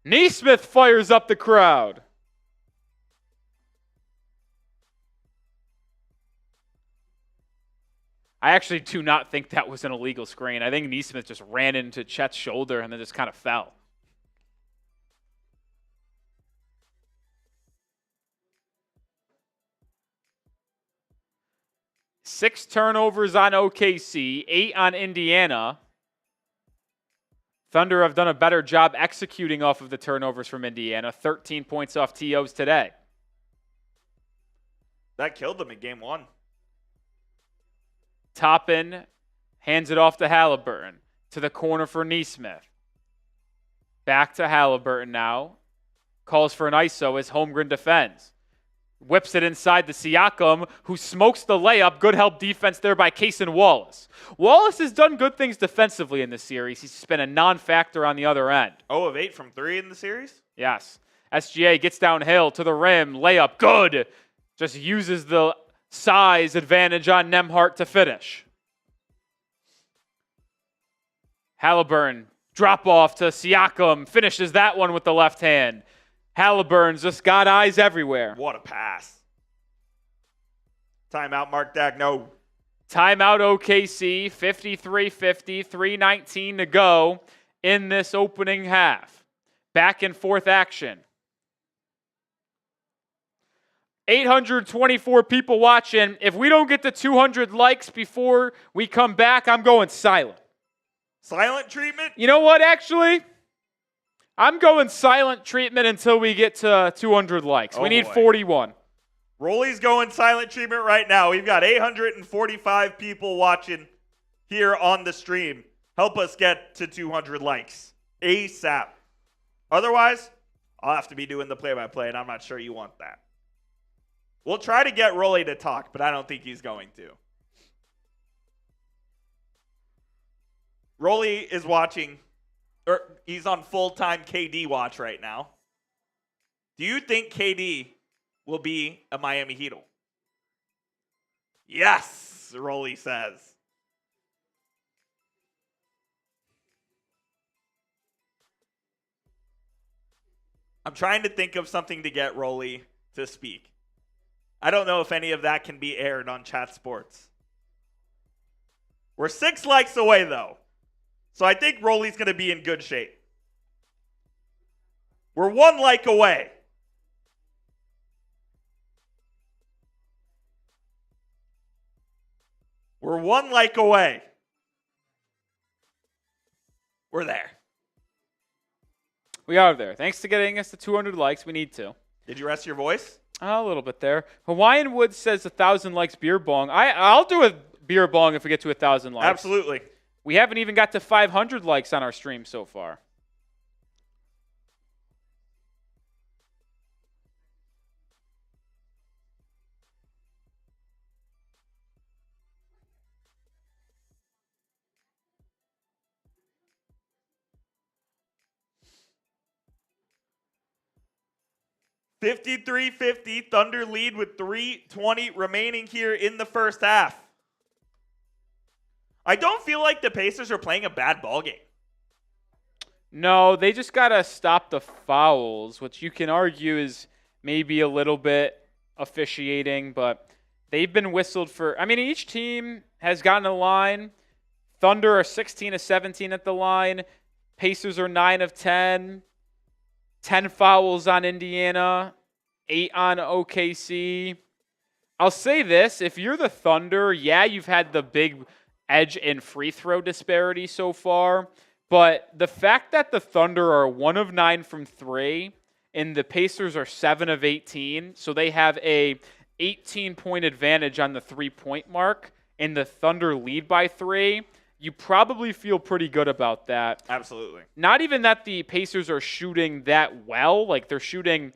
Nesmith fires up the crowd. I actually do not think that was an illegal screen. I think Nesmith just ran into Chet's shoulder and then just kind of fell. Six turnovers on OKC, 8 on Indiana. Thunder have done a better job executing off of the turnovers from Indiana. 13 points off TOs today. That killed them in game one. Toppin hands it off to Haliburton. To the corner for Nesmith. Back to Haliburton now. Calls for an ISO as Holmgren defends. Whips it inside to Siakam, who smokes the layup. Good help defense there by Cason Wallace. Wallace has done good things defensively in this series. He's just been a non-factor on the other end. 0 of 8 from 3 in the series? Yes. SGA gets downhill to the rim. Layup, good. Just uses the size advantage on Nembhard to finish. Haliburton, drop off to Siakam. Finishes that one with the left hand. Haliburton's just got eyes everywhere. What a pass. Timeout, Mark Dagno. Timeout OKC, 53-50, 3:19 to go in this opening half. Back and forth action. 824 people watching. If we don't get to 200 likes before we come back, I'm going silent. Silent treatment? You know what, actually? I'm going silent treatment until we get to 200 likes. We need 41. Rolly's going silent treatment right now. We've got 845 people watching here on the stream. Help us get to 200 likes ASAP. Otherwise, I'll have to be doing the play-by-play, and I'm not sure you want that. We'll try to get Rolly to talk, but I don't think he's going to. Rolly is watching, or he's on full-time KD watch right now. Do you think KD will be a Miami Heat? Yes, Rolly says. I'm trying to think of something to get Rolly to speak. I don't know if any of that can be aired on Chat Sports. We're 6 likes away, though. So I think Rolly's going to be in good shape. We're 1 like away. We're 1 like away. We're there. We are there. Thanks to getting us to 200 likes. We need to. Did you rest your voice? A little bit there. Hawaiian Woods says 1,000 likes beer bong. I'll do a beer bong if we get to 1,000 likes. Absolutely. We haven't even got to 500 likes on our stream so far. $53-50, Thunder lead with 3:20 remaining here in the first half. I don't feel like the Pacers are playing a bad ball game. No, they just got to stop the fouls, which you can argue is maybe a little bit officiating, but they've been whistled for. I mean, each team has gotten a line. Thunder are 16 of 17 at the line. Pacers are 9 of 10. 10 fouls on Indiana, 8 on OKC. I'll say this, if you're the Thunder, yeah, you've had the big edge in free throw disparity so far, but the fact that the Thunder are 1 of 9 from 3 and the Pacers are 7 of 18, so they have a 18-point advantage on the 3-point mark, and the Thunder lead by 3, you probably feel pretty good about that. Absolutely. Not even that the Pacers are shooting that well. Like, they're shooting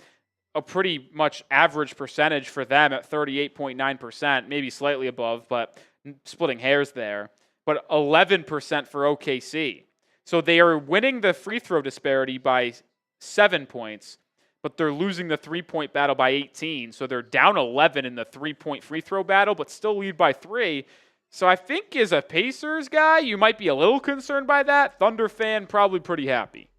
a pretty much average percentage for them at 38.9%, maybe slightly above, but splitting hairs there. But 11% for OKC. So they are winning the free throw disparity by 7 points, but they're losing the three-point battle by 18. So they're down 11 in the three-point free throw battle, but still lead by 3. So I think as a Pacers guy, you might be a little concerned by that. Thunder fan, probably pretty happy.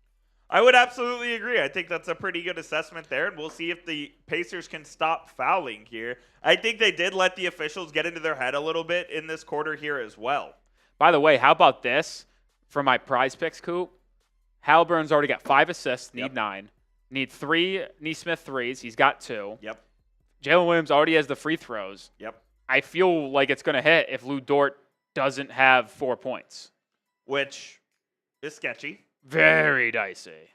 I would absolutely agree. I think that's a pretty good assessment there, and we'll see if the Pacers can stop fouling here. I think they did let the officials get into their head a little bit in this quarter here as well. By the way, how about this for my prize picks, Coop? Haliburton's already got 5 assists, need 9. Need 3 Nesmith threes. He's got 2. Yep. Jalen Williams already has the free throws. Yep. I feel like it's going to hit if Lu Dort doesn't have 4 points. Which is sketchy. Very dicey.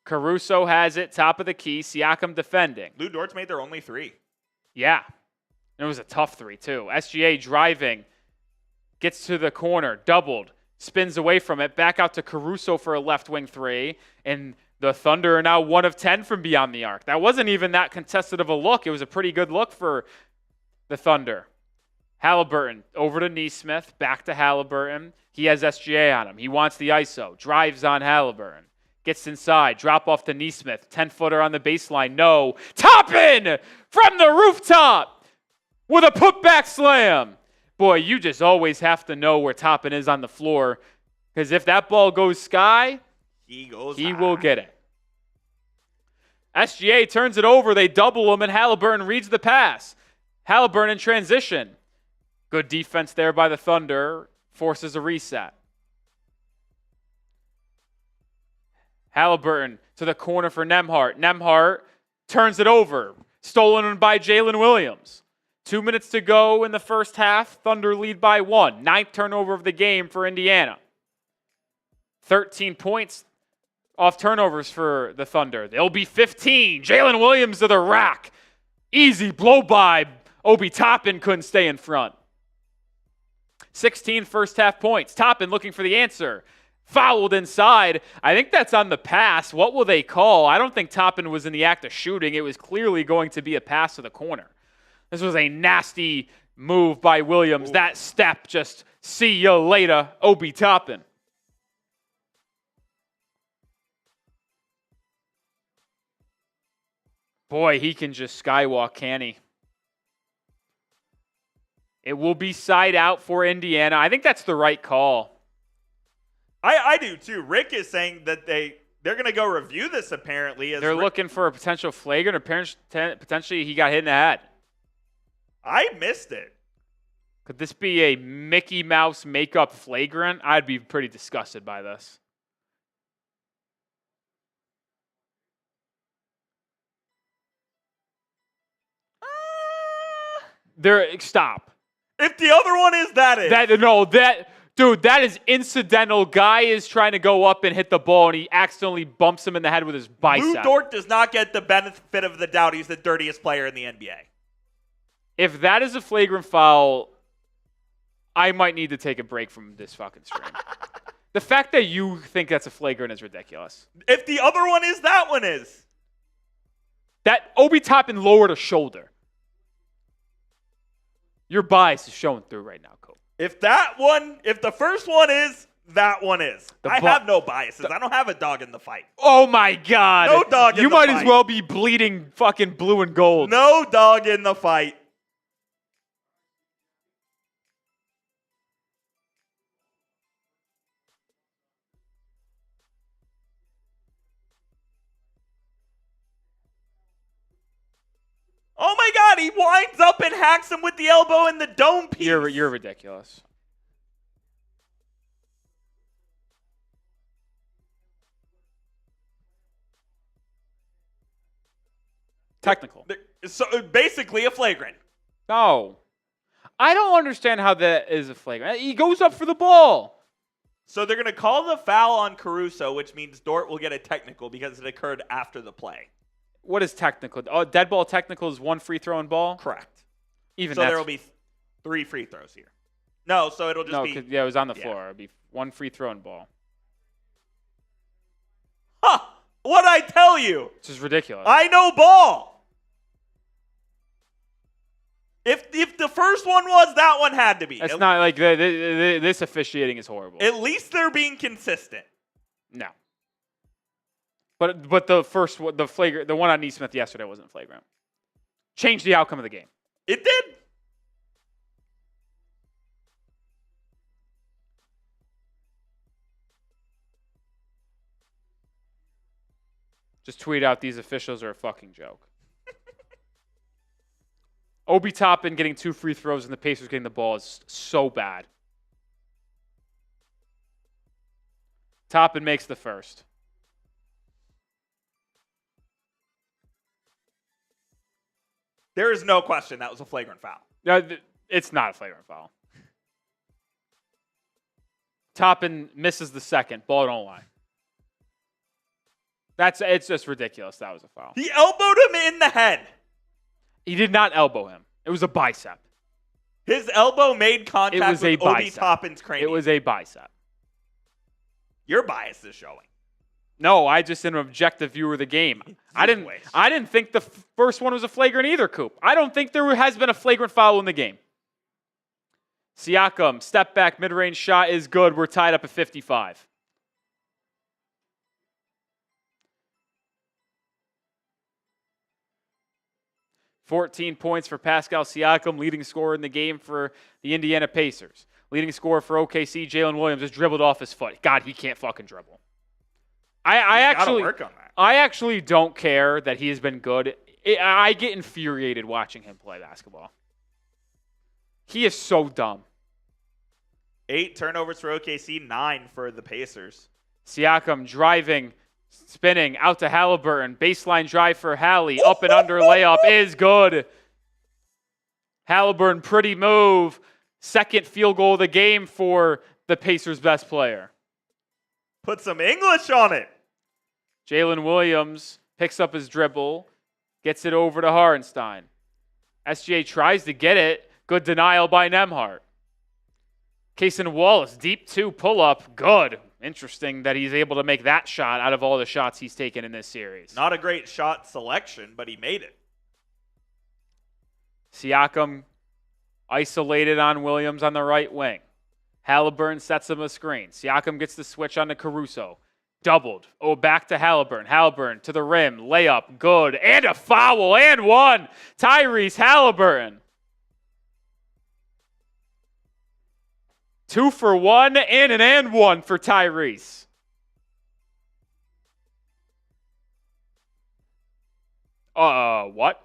Caruso has it, top of the key. Siakam defending. Lu Dort's made their only 3. Yeah. And it was a tough 3, too. SGA driving. Gets to the corner. Doubled. Spins away from it. Back out to Caruso for a left wing 3. And the Thunder are now 1 of 10 from beyond the arc. That wasn't even that contested of a look. It was a pretty good look for the Thunder. Haliburton over to Nesmith. Back to Haliburton. He has SGA on him. He wants the ISO. Drives on Haliburton. Gets inside. Drop off to Nesmith. 10-footer on the baseline. No. Toppin from the rooftop with a putback slam. Boy, you just always have to know where Toppin is on the floor, because if that ball goes sky, he will get it. SGA turns it over. They double him, and Haliburton reads the pass. Haliburton in transition. Good defense there by the Thunder. Forces a reset. Haliburton to the corner for Nembhard. Nembhard turns it over. Stolen by Jalen Williams. 2 minutes to go in the first half. Thunder lead by 1. 9th turnover of the game for Indiana. 13 points off turnovers for the Thunder. They'll be 15. Jalen Williams to the rack. Easy blow by. Obi Toppin couldn't stay in front. 16 first half points. Toppin looking for the answer. Fouled inside. I think that's on the pass. What will they call? I don't think Toppin was in the act of shooting. It was clearly going to be a pass to the corner. This was a nasty move by Williams. Ooh. That step, just see you later, Obi Toppin. Boy, he can just skywalk, can he? It will be side out for Indiana. I think that's the right call. I do too. Rick is saying that they're going to go review this apparently. They're looking for a potential flagrant, or potentially he got hit in the head. I missed it. Could this be a Mickey Mouse makeup flagrant? I'd be pretty disgusted by this. Stop. If the other one is, that is incidental. Guy is trying to go up and hit the ball, and he accidentally bumps him in the head with his bicep. Lu Dort does not get the benefit of the doubt. He's the dirtiest player in the NBA. If that is a flagrant foul, I might need to take a break from this fucking stream. The fact that you think that's a flagrant is ridiculous. If the other one is, that one is. That Obi Toppin lowered a shoulder. Your bias is showing through right now, Cole. If the first one is, that one is. I have no biases. I don't have a dog in the fight. Oh my God. No dog in the fight. You might as well be bleeding fucking blue and gold. No dog in the fight. Oh my God, he winds up and hacks him with the elbow in the dome piece. You're ridiculous. Technical. So basically a flagrant. No. I don't understand how that is a flagrant. He goes up for the ball. So they're going to call the foul on Caruso, which means Dort will get a technical because it occurred after the play. What is technical? Oh, dead ball technical is 1 free throw and ball? Correct. So there will be 3 free throws here. No, so it'll just be... Yeah, it was on the floor. It'll be 1 free throw and ball. Huh! What'd I tell you? This is ridiculous. I know ball! If the first one was, that one had to be. It's not like this officiating is horrible. At least they're being consistent. No. But the first one, the one on Nesmith yesterday wasn't flagrant. Changed the outcome of the game. It did. Just tweet out these officials are a fucking joke. Obi Toppin getting 2 free throws and the Pacers getting the ball is so bad. Toppin makes the first. There is no question that was a flagrant foul. It's not a flagrant foul. Toppin misses the second. Ball don't lie. It's just ridiculous. That was a foul. He elbowed him in the head. He did not elbow him. It was a bicep. His elbow made contact with Obi Toppin's cranium. It was a bicep. Your bias is showing. No, I just an objective view of the game. I didn't think the first one was a flagrant either, Coop. I don't think there has been a flagrant foul in the game. Siakam, step back, mid-range shot is good. We're tied up at 55. $14 points for Pascal Siakam, leading scorer in the game for the Indiana Pacers. Leading scorer for OKC, Jalen Williams, just dribbled off his foot. God, he can't fucking dribble. I actually don't care that he has been good. I get infuriated watching him play basketball. He is so dumb. 8 turnovers for OKC, 9 for the Pacers. Siakam driving, spinning out to Haliburton. Baseline drive for Hallie. Up and under layup is good. Haliburton, pretty move. Second field goal of the game for the Pacers' best player. Put some English on it. Jalen Williams picks up his dribble, gets it over to Hartenstein. SGA tries to get it. Good denial by Nembhard. Cason Wallace, deep 2 pull-up. Good. Interesting that he's able to make that shot out of all the shots he's taken in this series. Not a great shot selection, but he made it. Siakam isolated on Williams on the right wing. Haliburton sets him a screen. Siakam gets the switch on to Caruso. Doubled. Oh, back to Haliburton. Haliburton to the rim. Layup. Good. And a foul. And one. Tyrese Haliburton. 2 for 1 and an and 1 for Tyrese. What?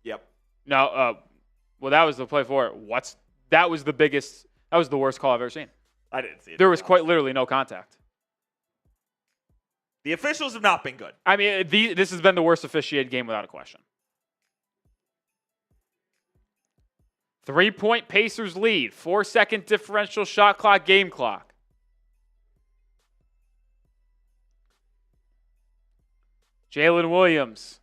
Yep. No, well, that was the play for it. That was the worst call I've ever seen. I didn't see it. There was quite literally no contact. The officials have not been good. I mean, this has been the worst officiated game without a question. 3-point Pacers lead. 4-second differential shot clock, game clock. Jalen Williams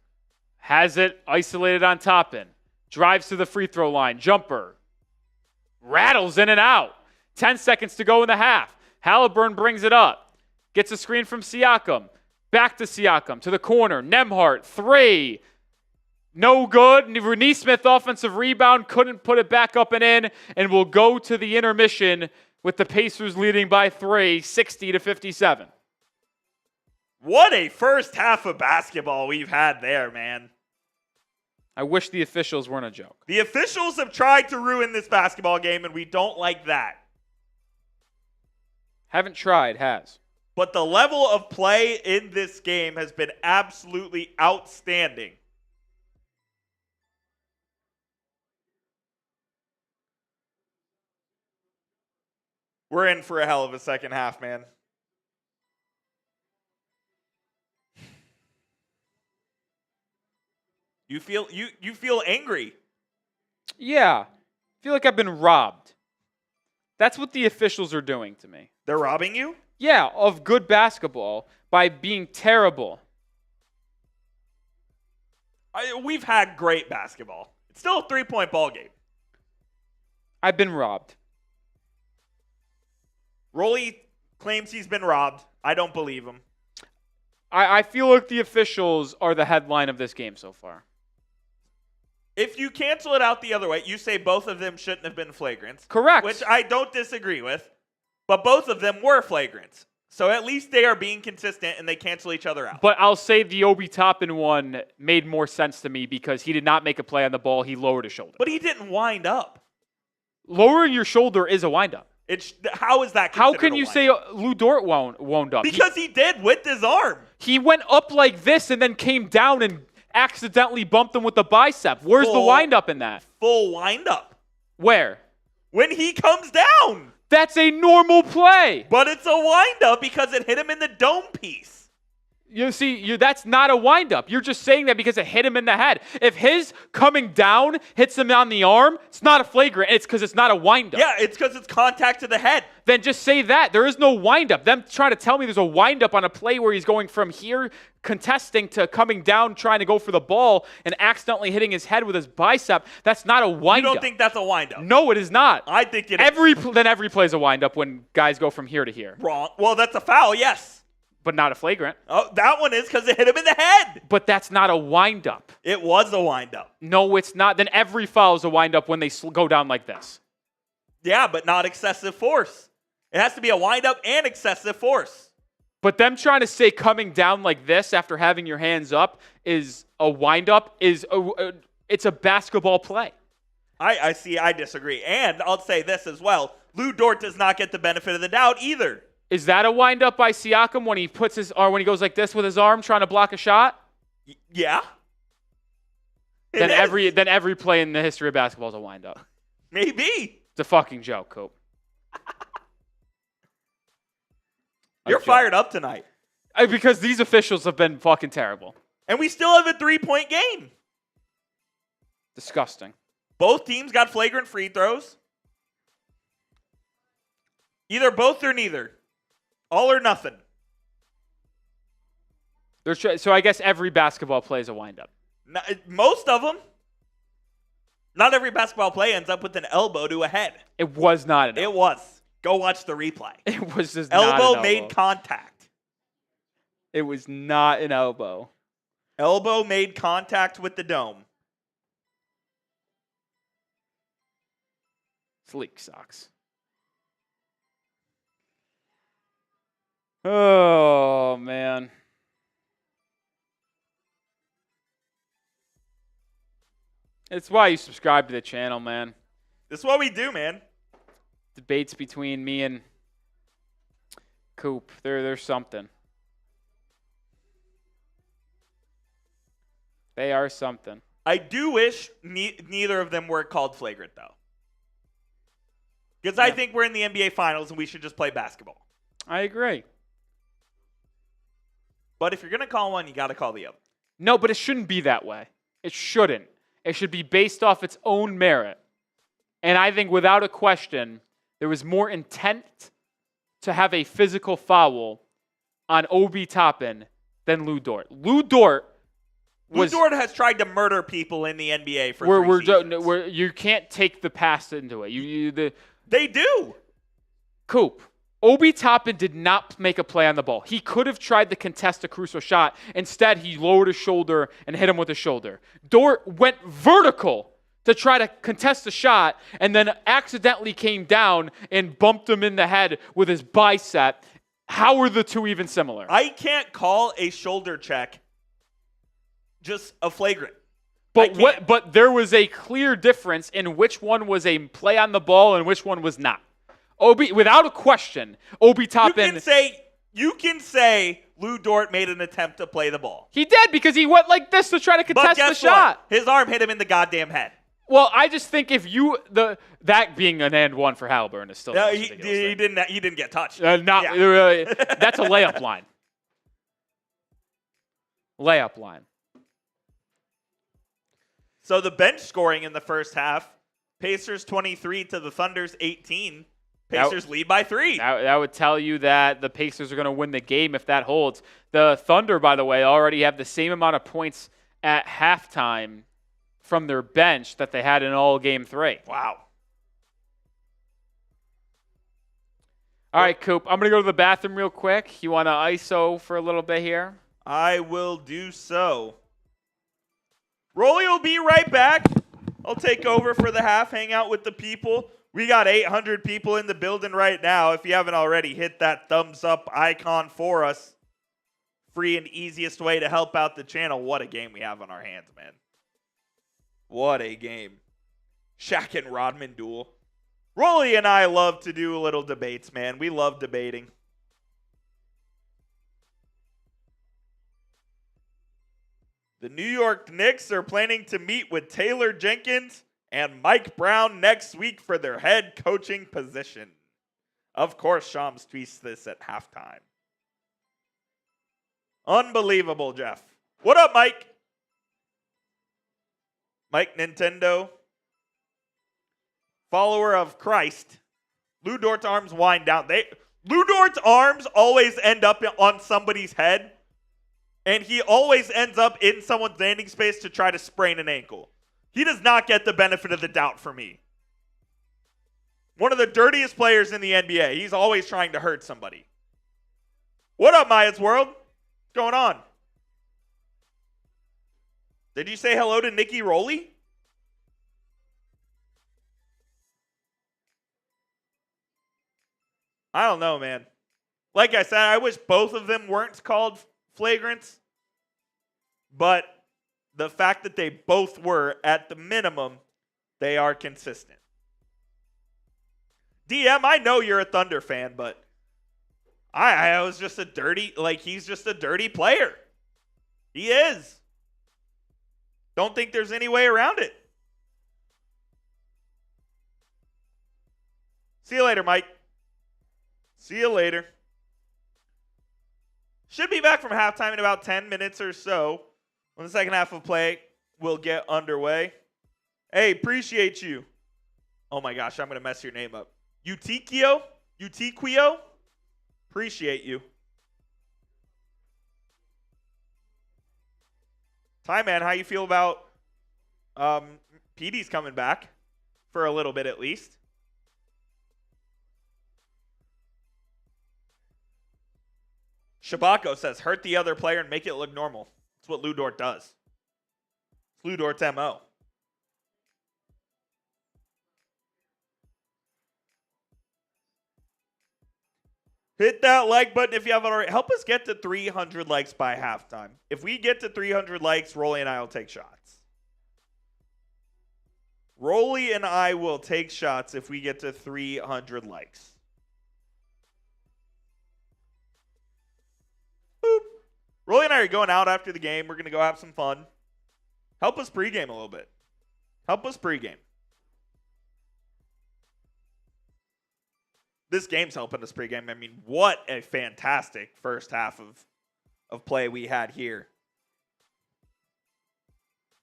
has it isolated on Toppin. Drives to the free throw line. Jumper. Rattles in and out. 10 seconds to go in the half. Haliburton brings it up. Gets a screen from Siakam. Back to Siakam. To the corner. Nembhard. 3. No good. Nesmith offensive rebound. Couldn't put it back up and in. And will go to the intermission with the Pacers leading by 3, 60-57. What a first half of basketball we've had there, man. I wish the officials weren't a joke. The officials have tried to ruin this basketball game, and we don't like that. Haven't tried, has. But the level of play in this game has been absolutely outstanding. We're in for a hell of a second half, man. You feel angry. Yeah. I feel like I've been robbed. That's what the officials are doing to me. They're robbing you? Yeah, of good basketball by being terrible. We've had great basketball. It's still a 3-point ball game. I've been robbed. Rolly claims he's been robbed. I don't believe him. I feel like the officials are the headline of this game so far. If you cancel it out the other way, you say both of them shouldn't have been flagrants. Correct. Which I don't disagree with. But both of them were flagrants. So at least they are being consistent and they cancel each other out. But I'll say the Obi Toppin one made more sense to me because he did not make a play on the ball. He lowered his shoulder. But he didn't wind up. Lowering your shoulder is a windup. How is that? How can you say Lu Dort wound up? Because he did with his arm. He went up like this and then came down and accidentally bumped him with the bicep. Where's the windup in that? Full windup. Where? When he comes down. That's a normal play. But it's a windup because it hit him in the dome piece. You see, that's not a windup. You're just saying that because it hit him in the head. If his coming down hits him on the arm, it's not a flagrant. It's because it's not a windup. Yeah, it's because it's contact to the head. Then just say that. There is no windup. Them trying to tell me there's a windup on a play where he's going from here contesting to coming down trying to go for the ball and accidentally hitting his head with his bicep. That's not a windup. You don't think that's a windup? No, it is not. I think it is. Then every play is a windup when guys go from here to here. Wrong. Well, that's a foul, yes. But not a flagrant. Oh, that one is because it hit him in the head. But that's not a windup. It was a windup. No, it's not. Then every foul is a windup when they go down like this. Yeah, but not excessive force. It has to be a windup and excessive force. But them trying to say coming down like this after having your hands up is a windup it's a basketball play. I see. I disagree. And I'll say this as well. Lu Dort does not get the benefit of the doubt either. Is that a windup by Siakam when he puts when he goes like this with his arm trying to block a shot? Yeah. Then every play in the history of basketball is a windup. Maybe. It's a fucking joke, Coop. You're fired up tonight. Because these officials have been fucking terrible. And we still have a 3-point game. Disgusting. Both teams got flagrant free throws. Either both or neither. All or nothing. So I guess every basketball play is a windup. Most of them. Not every basketball play ends up with an elbow to a head. It was not an elbow. It was. Go watch the replay. It was just not an elbow. Elbow made contact. It was not an elbow. Elbow made contact with the dome. This league sucks. Oh, man. It's why you subscribe to the channel, man. This is what we do, man. Debates between me and Coop. There's something. They are something. I do wish neither of them were called flagrant, though. Because I think we're in the NBA Finals and we should just play basketball. I agree. But if you're going to call one, you got to call the other. No, but it shouldn't be that way. It shouldn't. It should be based off its own merit. And I think without a question, there was more intent to have a physical foul on Obi Toppin than Lu Dort. Lu Dort has tried to murder people in the NBA for 3 seasons. Where you can't take the past into it. They do. Coop. Obi Toppin did not make a play on the ball. He could have tried to contest a crucial shot. Instead, he lowered his shoulder and hit him with his shoulder. Dort went vertical to try to contest the shot and then accidentally came down and bumped him in the head with his bicep. How are the two even similar? I can't call a shoulder check just a flagrant. But there was a clear difference in which one was a play on the ball and which one was not. Without a question, Obi Toppin. You can say Lu Dort made an attempt to play the ball. He did because he went like this to try to contest the shot. His arm hit him in the goddamn head. Well, I just think if that being an and one for Haliburton is still he didn't get touched. That's a layup line. Layup line. So the bench scoring in the first half: Pacers 23 to the Thunder's 18. Pacers lead by 3. That would tell you that the Pacers are going to win the game if that holds. The Thunder, by the way, already have the same amount of points at halftime from their bench that they had in all game 3. Wow. All right, Coop, I'm going to go to the bathroom real quick. You want to ISO for a little bit here? I will do so. Rolly will be right back. I'll take over for the half, hang out with the people. We got 800 people in the building right now. If you haven't already, hit that thumbs up icon for us. Free and easiest way to help out the channel. What a game we have on our hands, man. What a game. Shaq and Rodman duel. Rolly and I love to do little debates, man. We love debating. The New York Knicks are planning to meet with Taylor Jenkins and Mike Brown next week for their head coaching position. Of course, Shams tweets this at halftime. Unbelievable, Jeff. What up, Mike? Mike Nintendo. Follower of Christ. Lou Dort's arms wind down. Lou Dort's arms always end up on somebody's head. And he always ends up in someone's landing space to try to sprain an ankle. He does not get the benefit of the doubt for me. One of the dirtiest players in the NBA. He's always trying to hurt somebody. What up, Maya's World? What's going on? Did you say hello to Nikki Rohloff? I don't know, man. Like I said, I wish both of them weren't called flagrants. But the fact that they both were, at the minimum, they are consistent. DM, I know you're a Thunder fan, but I was just a dirty, he's just a dirty player. He is. Don't think there's any way around it. See you later, Mike. See you later. Should be back from halftime in about 10 minutes or so when the second half of play will get underway. Hey, appreciate you. Oh my gosh, I'm going to mess your name up. Utiquio? Appreciate you. Ty, man, how you feel about PD's coming back for a little bit at least? Shabako says, hurt the other player and make it look normal. That's what Lou Dort does. It's Lou Dort's MO. Hit that like button if you haven't already. Help us get to 300 likes by halftime. If we get to 300 likes, Rolly and I will take shots. Rolly and I will take shots if we get to 300 likes. Boop. Rolly and I are going out after the game. We're going to go have some fun. Help us pregame a little bit. Help us pregame. This game's helping us pregame. I mean, what a fantastic first half of play we had here.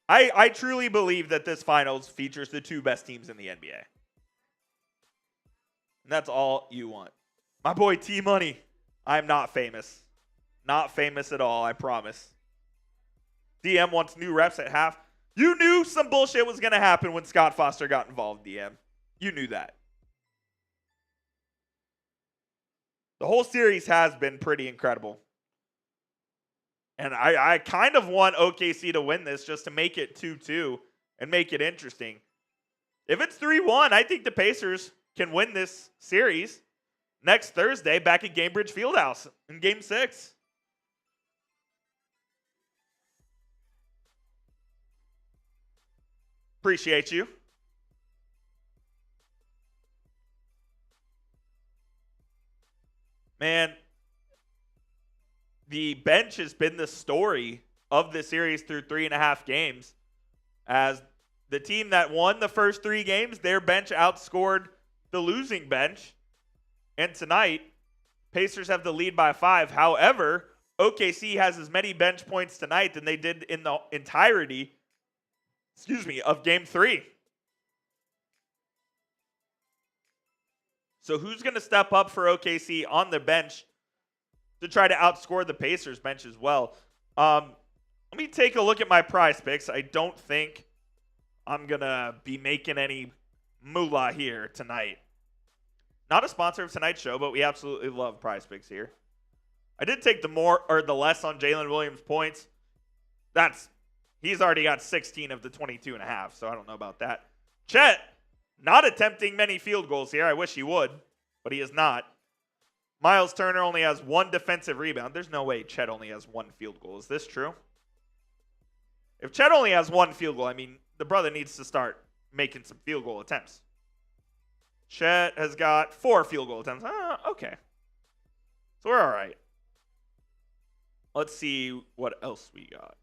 I truly believe that this finals features the two best teams in the NBA. And that's all you want. My boy T-Money. I'm not famous. Not famous at all, I promise. DM wants new reps at half. You knew some bullshit was going to happen when Scott Foster got involved, DM. You knew that. The whole series has been pretty incredible. And I kind of want OKC to win this just to make it 2-2 and make it interesting. If it's 3-1, I think the Pacers can win this series next Thursday back at Gainbridge Fieldhouse in Game 6. Appreciate you. Man, the bench has been the story of the series through 3.5 games. As the team that won the first 3 games, their bench outscored the losing bench. And tonight, Pacers have the lead by 5. However, OKC has as many bench points tonight than they did in the entirety, of Game 3. So who's going to step up for OKC on the bench to try to outscore the Pacers bench as well? Let me take a look at my prize picks. I don't think I'm going to be making any moolah here tonight. Not a sponsor of tonight's show, but we absolutely love prize picks here. I did take the less on Jalen Williams points. He's already got 16 of the 22.5, so I don't know about that. Chet not attempting many field goals here. I wish he would, but he is not. Myles Turner only has 1 defensive rebound. There's no way Chet only has 1 field goal. Is this true? If Chet only has 1 field goal, I mean, the brother needs to start making some field goal attempts. Chet has got 4 field goal attempts. Okay. So we're all right. Let's see what else we got.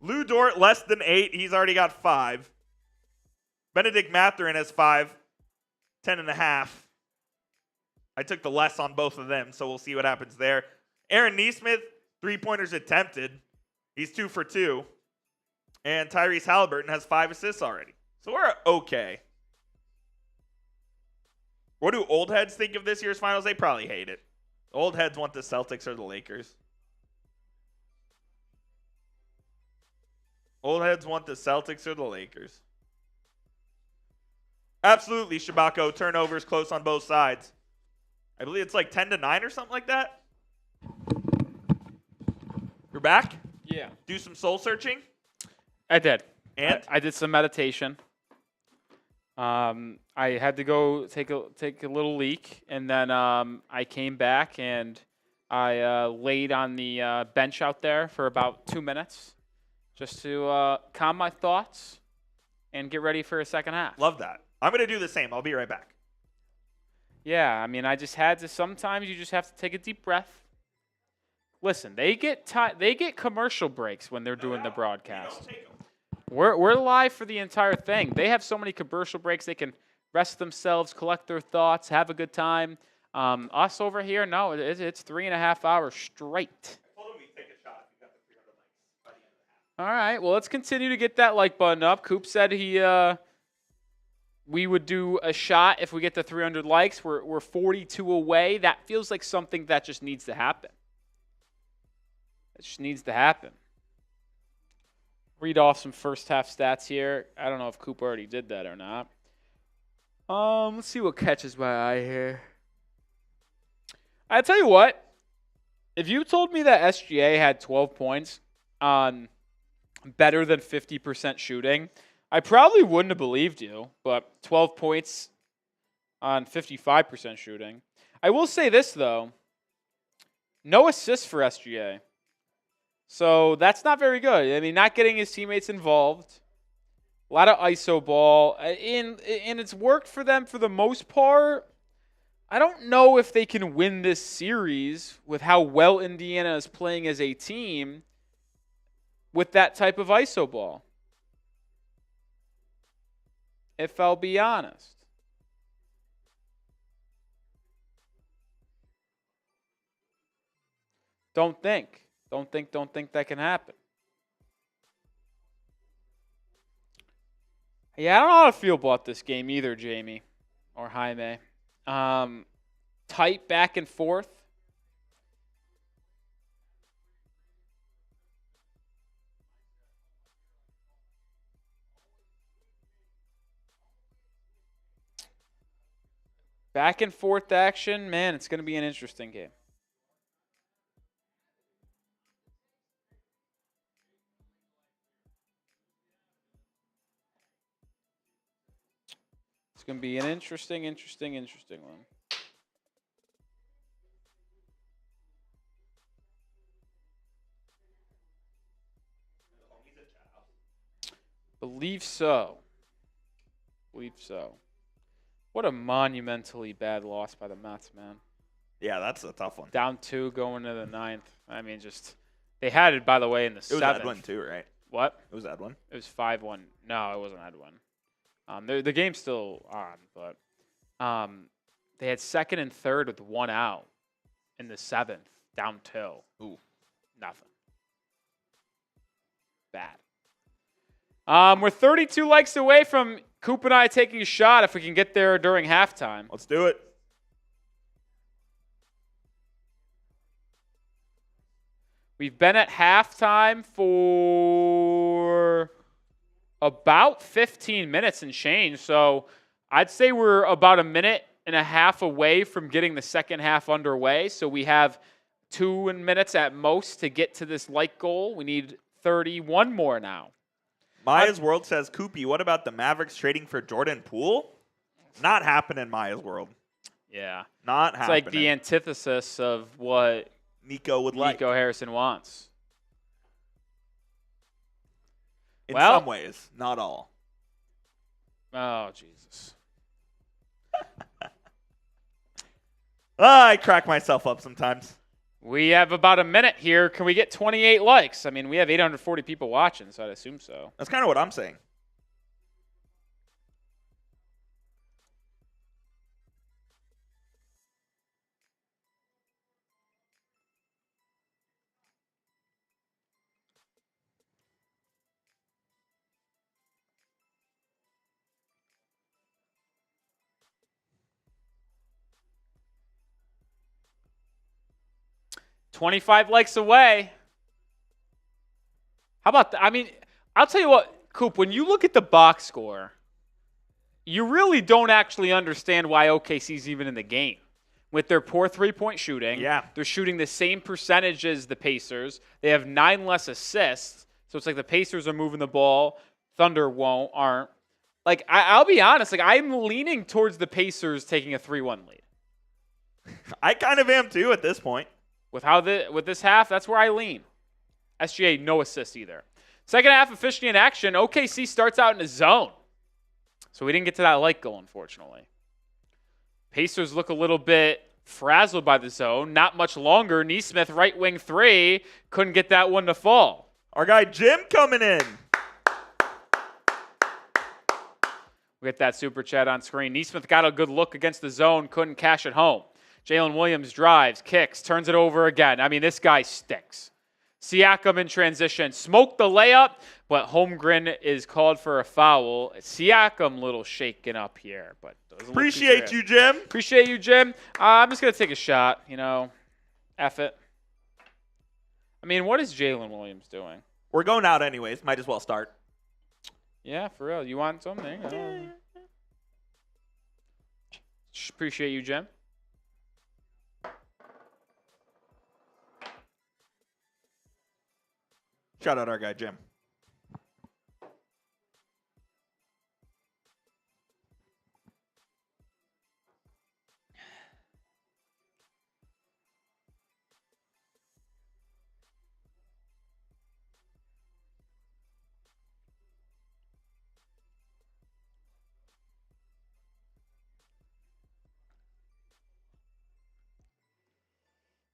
Lu Dort, less than 8. He's already got 5. Benedict Mathurin has 5. 10.5. I took the less on both of them, so we'll see what happens there. Aaron Nesmith, 3-pointers attempted. He's 2 for 2. And Tyrese Haliburton has 5 assists already. So we're okay. What do old heads think of this year's finals? They probably hate it. Old heads want the Celtics or the Lakers. Old heads want the Celtics or the Lakers. Absolutely, Shabako. Turnovers close on both sides. I believe it's like 10-9 or something like that. You're back? Yeah. Do some soul searching? I did. And? I did some meditation. I had to go take a little leak, and then I came back and I laid on the bench out there for about 2 minutes just to calm my thoughts and get ready for a second half. Love that. I'm going to do the same. I'll be right back. Yeah, I mean, I just had to. Sometimes you just have to take a deep breath. Listen, they get commercial breaks when they're doing the broadcast. We're live for the entire thing. They have so many commercial breaks. They can rest themselves, collect their thoughts, have a good time. Us over here, no, it's 3.5 hours straight. All right, well, let's continue to get that like button up. Coop said we would do a shot if we get to 300 likes. We're 42 away. That feels like something that just needs to happen. It just needs to happen. Read off some first half stats here. I don't know if Coop already did that or not. Let's see what catches my eye here. I tell you what, if you told me that SGA had 12 points on better than 50% shooting, I probably wouldn't have believed you, but 12 points on 55% shooting. I will say this, though. No assists for SGA. So that's not very good. I mean, not getting his teammates involved. A lot of ISO ball. And it's worked for them for the most part. I don't know if they can win this series with how well Indiana is playing as a team with that type of ISO ball. If I'll be honest. Don't think that can happen. Yeah, I don't know how to feel about this game either, Jamie or Jaime. Tight back and forth. Back and forth action. Man, it's going to be an interesting game. It's going to be an interesting one. Believe so. What a monumentally bad loss by the Mets, man. Yeah, that's a tough one. Down 2 going to the 9th. I mean, they had it, by the way, in the 7th. It was Edwin too, right? What? It was Edwin. It was 5-1. No, it wasn't Edwin. The game's still on, but they had 2nd and 3rd with 1 out in the 7th, down 2. Ooh. Nothing. Bad. We're 32 likes away from Coop and I taking a shot if we can get there during halftime. Let's do it. We've been at halftime for about 15 minutes and change, so I'd say we're about a minute and a half away from getting the second half underway, so we have 2 minutes at most to get to this like goal. We need 31 more now. Maya's World says, Koopy, what about the Mavericks trading for Jordan Poole? Not happening, Maya's World. Yeah. Not happening. It's like the antithesis of what Nico would like. Nico Harrison wants. In some ways, not all. Oh, Jesus. I crack myself up sometimes. We have about a minute here. Can we get 28 likes? I mean, we have 840 people watching, so I'd assume so. That's kind of what I'm saying. $25 likes away. How about that? I mean, I'll tell you what, Coop, when you look at the box score, you really don't actually understand why OKC's even in the game. With their poor three-point shooting, they're shooting the same percentage as the Pacers. They have 9 less assists, so it's like the Pacers are moving the ball. Thunder aren't. Like, I'll be honest, like I'm leaning towards the Pacers taking a 3-1 lead. I kind of am too at this point. With this half, that's where I lean. SGA, no assist either. Second half officially in action. OKC starts out in a zone. So we didn't get to that like goal, unfortunately. Pacers look a little bit frazzled by the zone. Not much longer. Nesmith, right wing 3. Couldn't get that one to fall. Our guy Jim coming in. We get that super chat on screen. Nesmith got a good look against the zone. Couldn't cash it home. Jalen Williams drives, kicks, turns it over again. I mean, this guy stinks. Siakam in transition. Smoked the layup, but Holmgren is called for a foul. Siakam little shaken up here, but appreciate you, Jim. Appreciate you, Jim. I'm just going to take a shot, F it. I mean, what is Jalen Williams doing? We're going out anyways. Might as well start. Yeah, for real. You want something? Appreciate you, Jim. Shout out our guy, Jim.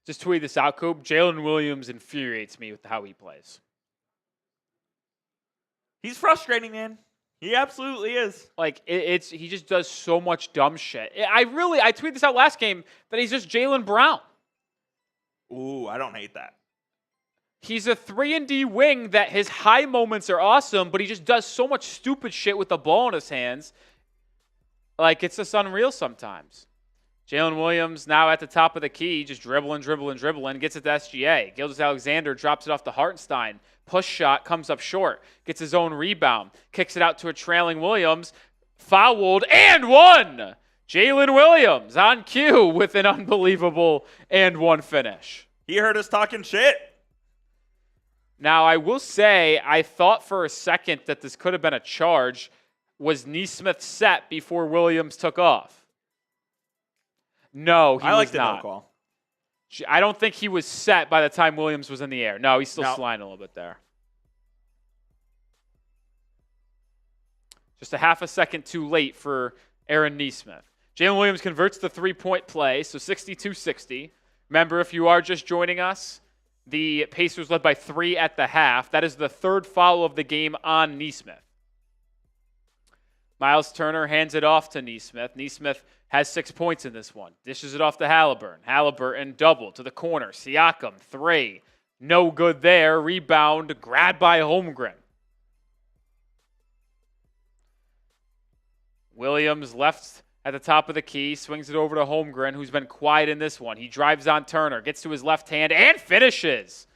Just tweet this out, Coop. Jalen Williams infuriates me with how he plays. He's frustrating, man. He absolutely is. Like, he just does so much dumb shit. I tweeted this out last game that he's just Jaylen Brown. Ooh, I don't hate that. He's a 3-and-D wing that his high moments are awesome, but he just does so much stupid shit with the ball in his hands. Like, it's just unreal sometimes. Jalen Williams now at the top of the key, just dribbling, gets it to SGA. Gilgeous-Alexander drops it off to Hartenstein. Push shot, comes up short, gets his own rebound, kicks it out to a trailing Williams, fouled, and one! Jalen Williams on cue with an unbelievable and one finish. He heard us talking shit. Now, I will say, I thought for a second that this could have been a charge. Was Nesmith set before Williams took off? No, he was not. No call. I don't think he was set by the time Williams was in the air. No, he's still sliding a little bit there. Just a half a second too late for Aaron Nesmith. Jalen Williams converts the three-point play, so 62-60. Remember, if you are just joining us, the Pacers led by 3 at the half. That is the third foul of the game on Nesmith. Myles Turner hands it off to Nesmith. Nesmith has 6 points in this one. Dishes it off to Haliburton. Haliburton double to the corner. Siakam, 3. No good there. Rebound, grabbed by Holmgren. Williams left at the top of the key, swings it over to Holmgren, who's been quiet in this one. He drives on Turner, gets to his left hand, and finishes.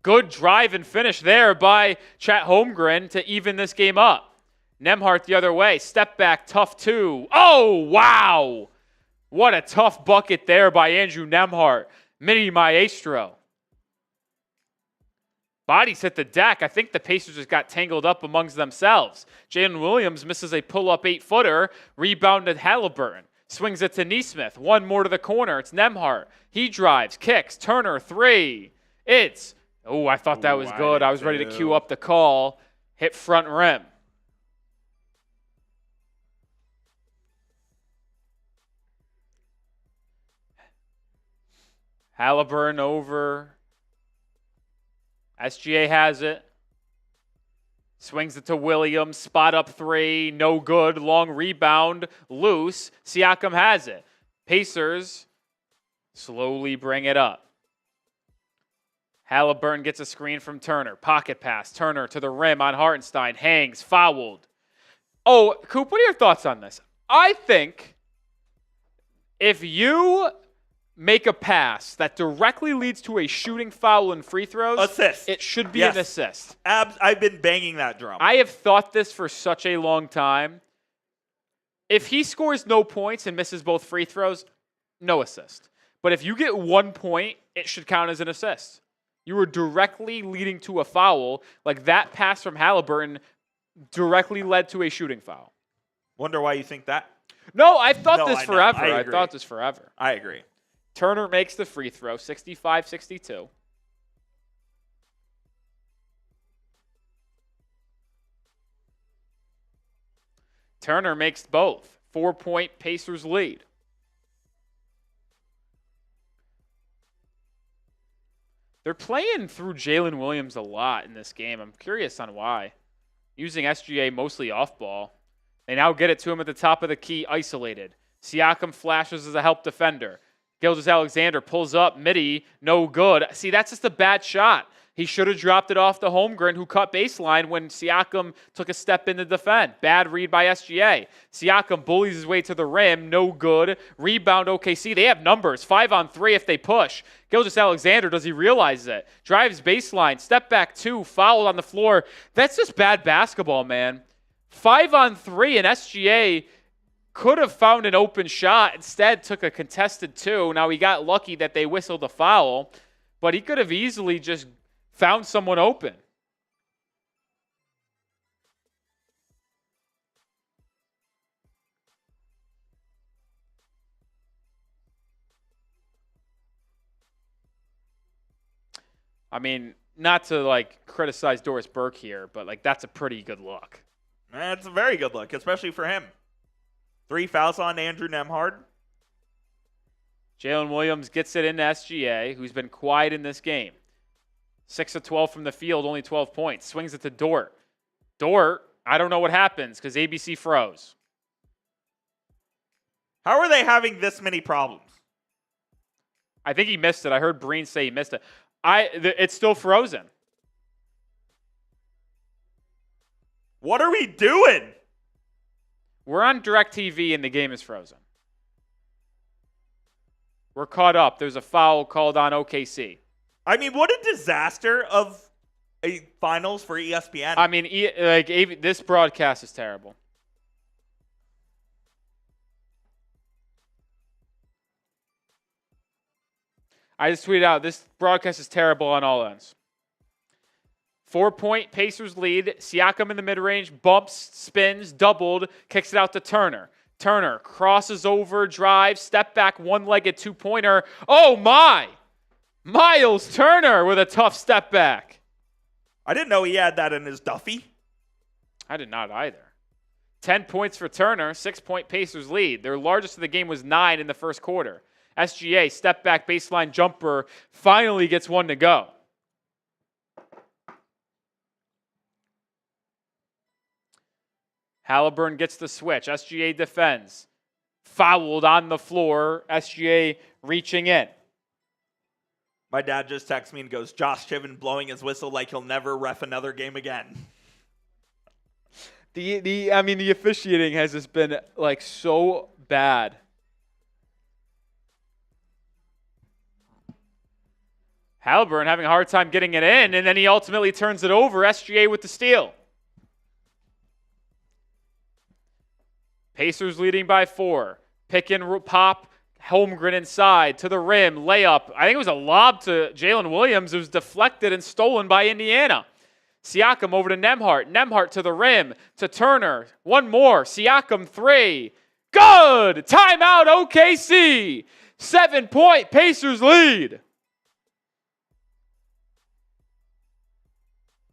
Good drive and finish there by Chet Holmgren to even this game up. Nembhard the other way. Step back, tough 2. Oh, wow. What a tough bucket there by Andrew Nembhard. Mini maestro. Bodies hit the deck. I think the Pacers just got tangled up amongst themselves. Jalen Williams misses a pull-up 8-footer. Rebounded Haliburton. Swings it to Nesmith. One more to the corner. It's Nembhard. He drives, kicks. Turner, 3. It's, I thought that was good. I was ready to cue up the call. Hit front rim. Haliburton over. SGA has it. Swings it to Williams. Spot up 3. No good. Long rebound. Loose. Siakam has it. Pacers slowly bring it up. Haliburton gets a screen from Turner. Pocket pass. Turner to the rim on Hartenstein. Hangs. Fouled. Oh, Coop, what are your thoughts on this? I think if you make a pass that directly leads to a shooting foul and free throws, assist. It should be an assist. I've been banging that drum. I have thought this for such a long time. If he scores no points and misses both free throws, no assist. But if you get 1 point, it should count as an assist. You were directly leading to a foul. Like that pass from Haliburton directly led to a shooting foul. Wonder why you think that? No, I've thought this forever. I thought this forever. I agree. Turner makes the free throw, 65-62. Turner makes both. 4-point Pacers lead. They're playing through Jalen Williams a lot in this game. I'm curious on why. Using SGA mostly off ball. They now get it to him at the top of the key, isolated. Siakam flashes as a help defender. Gilgeous-Alexander pulls up, midi, no good. See, that's just a bad shot. He should have dropped it off to Holmgren, who cut baseline when Siakam took a step in to defend. Bad read by SGA. Siakam bullies his way to the rim, no good. Rebound OKC. They have numbers, 5-on-3 if they push. Gilgeous-Alexander, does he realize it? Drives baseline, step back 2, fouled on the floor. That's just bad basketball, man. 5-on-3 and SGA could have found an open shot. Instead, took a contested 2. Now, he got lucky that they whistled a foul, but he could have easily just found someone open. I mean, not to, criticize Doris Burke here, but, that's a pretty good look. That's a very good look, especially for him. 3 fouls on Andrew Nembhard. Jalen Williams gets it into SGA, who's been quiet in this game. 6 of 12 from the field, only 12 points. Swings it to Dort. Dort, I don't know what happens because ABC froze. How are they having this many problems? I think he missed it. I heard Breen say he missed it. It's still frozen. What are we doing? We're on DirecTV and the game is frozen. We're caught up. There's a foul called on OKC. I mean, what a disaster of a finals for ESPN. I mean, this broadcast is terrible. I just tweeted out, this broadcast is terrible on all ends. 4-point Pacers lead. Siakam in the mid-range, bumps, spins, doubled, kicks it out to Turner. Turner crosses over, drives, step back, one-legged two-pointer. Oh, my! Myles Turner with a tough step back. I didn't know he had that in his Duffy. I did not either. 10 points for Turner, 6-point Pacers lead. Their largest of the game was 9 in the first quarter. SGA, step back, baseline jumper, finally gets one to go. Haliburton gets the switch. SGA defends. Fouled on the floor. SGA reaching in. My dad just texts me and goes, Josh Chiven blowing his whistle like he'll never ref another game again. The officiating has just been so bad. Haliburton having a hard time getting it in, and then he ultimately turns it over. SGA with the steal. Pacers leading by 4. Pick and pop. Holmgren inside to the rim, layup. I think it was a lob to Jalen Williams. It was deflected and stolen by Indiana. Siakam over to Nembhard. Nembhard to the rim to Turner. One more. Siakam 3. Good! Timeout OKC. 7-point Pacers lead.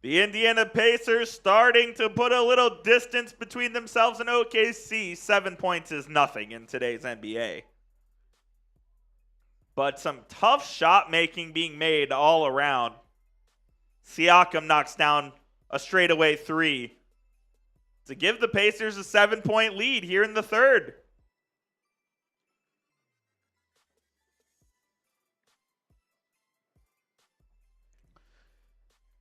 The Indiana Pacers starting to put a little distance between themselves and OKC. 7 points is nothing in today's NBA. But some tough shot making being made all around. Siakam knocks down a straightaway 3 to give the Pacers a 7-point lead here in the third.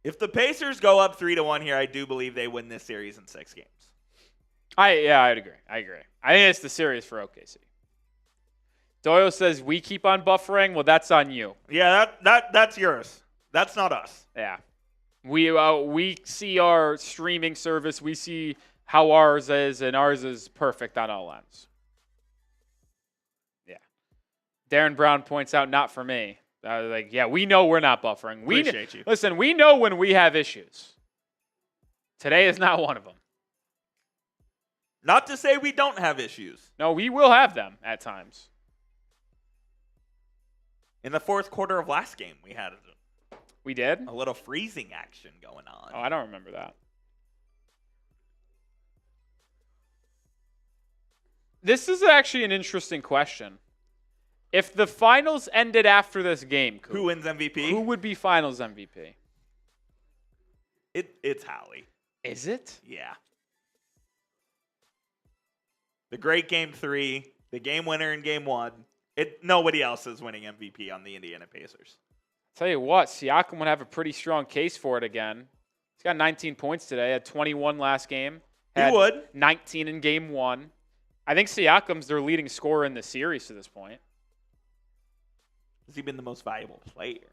If the Pacers go up 3-1 here, I do believe they win this series in 6 games. I'd agree. I think it's the series for OKC. Doyle says we keep on buffering. Well, that's on you. Yeah, that's yours. That's not us. Yeah. We see our streaming service. We see how ours is, and ours is perfect on all ends. Yeah. Darren Brown points out, not for me. We know we're not buffering. Appreciate you. Listen, we know when we have issues. Today is not one of them. Not to say we don't have issues. No, we will have them at times. In the fourth quarter of last game, we had We did? a little freezing action going on. Oh, I don't remember that. This is actually an interesting question. If the finals ended after this game, Who wins MVP? Who would be finals MVP? It's Hallie. Is it? Yeah. The great game 3, the game winner in game 1. Nobody else is winning MVP on the Indiana Pacers. Tell you what, Siakam would have a pretty strong case for it again. He's got 19 points today, had 21 last game. He would. 19 in game 1. I think Siakam's their leading scorer in the series to this point. Has he been the most valuable player?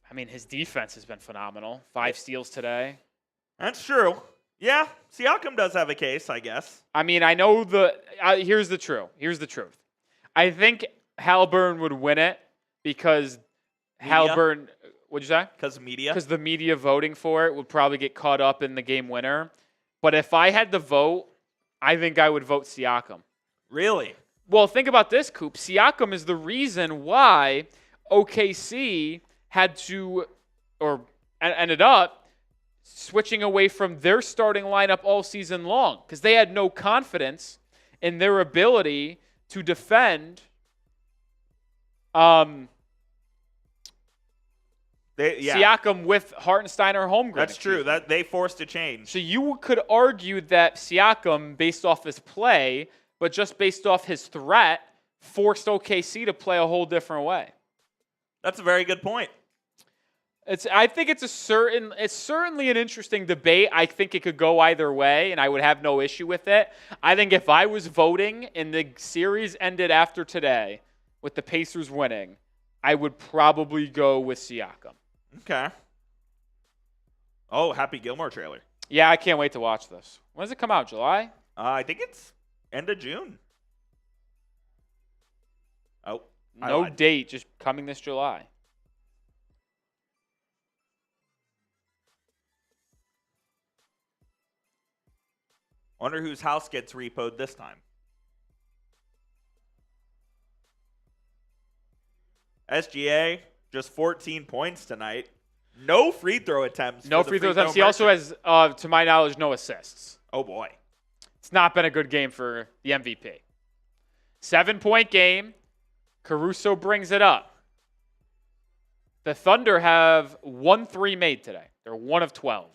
I mean, his defense has been phenomenal. 5 steals today. That's true. Yeah, Siakam does have a case, I guess. I mean, I know here's the truth. I think Haliburton would win it because Haliburton, what'd you say? Because media? Because the media voting for it would probably get caught up in the game winner. But if I had to vote, I think I would vote Siakam. Really? Well, think about this, Coop. Siakam is the reason why OKC had to, or ended up switching away from their starting lineup all season long because they had no confidence in their ability to defend Siakam with Hartenstein or Holmgren. That's true. That they forced a change. So you could argue that Siakam, based off his play, but just based off his threat, forced OKC to play a whole different way. That's a very good point. I think it's certainly an interesting debate. I think it could go either way, and I would have no issue with it. I think if I was voting and the series ended after today with the Pacers winning, I would probably go with Siakam. Okay. Oh, Happy Gilmore trailer. Yeah, I can't wait to watch this. When does it come out? July? I think it's end of June. Oh. No date, just coming this July. Wonder whose house gets repoed this time. SGA, just 14 points tonight. No free throw attempts. No free throw attempts. He also has, to my knowledge, no assists. Oh, boy. It's not been a good game for the MVP. 7-point game. Caruso brings it up. The Thunder have 1 3 made today. They're 1 of 12.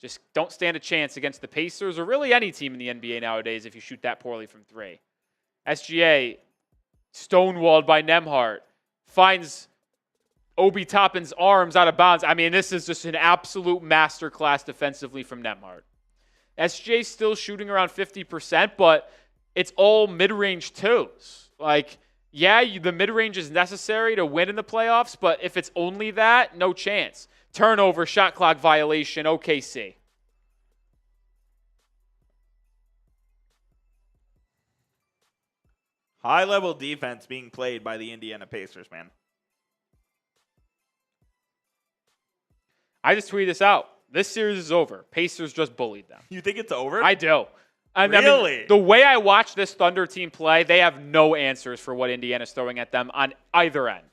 Just don't stand a chance against the Pacers or really any team in the NBA nowadays if you shoot that poorly from 3. SGA, stonewalled by Nembhard, finds Obi Toppin's arms out of bounds. I mean, this is just an absolute masterclass defensively from Nembhard. SGA's still shooting around 50%, but it's all mid-range twos. Like, yeah, the mid-range is necessary to win in the playoffs, but if it's only that, no chance. Turnover, shot clock violation, OKC. High-level defense being played by the Indiana Pacers, man. I just tweeted this out. This series is over. Pacers just bullied them. You think it's over? I do. Really? I mean, the way I watch this Thunder team play, they have no answers for what Indiana's throwing at them on either end.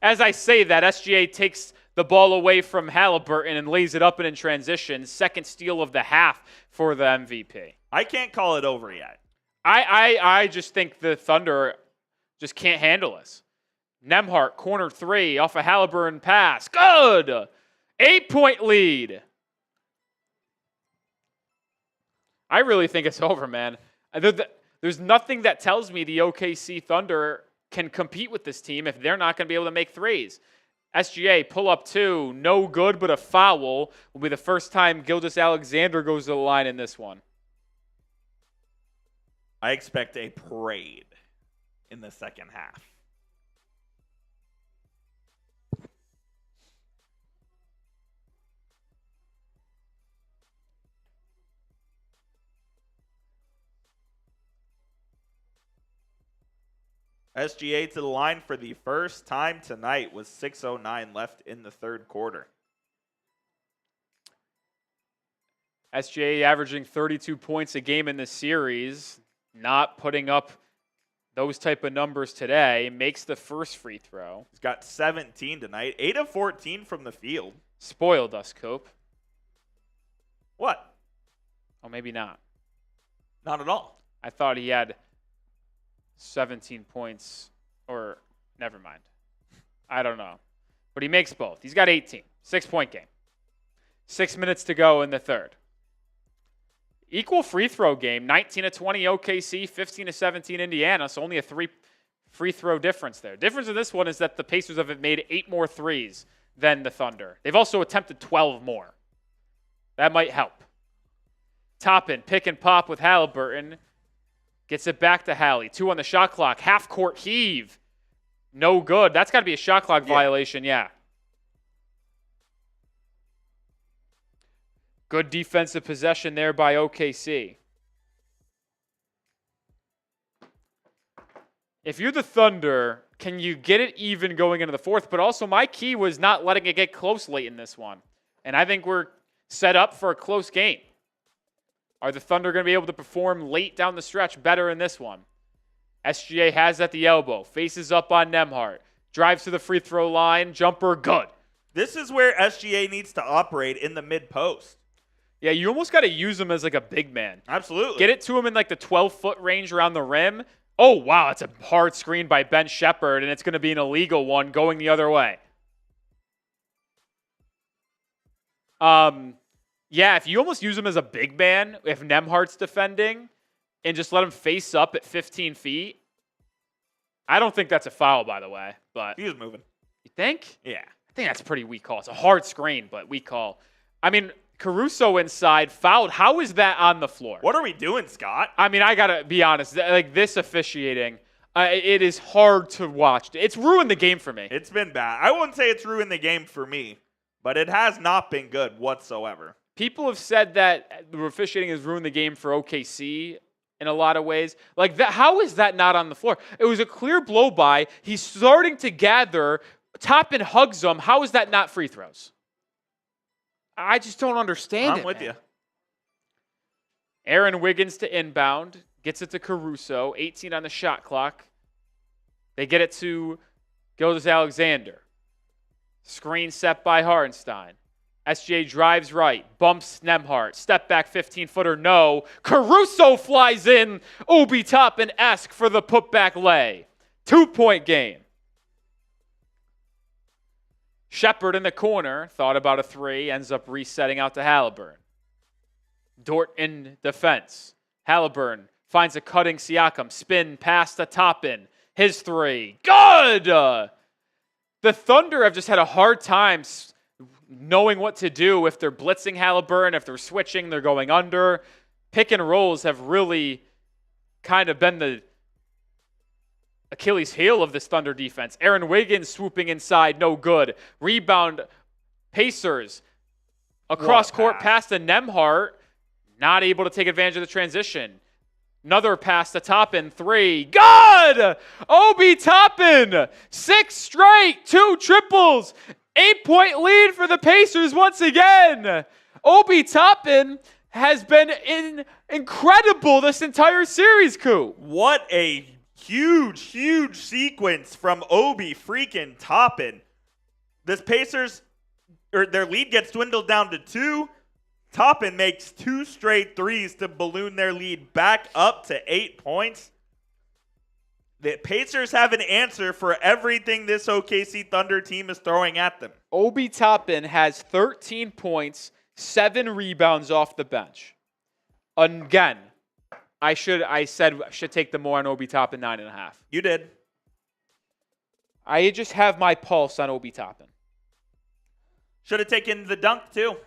As I say that, SGA takes the ball away from Haliburton and lays it up and in transition. Second steal of the half for the MVP. I can't call it over yet. I just think the Thunder just can't handle us. Nembhard, corner three, off a Haliburton pass. Good! 8-point lead. I really think it's over, man. There's nothing that tells me the OKC Thunder can compete with this team if they're not going to be able to make threes. SGA, pull up two, no good, but a foul will be the first time Gilgeous-Alexander goes to the line in this one. I expect a parade in the second half. SGA to the line for the first time tonight with 6:09 left in the third quarter. SGA averaging 32 points a game in this series, not putting up those type of numbers today, makes the first free throw. He's got 17 tonight, 8 of 14 from the field. Spoiled us, Cope. What? Oh, maybe not. Not at all. I thought he had 17 points, or never mind. I don't know. But he makes both. He's got 18. 6-point game. 6 minutes to go in the third. Equal free throw game. 19 to 20 OKC, 15 to 17 Indiana. So only a 3 free throw difference there. Difference in this one is that the Pacers have made 8 more threes than the Thunder. They've also attempted 12 more. That might help. Toppin, pick and pop with Haliburton. Gets it back to Hallie. 2 on the shot clock. Half-court heave. No good. That's got to be a shot clock violation, yeah. Good defensive possession there by OKC. If you're the Thunder, can you get it even going into the fourth? But also my key was not letting it get close late in this one. And I think we're set up for a close game. Are the Thunder going to be able to perform late down the stretch better in this one? SGA has at the elbow. Faces up on Nembhard. Drives to the free throw line. Jumper, good. This is where SGA needs to operate in the mid-post. Yeah, you almost got to use him as like a big man. Absolutely. Get it to him in like the 12-foot range around the rim. Oh, wow, it's a hard screen by Ben Shepherd, and it's going to be an illegal one going the other way. Yeah, if you almost use him as a big man, if Nembhard's defending, and just let him face up at 15 feet, I don't think that's a foul, by the way. But he was moving. You think? Yeah. I think that's a pretty weak call. It's a hard screen, but weak call. I mean, Caruso inside fouled. How is that on the floor? What are we doing, Scott? I mean, I got to be honest. Like, this officiating, it is hard to watch. It's ruined the game for me. It's been bad. I wouldn't say it's ruined the game for me, but it has not been good whatsoever. People have said that the officiating has ruined the game for OKC in a lot of ways. Like, that, how is that not on the floor? It was a clear blow by. He's starting to gather. Toppin hugs him. How is that not free throws? I just don't understand it. I'm with you. Aaron Wiggins to inbound. Gets it to Caruso. 18 on the shot clock. They get it to Gilgeous-Alexander. Screen set by Hartenstein. SGA drives right, bumps Nembhard, step back 15-footer, no. Caruso flies in, Obi Toppin-esque for the putback lay. 2-point game. Shepherd in the corner, thought about a three, ends up resetting out to Haliburton. Dort in defense. Haliburton finds a cutting Siakam, spin past the Toppin. His three, good! The Thunder have just had a hard time knowing what to do if they're blitzing Haliburton, if they're switching, they're going under. Pick and rolls have really kind of been the Achilles heel of this Thunder defense. Aaron Wiggins swooping inside, no good. Rebound, Pacers. Across court pass to Nembhard, not able to take advantage of the transition. Another pass to Toppin, 3. Good! Obi Toppin, 6 straight, 2 triples. 8-point lead for the Pacers once again. Obi Toppin has been incredible this entire series, Coop. What a huge sequence from Obi freaking Toppin. This Pacers, their lead gets dwindled down to 2. Toppin makes 2 straight threes to balloon their lead back up to 8 points. The Pacers have an answer for everything this OKC Thunder team is throwing at them. Obi Toppin has 13 points, 7 rebounds off the bench. Again, I should take the more on Obi Toppin 9.5. You did. I just have my pulse on Obi Toppin. Should have taken the dunk too.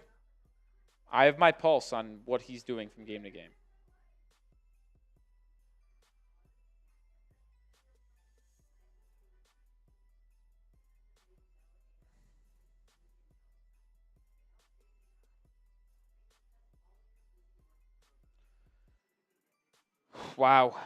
I have my pulse on what he's doing from game to game. Wow.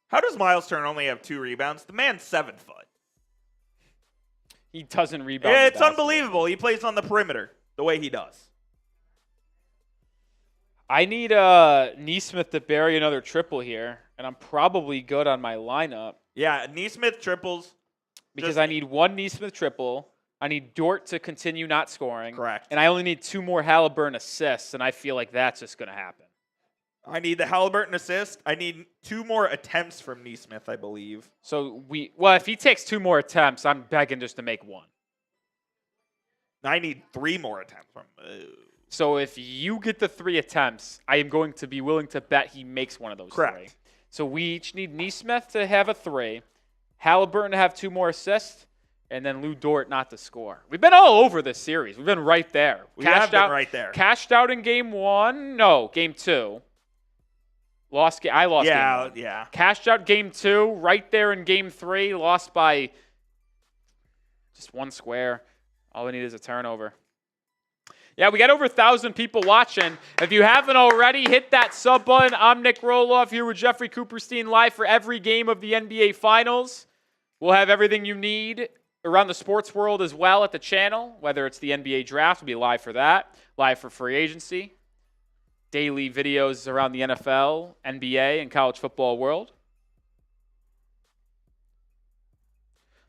How does Myles Turner only have 2 rebounds? The man's 7 foot. He doesn't rebound. Yeah, it's unbelievable. He plays on the perimeter the way he does. I need Nesmith to bury another triple here, and I'm probably good on my lineup. Yeah, Nesmith triples. Because I need 1 Nesmith triple. I need Dort to continue not scoring. Correct. And I only need 2 more Haliburton assists, and I feel like that's just going to happen. I need the Haliburton assist. I need 2 more attempts from Nesmith, I believe. So if he takes 2 more attempts, I'm begging just to make 1. I need 3 more attempts from So if you get the 3 attempts, I am going to be willing to bet he makes one of those 3. So we each need Nesmith to have a 3, Haliburton to have 2 more assists, and then Lu Dort not to score. We've been all over this series. We've been right there. We have been right there. Cashed out in game 1. No, game 2. I lost game 1. Yeah. Cashed out game 2, right there in game 3. Lost by just 1 square. All we need is a turnover. Yeah, we got over 1,000 people watching. If you haven't already, hit that sub button. I'm Nic Rohloff here with Jeffrey Cooperstein live for every game of the NBA Finals. We'll have everything you need around the sports world as well at the channel, whether it's the NBA Draft. We'll be live for that, live for free agency. Daily videos around the NFL, NBA, and college football world.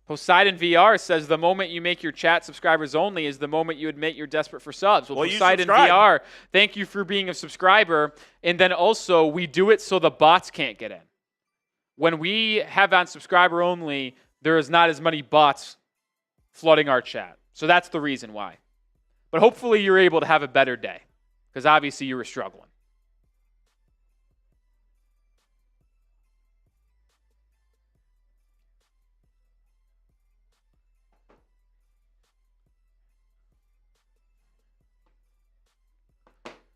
Poseidon VR says the moment you make your chat subscribers only is the moment you admit you're desperate for subs. Well, Poseidon VR, thank you for being a subscriber. And then also, we do it so the bots can't get in. When we have on subscriber only, there is not as many bots flooding our chat. So that's the reason why. But hopefully you're able to have a better day, because obviously you were struggling.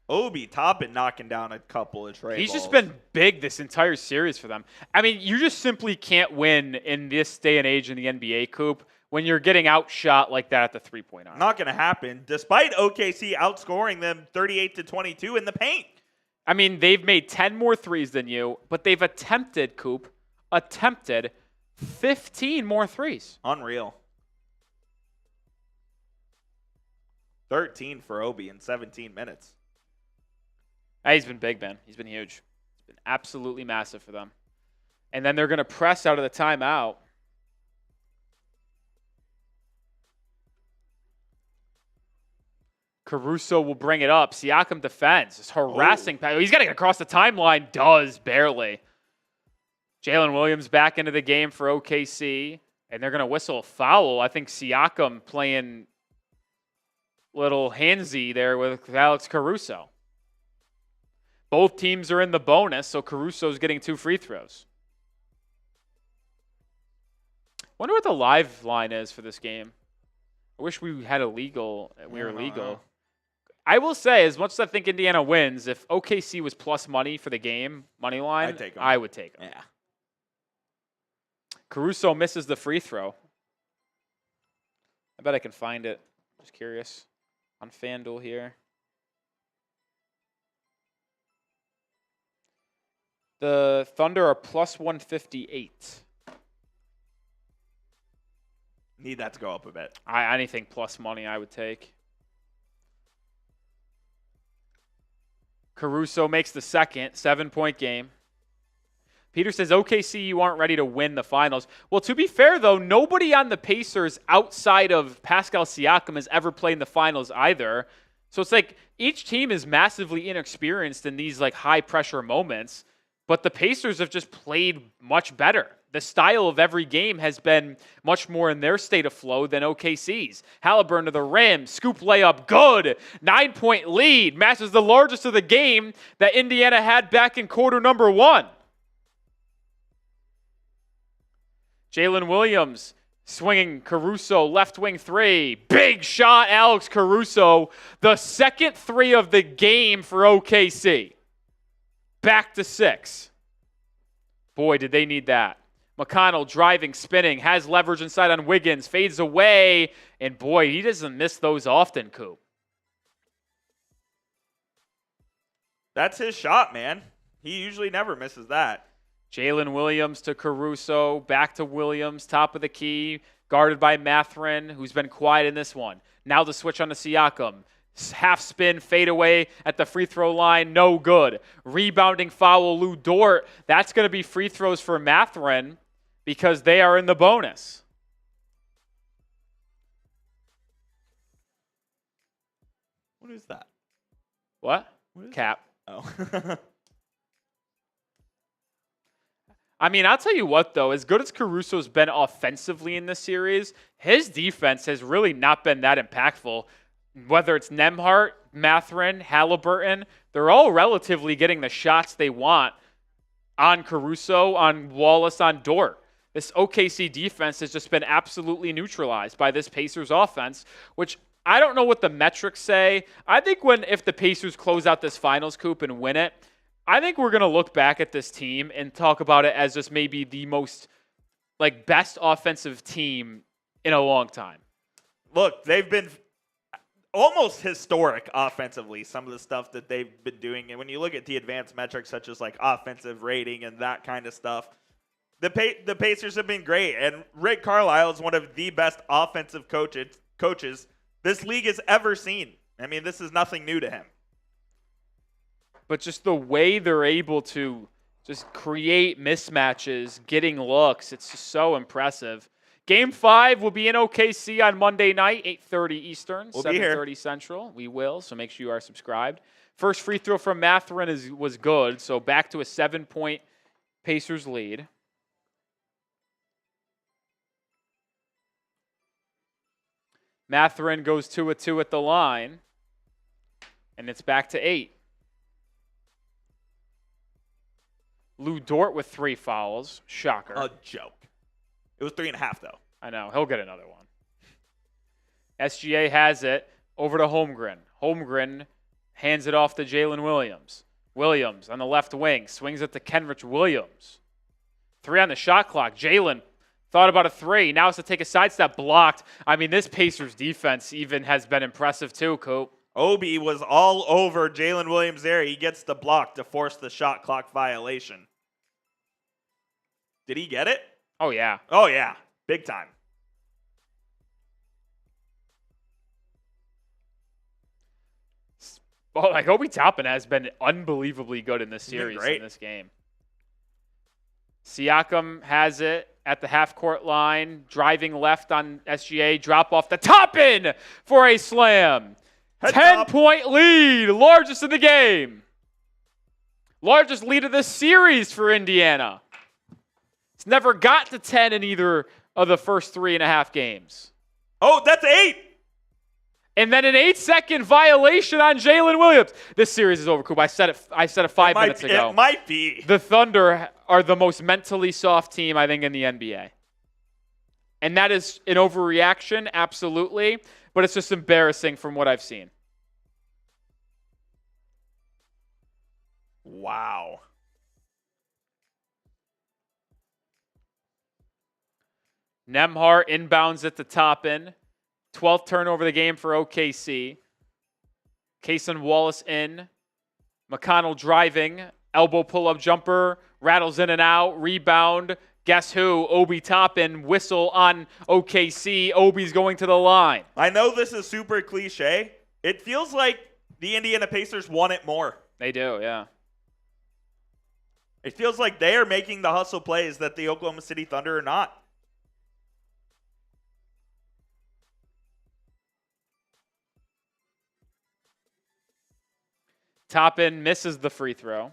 Obi Toppin knocking down a couple of trade He's balls. just been big this entire series for them. I mean, you just simply can't win in this day and age in the NBA, Coop, when you're getting outshot like that at the three-point arc. Not going to happen, despite OKC outscoring them 38-22 in the paint. I mean, they've made 10 more threes than you, but they've attempted 15 more threes. Unreal. 13 for Obi in 17 minutes. He's been big, man. He's been huge. It's been absolutely massive for them. And then they're going to press out of the timeout. Caruso will bring it up. Siakam defends. It's harassing. Oh. He's got to get across the timeline. Does, barely. Jalen Williams back into the game for OKC. And they're going to whistle a foul. I think Siakam playing little handsy there with Alex Caruso. Both teams are in the bonus, so Caruso's getting 2 free throws. Wonder what the live line is for this game. I wish we had we were legal. I will say, as much as I think Indiana wins, if OKC was plus money for the game, money line, I would take them. Yeah. Caruso misses the free throw. I bet I can find it. Just curious. On FanDuel here. The Thunder are plus 158. Need that to go up a bit. Anything plus money I would take. Caruso makes the second, 7-point game. Peter says, OKC, you aren't ready to win the finals. Well, to be fair, though, nobody on the Pacers outside of Pascal Siakam has ever played in the finals either. So it's like each team is massively inexperienced in these like high-pressure moments, but the Pacers have just played much better. The style of every game has been much more in their state of flow than OKC's. Haliburton to the rim, scoop layup, good. 9-point lead, matches the largest of the game that Indiana had back in quarter number 1. Jalen Williams swinging Caruso, left wing 3. Big shot, Alex Caruso. The second 3 of the game for OKC. Back to 6. Boy, did they need that. McConnell driving, spinning, has leverage inside on Wiggins, fades away, and boy, he doesn't miss those often, Coop. That's his shot, man. He usually never misses that. Jalen Williams to Caruso, back to Williams, top of the key, guarded by Mathurin, who's been quiet in this one. Now the switch on to Siakam. Half spin, fade away at the free throw line, no good. Rebounding foul, Luguentz Dort. That's going to be free throws for Mathurin because they are in the bonus. What is that? What is Cap. Oh. I mean, I'll tell you what, though. As good as Caruso's been offensively in this series, his defense has really not been that impactful. Whether it's Nembhard, Mathurin, Haliburton, they're all relatively getting the shots they want on Caruso, on Wallace, on Dort. This OKC defense has just been absolutely neutralized by this Pacers offense, which I don't know what the metrics say. I think if the Pacers close out this finals, Coop, and win it, I think we're going to look back at this team and talk about it as just maybe the most best offensive team in a long time. Look, they've been almost historic offensively, some of the stuff that they've been doing. And when you look at the advanced metrics such as offensive rating and that kind of stuff, the Pacers have been great. And Rick Carlisle is one of the best offensive coaches this league has ever seen. I mean, this is nothing new to him. But just the way they're able to just create mismatches, getting looks, it's just so impressive. Game 5 will be in OKC on Monday night, 8:30 Eastern, 7:30 Central. We will, so make sure you are subscribed. First free throw from Mathurin was good, so back to a 7-point Pacers lead. Mathurin goes 2-2 at the line, and it's back to 8. Luguentz Dort with 3 fouls. Shocker. A joke. It was 3.5, though. I know. He'll get another one. SGA has it over to Holmgren. Holmgren hands it off to Jalen Williams. Williams on the left wing swings it to Kenrich Williams. 3 on the shot clock. Jalen thought about a 3. Now it's to take a sidestep, blocked. I mean, this Pacers defense even has been impressive too, Coop. Obi was all over Jalen Williams there. He gets the block to force the shot clock violation. Did he get it? Oh, yeah. Oh, yeah. Big time. Well, Obi Toppin has been unbelievably good in this series, in this game. Siakam has it at the half-court line, driving left on SGA, drop off the Toppin for a slam. 10-point lead, largest in the game. Largest lead of the series for Indiana. It's never got to 10 in either of the first 3.5 games. Oh, that's 8. And then an 8-second violation on Jalen Williams. This series is over, Coop. I said it 5 minutes ago. It might be. The Thunder are the most mentally soft team, I think, in the NBA. And that is an overreaction, absolutely. But it's just embarrassing from what I've seen. Wow. Nembhard inbounds at the top end. 12th turnover of the game for OKC. Cason Wallace in. McConnell driving. Elbow pull-up jumper. Rattles in and out. Rebound. Guess who? Obi Toppin. Whistle on OKC. Obi's going to the line. I know this is super cliche. It feels like the Indiana Pacers want it more. They do, yeah. It feels like they are making the hustle plays that the Oklahoma City Thunder are not. Toppin misses the free throw.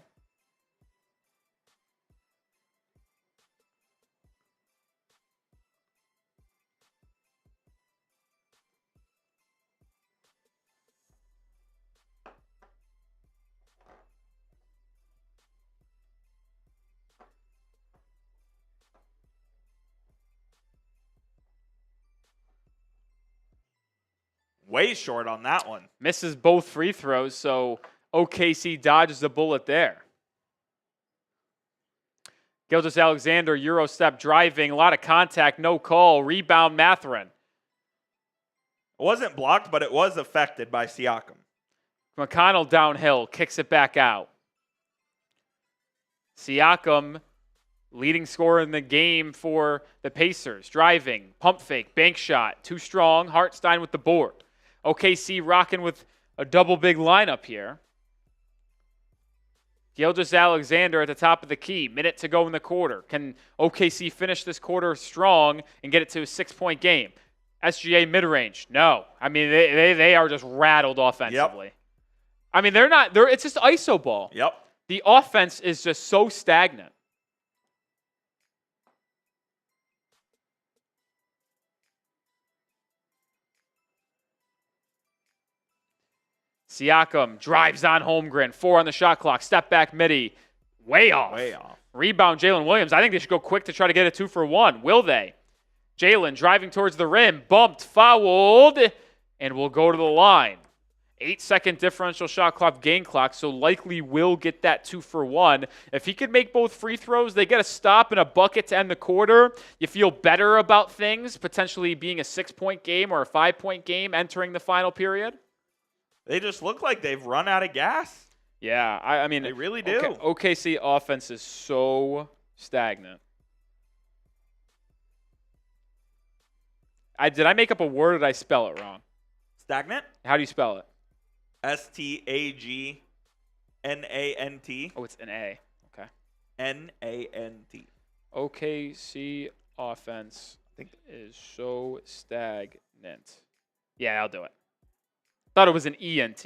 Way short on that one. Misses both free throws, so OKC dodges the bullet there. Gilgeous-Alexander, Euro step driving, a lot of contact, no call. Rebound, Mathurin. It wasn't blocked, but it was affected by Siakam. McConnell downhill, kicks it back out. Siakam, leading scorer in the game for the Pacers. Driving, pump fake, bank shot, too strong. Hartstein with the board. OKC rocking with a double big lineup here. Gilgeous-Alexander at the top of the key. Minute to go in the quarter. Can OKC finish this quarter strong and get it to a 6-point game? SGA mid-range. No. I mean, they are just rattled offensively. Yep. I mean, it's just iso ball. Yep. The offense is just so stagnant. Siakam drives on Holmgren. 4 on the shot clock. Step back midi. Way off. Way off. Rebound Jalen Williams. I think they should go quick to try to get a 2-for-1. Will they? Jalen driving towards the rim. Bumped. Fouled. And will go to the line. 8-second differential shot clock, game clock, so likely will get that 2-for-1. If he could make both free throws, they get a stop and a bucket to end the quarter. You feel better about things, potentially being a 6-point game or a 5-point game entering the final period. They just look like they've run out of gas. Yeah, I mean, they really do. OKC offense is so stagnant. Did I make up a word or did I spell it wrong? Stagnant? How do you spell it? Stagnant. Oh, it's an A. Okay. Nant. OKC offense is so stagnant. Yeah, I'll do it. Thought it was an ENT.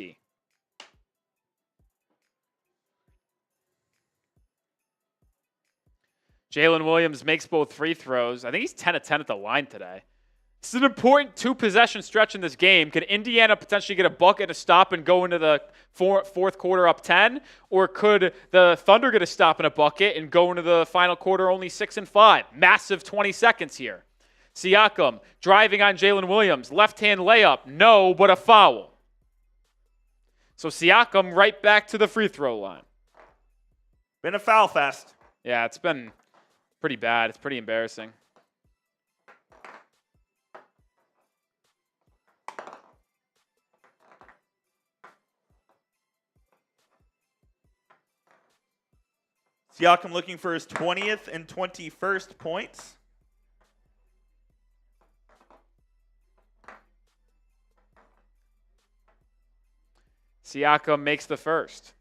Jalen Williams makes both free throws. I think he's 10 of 10 at the line today. It's an important 2-possession stretch in this game. Could Indiana potentially get a bucket to stop and go into the fourth quarter up 10? Or could the Thunder get a stop and a bucket and go into the final quarter only 6-5? Massive 20 seconds here. Siakam driving on Jalen Williams. Left-hand layup. No, but a foul. So Siakam right back to the free throw line. Been a foul fest. Yeah, it's been pretty bad. It's pretty embarrassing. Siakam looking for his 20th and 21st points. Siakam makes the first.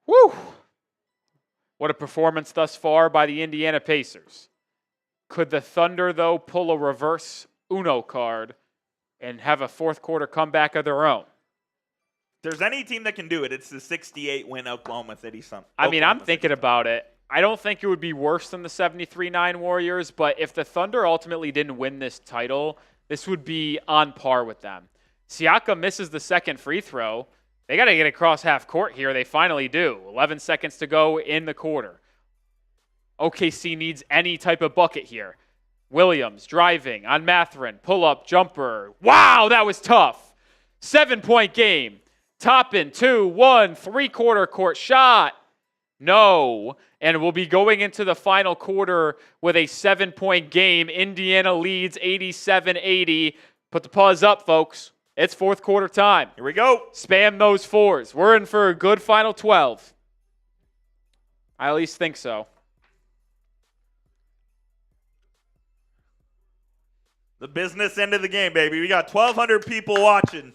Woo! What a performance thus far by the Indiana Pacers. Could the Thunder, though, pull a reverse Uno card and have a fourth quarter comeback of their own? If there's any team that can do it, it's the 68-win Oklahoma City Thunder. I mean, I'm thinking about it. I don't think it would be worse than the 73-9 Warriors, but if the Thunder ultimately didn't win this title, this would be on par with them. Siakam misses the second free throw. They got to get across half court here. They finally do. 11 seconds to go in the quarter. OKC needs any type of bucket here. Williams driving on Mathurin. Pull-up jumper. Wow, that was tough. 7-point game. Toppin, 2-1, three-quarter court shot. No. And we'll be going into the final quarter with a 7-point game. Indiana leads 87-80. Put the pause up, folks. It's fourth quarter time. Here we go. Spam those fours. We're in for a good final 12. I at least think so. The business end of the game, baby. We got 1,200 people watching.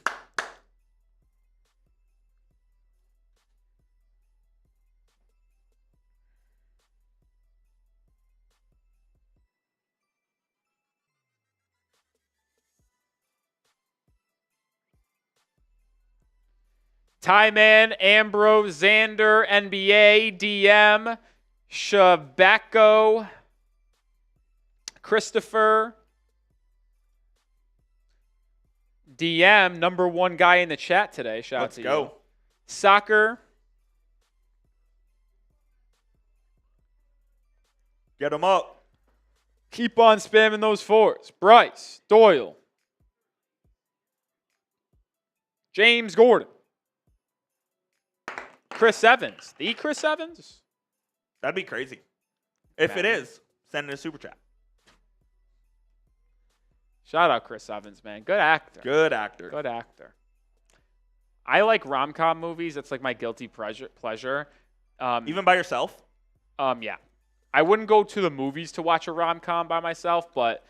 Tyman, Ambrose, Xander, NBA, DM, Shabako, Christopher, DM, number one guy in the chat today. Shout out to you. Let's go. Soccer. Get him up. Keep on spamming those fours. Bryce, Doyle, James Gordon, Chris Evans. The Chris Evans? That'd be crazy. If it is, send in a super chat. Shout out Chris Evans, man. Good actor. Good actor. Good actor. I like rom-com movies. It's like my guilty pleasure. Even by yourself? Yeah. I wouldn't go to the movies to watch a rom-com by myself, but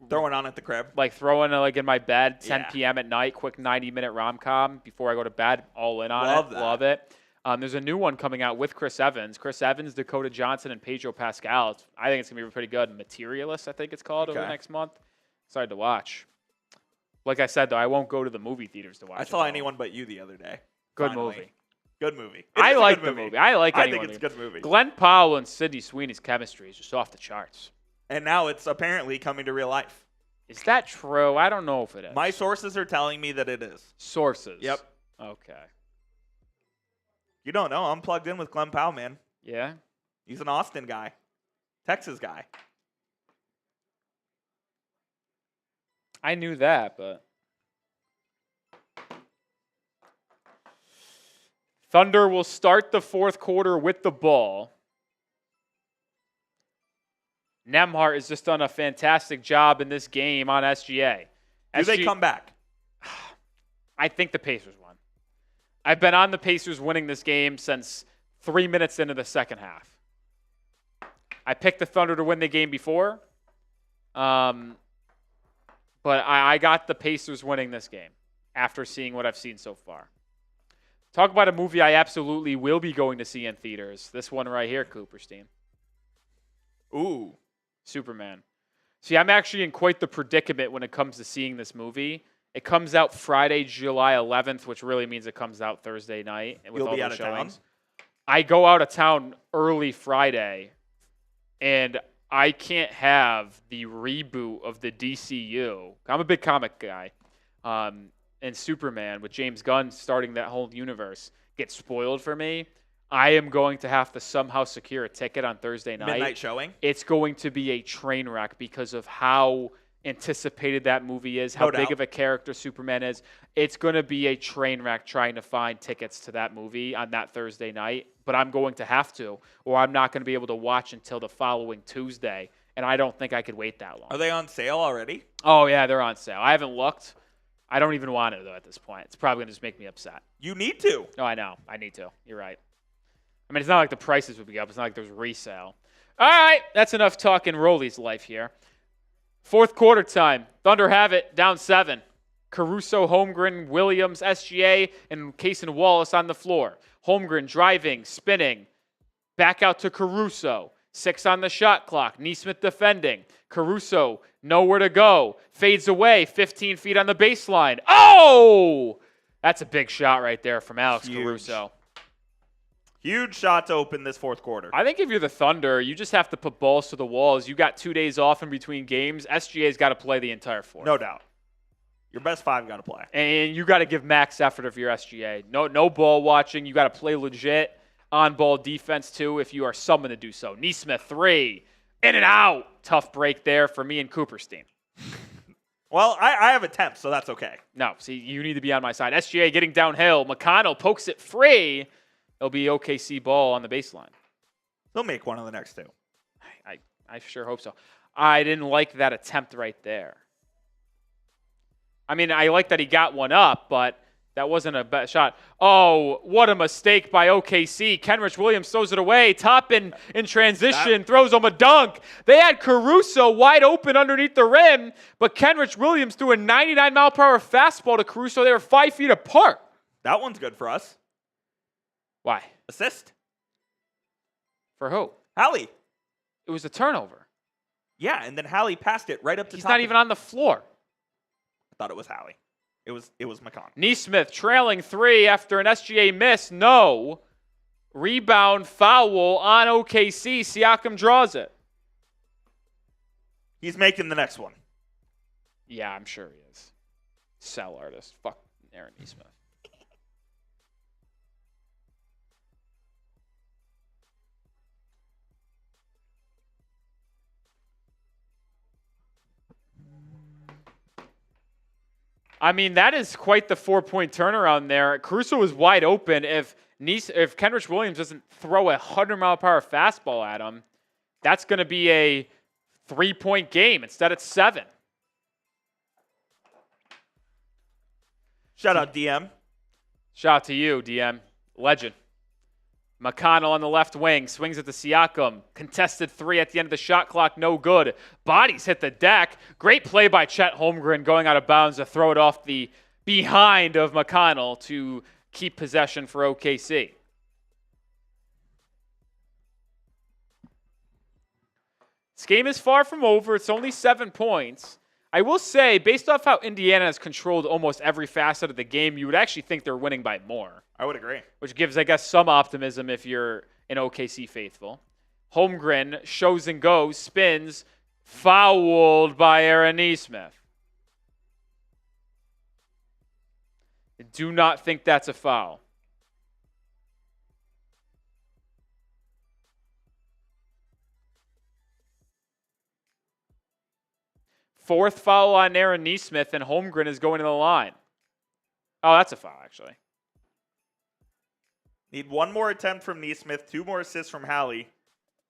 throwing on at the crib. Like throwing like in my bed, 10 p.m. at night, quick 90-minute rom-com before I go to bed, all in on it. Love it. There's a new one coming out with Chris Evans. Chris Evans, Dakota Johnson, and Pedro Pascal. I think it's going to be pretty good. Materialist, I think it's called, over the next month. Excited to watch. Like I said, though, I won't go to the movie theaters to watch it. I saw Anyone But You the other day. Good movie. Good movie. I like the movie. I like Anyone. I think it's a good movie. Glenn Powell and Sydney Sweeney's chemistry is just off the charts. And now it's apparently coming to real life. Is that true? I don't know if it is. My sources are telling me that it is. Sources? Yep. Okay. You don't know. I'm plugged in with Glenn Powell, man. Yeah? He's an Austin guy. Texas guy. I knew that, but... Thunder will start the fourth quarter with the ball. Nembhard has just done a fantastic job in this game on SGA. Do they come back? I think the Pacers won. I've been on the Pacers winning this game since 3 minutes into the second half. I picked the Thunder to win the game before, but I got the Pacers winning this game after seeing what I've seen so far. Talk about a movie I absolutely will be going to see in theaters. This one right here, Cooperstein. Ooh. Superman. See, I'm actually in quite the predicament when it comes to seeing this movie. It comes out Friday, July 11th, which really means it comes out Thursday night. With You'll be out of showings. town? I go out of town early Friday, and I can't have the reboot of the DCU. I'm a big comic guy. And Superman with James Gunn starting that whole universe gets spoiled for me. I am going to have to somehow secure a ticket on Thursday night. Midnight showing? It's going to be a train wreck because of how anticipated that movie is, how big of a character Superman is. It's going to be a train wreck trying to find tickets to that movie on that Thursday night. But I'm going to have to, or I'm not going to be able to watch until the following Tuesday. And I don't think I could wait that long. Are they on sale already? Oh, yeah, they're on sale. I haven't looked. I don't even want it, though, at this point. It's probably going to just make me upset. You need to. Oh, I know. I need to. You're right. I mean, it's not like the prices would be up. It's not like there's resale. All right. That's enough talking Rolly's life here. Fourth quarter time. Thunder have it. Down 7. Caruso, Holmgren, Williams, SGA, and Cason Wallace on the floor. Holmgren driving, spinning. Back out to Caruso. 6 on the shot clock. Nesmith defending. Caruso, nowhere to go. Fades away. 15 feet on the baseline. Oh! That's a big shot right there from Alex Caruso. Huge shot to open this fourth quarter. I think if you're the Thunder, you just have to put balls to the walls. You got 2 days off in between games. SGA's got to play the entire fourth. No doubt. Your best 5 got to play. And you got to give max effort if you're SGA. No ball watching. You got to play legit on-ball defense, too, if you are summoned to do so. Nesmith, 3. In and out. Tough break there for me and Cooperstein. Well, I have attempts, so that's okay. No, see, you need to be on my side. SGA getting downhill. McConnell pokes it free. It'll be OKC ball on the baseline. They'll make one of the next two. I sure hope so. I didn't like that attempt right there. I mean, I like that he got one up, but that wasn't a bad shot. Oh, what a mistake by OKC. Kenrich Williams throws it away. Toppin in transition, throws him a dunk. They had Caruso wide open underneath the rim, but Kenrich Williams threw a 99-mile-per-hour fastball to Caruso. They were 5 feet apart. That one's good for us. Why? Assist. For who? Hallie. It was a turnover. Yeah, and then Hallie passed it right up to He's top. not even on the floor. I thought it was Hallie. It was McConnell. Nesmith trailing 3 after an SGA miss. No. Rebound foul on OKC. Siakam draws it. He's making the next one. Yeah, I'm sure he is. Sell artist. Fuck Aaron Nesmith. I mean, that is quite the 4-point turnaround there. Caruso was wide open. If Kenrich Williams doesn't throw a 100-mile-per-hour fastball at him, that's going to be a 3-point game. Instead, it's 7. Shout out, DM. Shout out to you, DM. Legend. McConnell on the left wing, swings it to Siakam. Contested 3 at the end of the shot clock, no good. Bodies hit the deck. Great play by Chet Holmgren going out of bounds to throw it off the behind of McConnell to keep possession for OKC. This game is far from over. It's only 7 points. I will say, based off how Indiana has controlled almost every facet of the game, you would actually think they're winning by more. I would agree. Which gives, I guess, some optimism if you're an OKC faithful. Holmgren shows and goes, spins, fouled by Aaron Nesmith. I do not think that's a foul. Fourth foul on Aaron Nesmith, and Holmgren is going to the line. Oh, that's a foul, actually. Need one more attempt from Nesmith, 2 more assists from Hallie.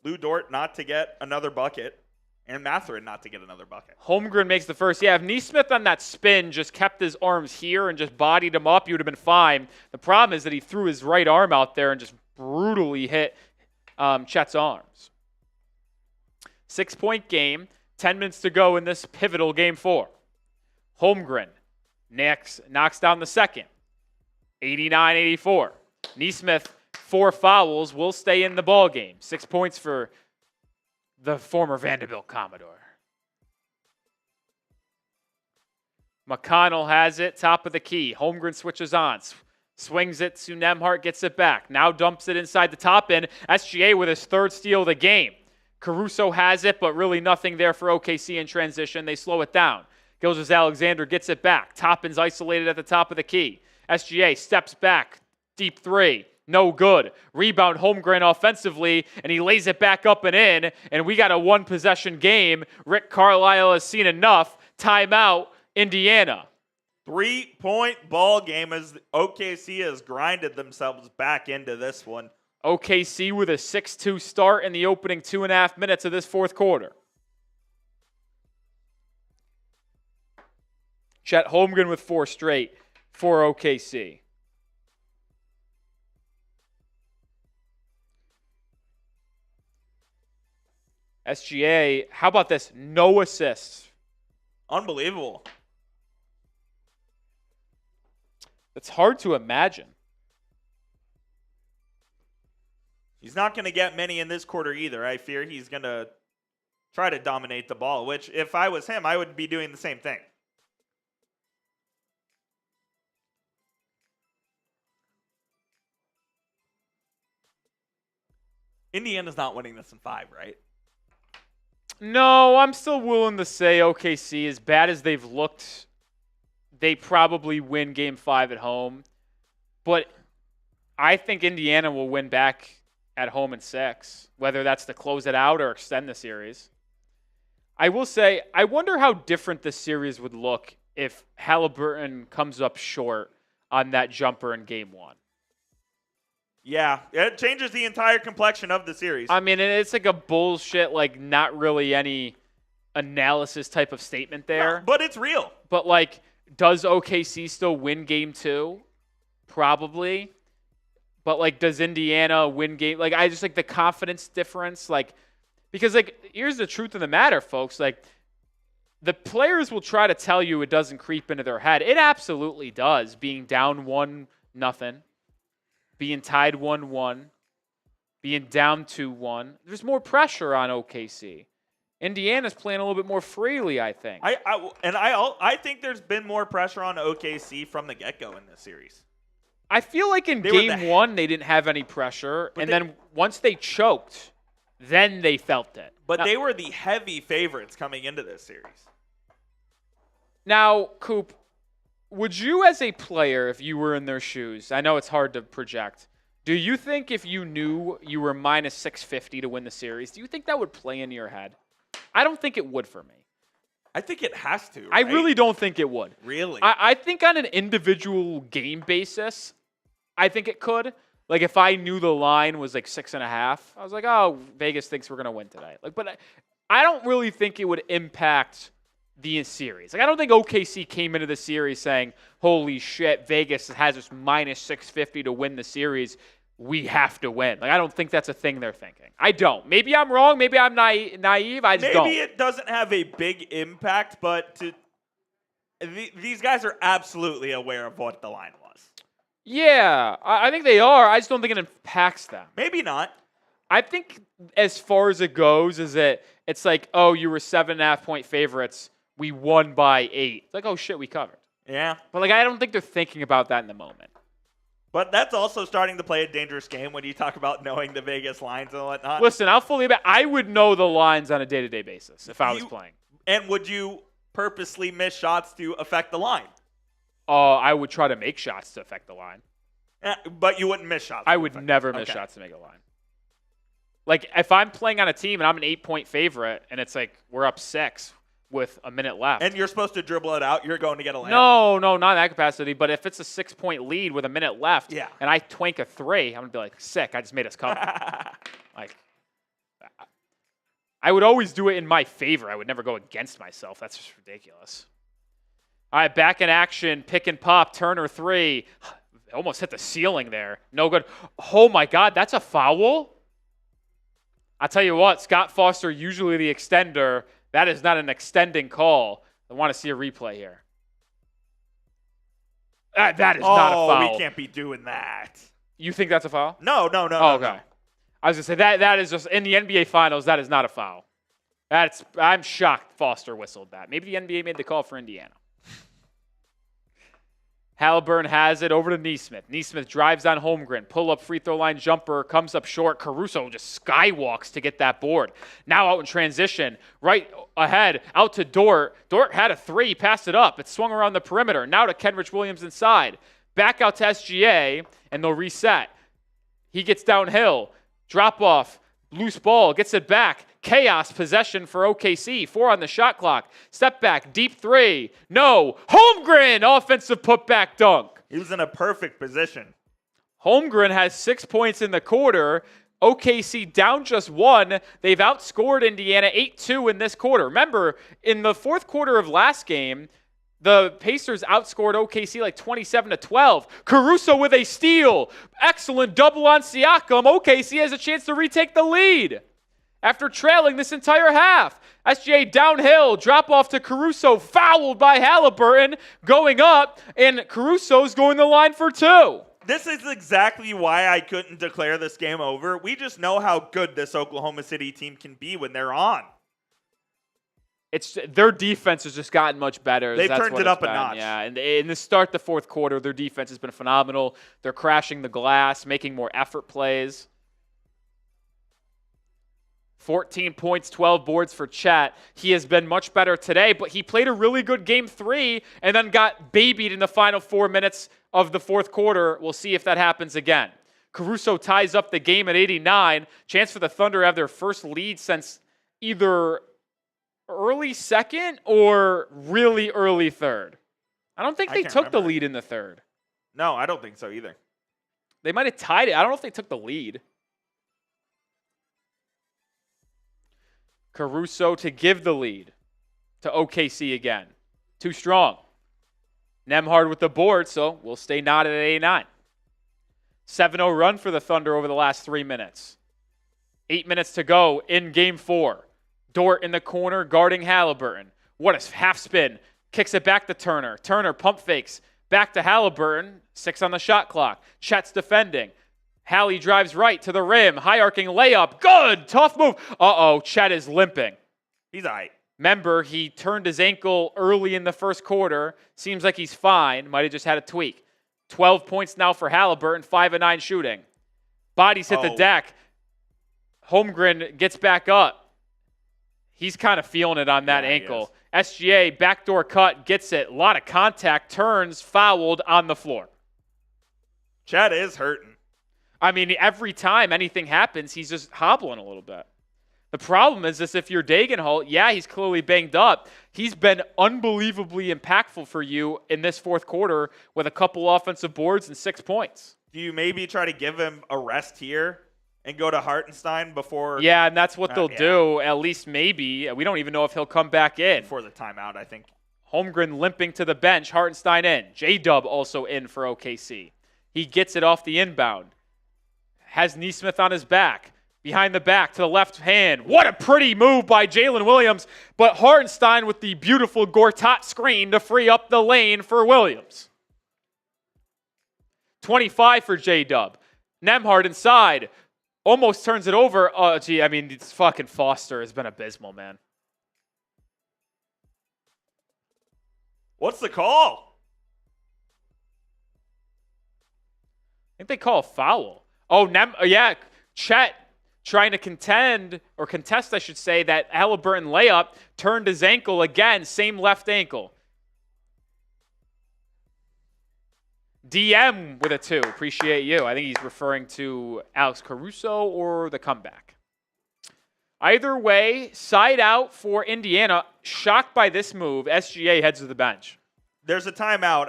Lou Dort not to get another bucket, and Mathurin not to get another bucket. Holmgren makes the first. Yeah, if Nesmith on that spin just kept his arms here and just bodied him up, he would have been fine. The problem is that he threw his right arm out there and just brutally hit Chet's arms. 6-point game. 10 minutes to go in this pivotal game 4. Holmgren knocks down the second. 89-84. Nesmith, 4 fouls, will stay in the ball game. 6 points for the former Vanderbilt Commodore. McConnell has it, top of the key. Holmgren switches on. Swings it to Nembhard, gets it back. Now dumps it inside the top end. SGA with his 3rd steal of the game. Caruso has it, but really nothing there for OKC in transition. They slow it down. Gilgeous-Alexander gets it back. Toppin's isolated at the top of the key. SGA steps back. Deep 3. No good. Rebound Holmgren offensively, and he lays it back up and in, and we got a 1-possession game. Rick Carlisle has seen enough. Timeout, Indiana. 3-point ball game as OKC has grinded themselves back into this one. OKC with a 6-2 start in the opening 2.5 minutes of this 4th quarter. Chet Holmgren with 4 straight for OKC. SGA, how about this? No assists. Unbelievable. It's hard to imagine. He's not going to get many in this quarter either. I fear he's going to try to dominate the ball, which if I was him, I would be doing the same thing. Indiana's not winning this in 5, right? No, I'm still willing to say OKC, as bad as they've looked, they probably win Game 5 at home. But I think Indiana will win back at home in 6, whether that's to close it out or extend the series. I will say, I wonder how different this series would look if Haliburton comes up short on that jumper in game 1. Yeah, it changes the entire complexion of the series. I mean, it's like a bullshit, like not really any analysis type of statement there. No, but it's real. But like, does OKC still win game 2? Probably. But like, does Indiana win game? Like, I just like the confidence difference. Like, because like, here's the truth of the matter, folks. Like, the players will try to tell you it doesn't creep into their head. It absolutely does. Being down 1-0, being tied 1-1, being down 2-1. There's more pressure on OKC. Indiana's playing a little bit more freely, I think. I think there's been more pressure on OKC from the get-go in this series. I feel like in game 1 they didn't have any pressure, and then once they choked, then they felt it. But they were the heavy favorites coming into this series. Now, Coop, would you as a player, if you were in their shoes, I know it's hard to project, do you think if you knew you were minus 650 to win the series, do you think that would play into your head? I don't think it would for me. I think it has to, right? I really don't think it would. Really? I think on an individual game basis, I think it could. Like if I knew the line was like 6.5, I was like, oh, Vegas thinks we're going to win today. Like, but I don't really think it would impact the series. Like I don't think OKC came into the series saying, holy shit, Vegas has us minus 650 to win the series. We have to win. Like I don't think that's a thing they're thinking. I don't. Maybe I'm wrong. Maybe I'm naive. I just don't. Maybe it doesn't have a big impact, but these guys are absolutely aware of what the line was. Yeah, I think they are. I just don't think it impacts them. Maybe not. I think as far as it goes, is that it's like, oh, you were 7.5 point favorites. We won by 8. It's like, oh shit, we covered. Yeah. But like, I don't think they're thinking about that in the moment. But that's also starting to play a dangerous game when you talk about knowing the Vegas lines and whatnot. Listen, I'll fully bet. I would know the lines on a day-to-day basis if I was playing. And would you purposely miss shots to affect the line? I would try to make shots to affect the line. But you wouldn't miss shots. I would never miss shots to make a line. Like, if I'm playing on a team and I'm an 8-point favorite and it's like we're up 6 with a minute left. And you're supposed to dribble it out, you're going to get a layup. No, not in that capacity. But if it's a 6-point lead with a minute left and I twink a 3, I'm going to be like, sick, I just made us cover. Like, I would always do it in my favor. I would never go against myself. That's just ridiculous. All right, back in action, pick and pop, Turner 3. Almost hit the ceiling there. No good. Oh, my God, that's a foul? I'll tell you what, Scott Foster, usually the extender. That is not an extending call. I want to see a replay here. That is not a foul. Oh, we can't be doing that. You think that's a foul? No. Okay. No. I was going to say, that is just, in the NBA Finals, that is not a foul. I'm shocked Foster whistled that. Maybe the NBA made the call for Indiana. Haliburton has it over to Nesmith. Nesmith drives on Holmgren. Pull-up free throw line jumper. Comes up short. Caruso just skywalks to get that board. Now out in transition. Right ahead. Out to Dort. Dort had a 3. Passed it up. It swung around the perimeter. Now to Gainbridge Williams inside. Back out to SGA. And they'll reset. He gets downhill. Drop off. Loose ball. Gets it back. Chaos possession for OKC. 4 on the shot clock. Step back. Deep 3. No. Holmgren. Offensive putback dunk. He was in a perfect position. Holmgren has 6 points in the quarter. OKC down just 1. They've outscored Indiana 8-2 in this quarter. Remember, in the fourth quarter of last game, the Pacers outscored OKC like 27-12. Caruso with a steal. Excellent double on Siakam. OKC has a chance to retake the lead after trailing this entire half. SGA downhill, drop off to Caruso, fouled by Haliburton, going up, and Caruso's going the line for 2. This is exactly why I couldn't declare this game over. We just know how good this Oklahoma City team can be when they're on. Their defense has just gotten much better. They've turned it up a notch. Yeah, and in the start the fourth quarter, their defense has been phenomenal. They're crashing the glass, making more effort plays. 14 points, 12 boards for Chet. He has been much better today, but he played a really good game 3 and then got babied in the final 4 minutes of the fourth quarter. We'll see if that happens again. Caruso ties up the game at 89. Chance for the Thunder to have their first lead since either early second or really early third. I don't think they took remember the lead in the third. No, I don't think so either. They might have tied it. I don't know if they took the lead. Caruso to give the lead to OKC again. Too strong. Nembhard with the board, so we'll stay knotted at 89. 7-0 run for the Thunder over the last 3 minutes. 8 minutes to go in Game 4. Dort in the corner guarding Haliburton. What a half spin. Kicks it back to Turner. Turner pump fakes. Back to Haliburton. 6 on the shot clock. Chet's defending. Hallie drives right to the rim. High arcing layup. Good. Tough move. Uh-oh. Chet is limping. He's all right. Remember, he turned his ankle early in the first quarter. Seems like he's fine. Might have just had a tweak. 12 points now for Haliburton. 5 of 9 shooting. Bodies hit the deck. Holmgren gets back up. He's kind of feeling it on that ankle. SGA, backdoor cut, gets it. A lot of contact, turns, fouled on the floor. Chet is hurting. I mean, every time anything happens, he's just hobbling a little bit. The problem is this: if you're Dagenhalt, yeah, he's clearly banged up. He's been unbelievably impactful for you in this fourth quarter with a couple offensive boards and 6 points. Do you maybe try to give him a rest here and go to Hartenstein before? Yeah, and that's what they'll do, at least maybe. We don't even know if he'll come back in. Before the timeout, I think. Holmgren limping to the bench, Hartenstein in. J-Dub also in for OKC. He gets it off the inbound. Has Nesmith on his back. Behind the back to the left hand. What a pretty move by Jalen Williams, but Hartenstein with the beautiful Gortat screen to free up the lane for Williams. 25 for J-Dub. Nembhard inside. Almost turns it over. Oh, gee, I mean, it's fucking Foster has been abysmal, man. What's the call? I think they call a foul. Oh, yeah, Chet trying to contest, I should say, that Haliburton layup, turned his ankle again, same left ankle. DM with a 2. Appreciate you. I think he's referring to Alex Caruso or the comeback. Either way, side out for Indiana. Shocked by this move. SGA heads to the bench. There's a timeout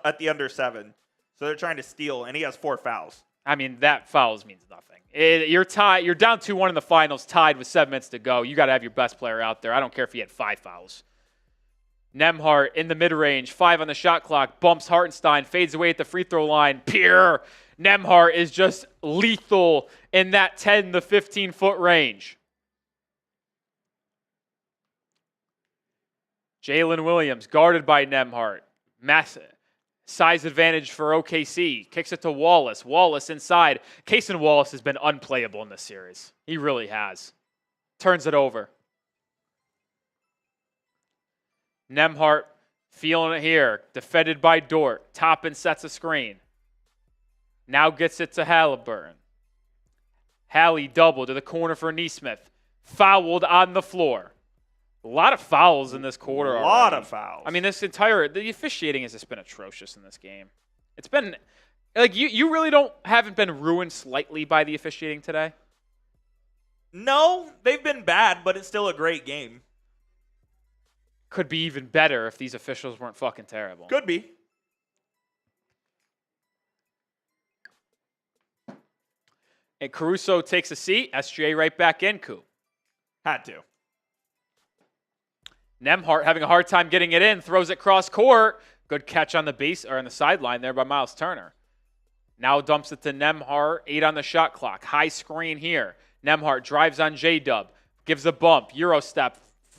at the under 7. So they're trying to steal, and he has 4 fouls. I mean, that fouls means nothing. You're tied. You're down 2-1 in the finals, tied with 7 minutes to go. You got to have your best player out there. I don't care if he had 5 fouls. Nembhard in the mid-range, 5 on the shot clock, bumps Hartenstein, fades away at the free throw line. Pure. Nembhard is just lethal in that 10 to 15-foot range. Jalen Williams guarded by Nembhard. Massive size advantage for OKC. Kicks it to Wallace. Wallace inside. Cason Wallace has been unplayable in this series. He really has. Turns it over. Nembhard feeling it here. Defended by Dort. Toppin sets a screen. Now gets it to Haliburton. Hallie double to the corner for Nesmith. Fouled on the floor. A lot of fouls in this quarter already. A lot of fouls. I mean, the officiating has just been atrocious in this game. It's been, like, you really haven't been ruined slightly by the officiating today? No, they've been bad, but it's still a great game. Could be even better if these officials weren't fucking terrible. Could be. And Caruso takes a seat. SGA right back in, Coop. Had to. Nembhard having a hard time getting it in, throws it cross court. Good catch on the base or on the sideline there by Myles Turner. Now dumps it to Nembhard, 8 on the shot clock. High screen here. Nembhard drives on J-Dub, gives a bump, Euro step,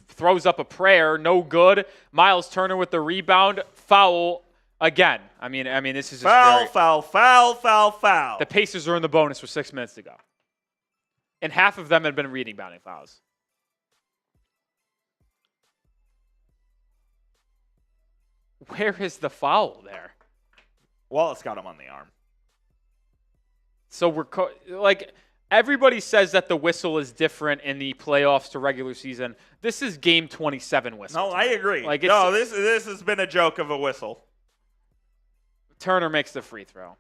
throws up a prayer, no good. Myles Turner with the rebound, foul again. I mean, this is just foul. The Pacers are in the bonus with 6 minutes to go, and half of them had been rebounding fouls. Where is the foul there? Wallace got him on the arm. So we're everybody says that the whistle is different in the playoffs to regular season. This is game 27 whistle. No, I agree. This has been a joke of a whistle. Turner makes the free throw.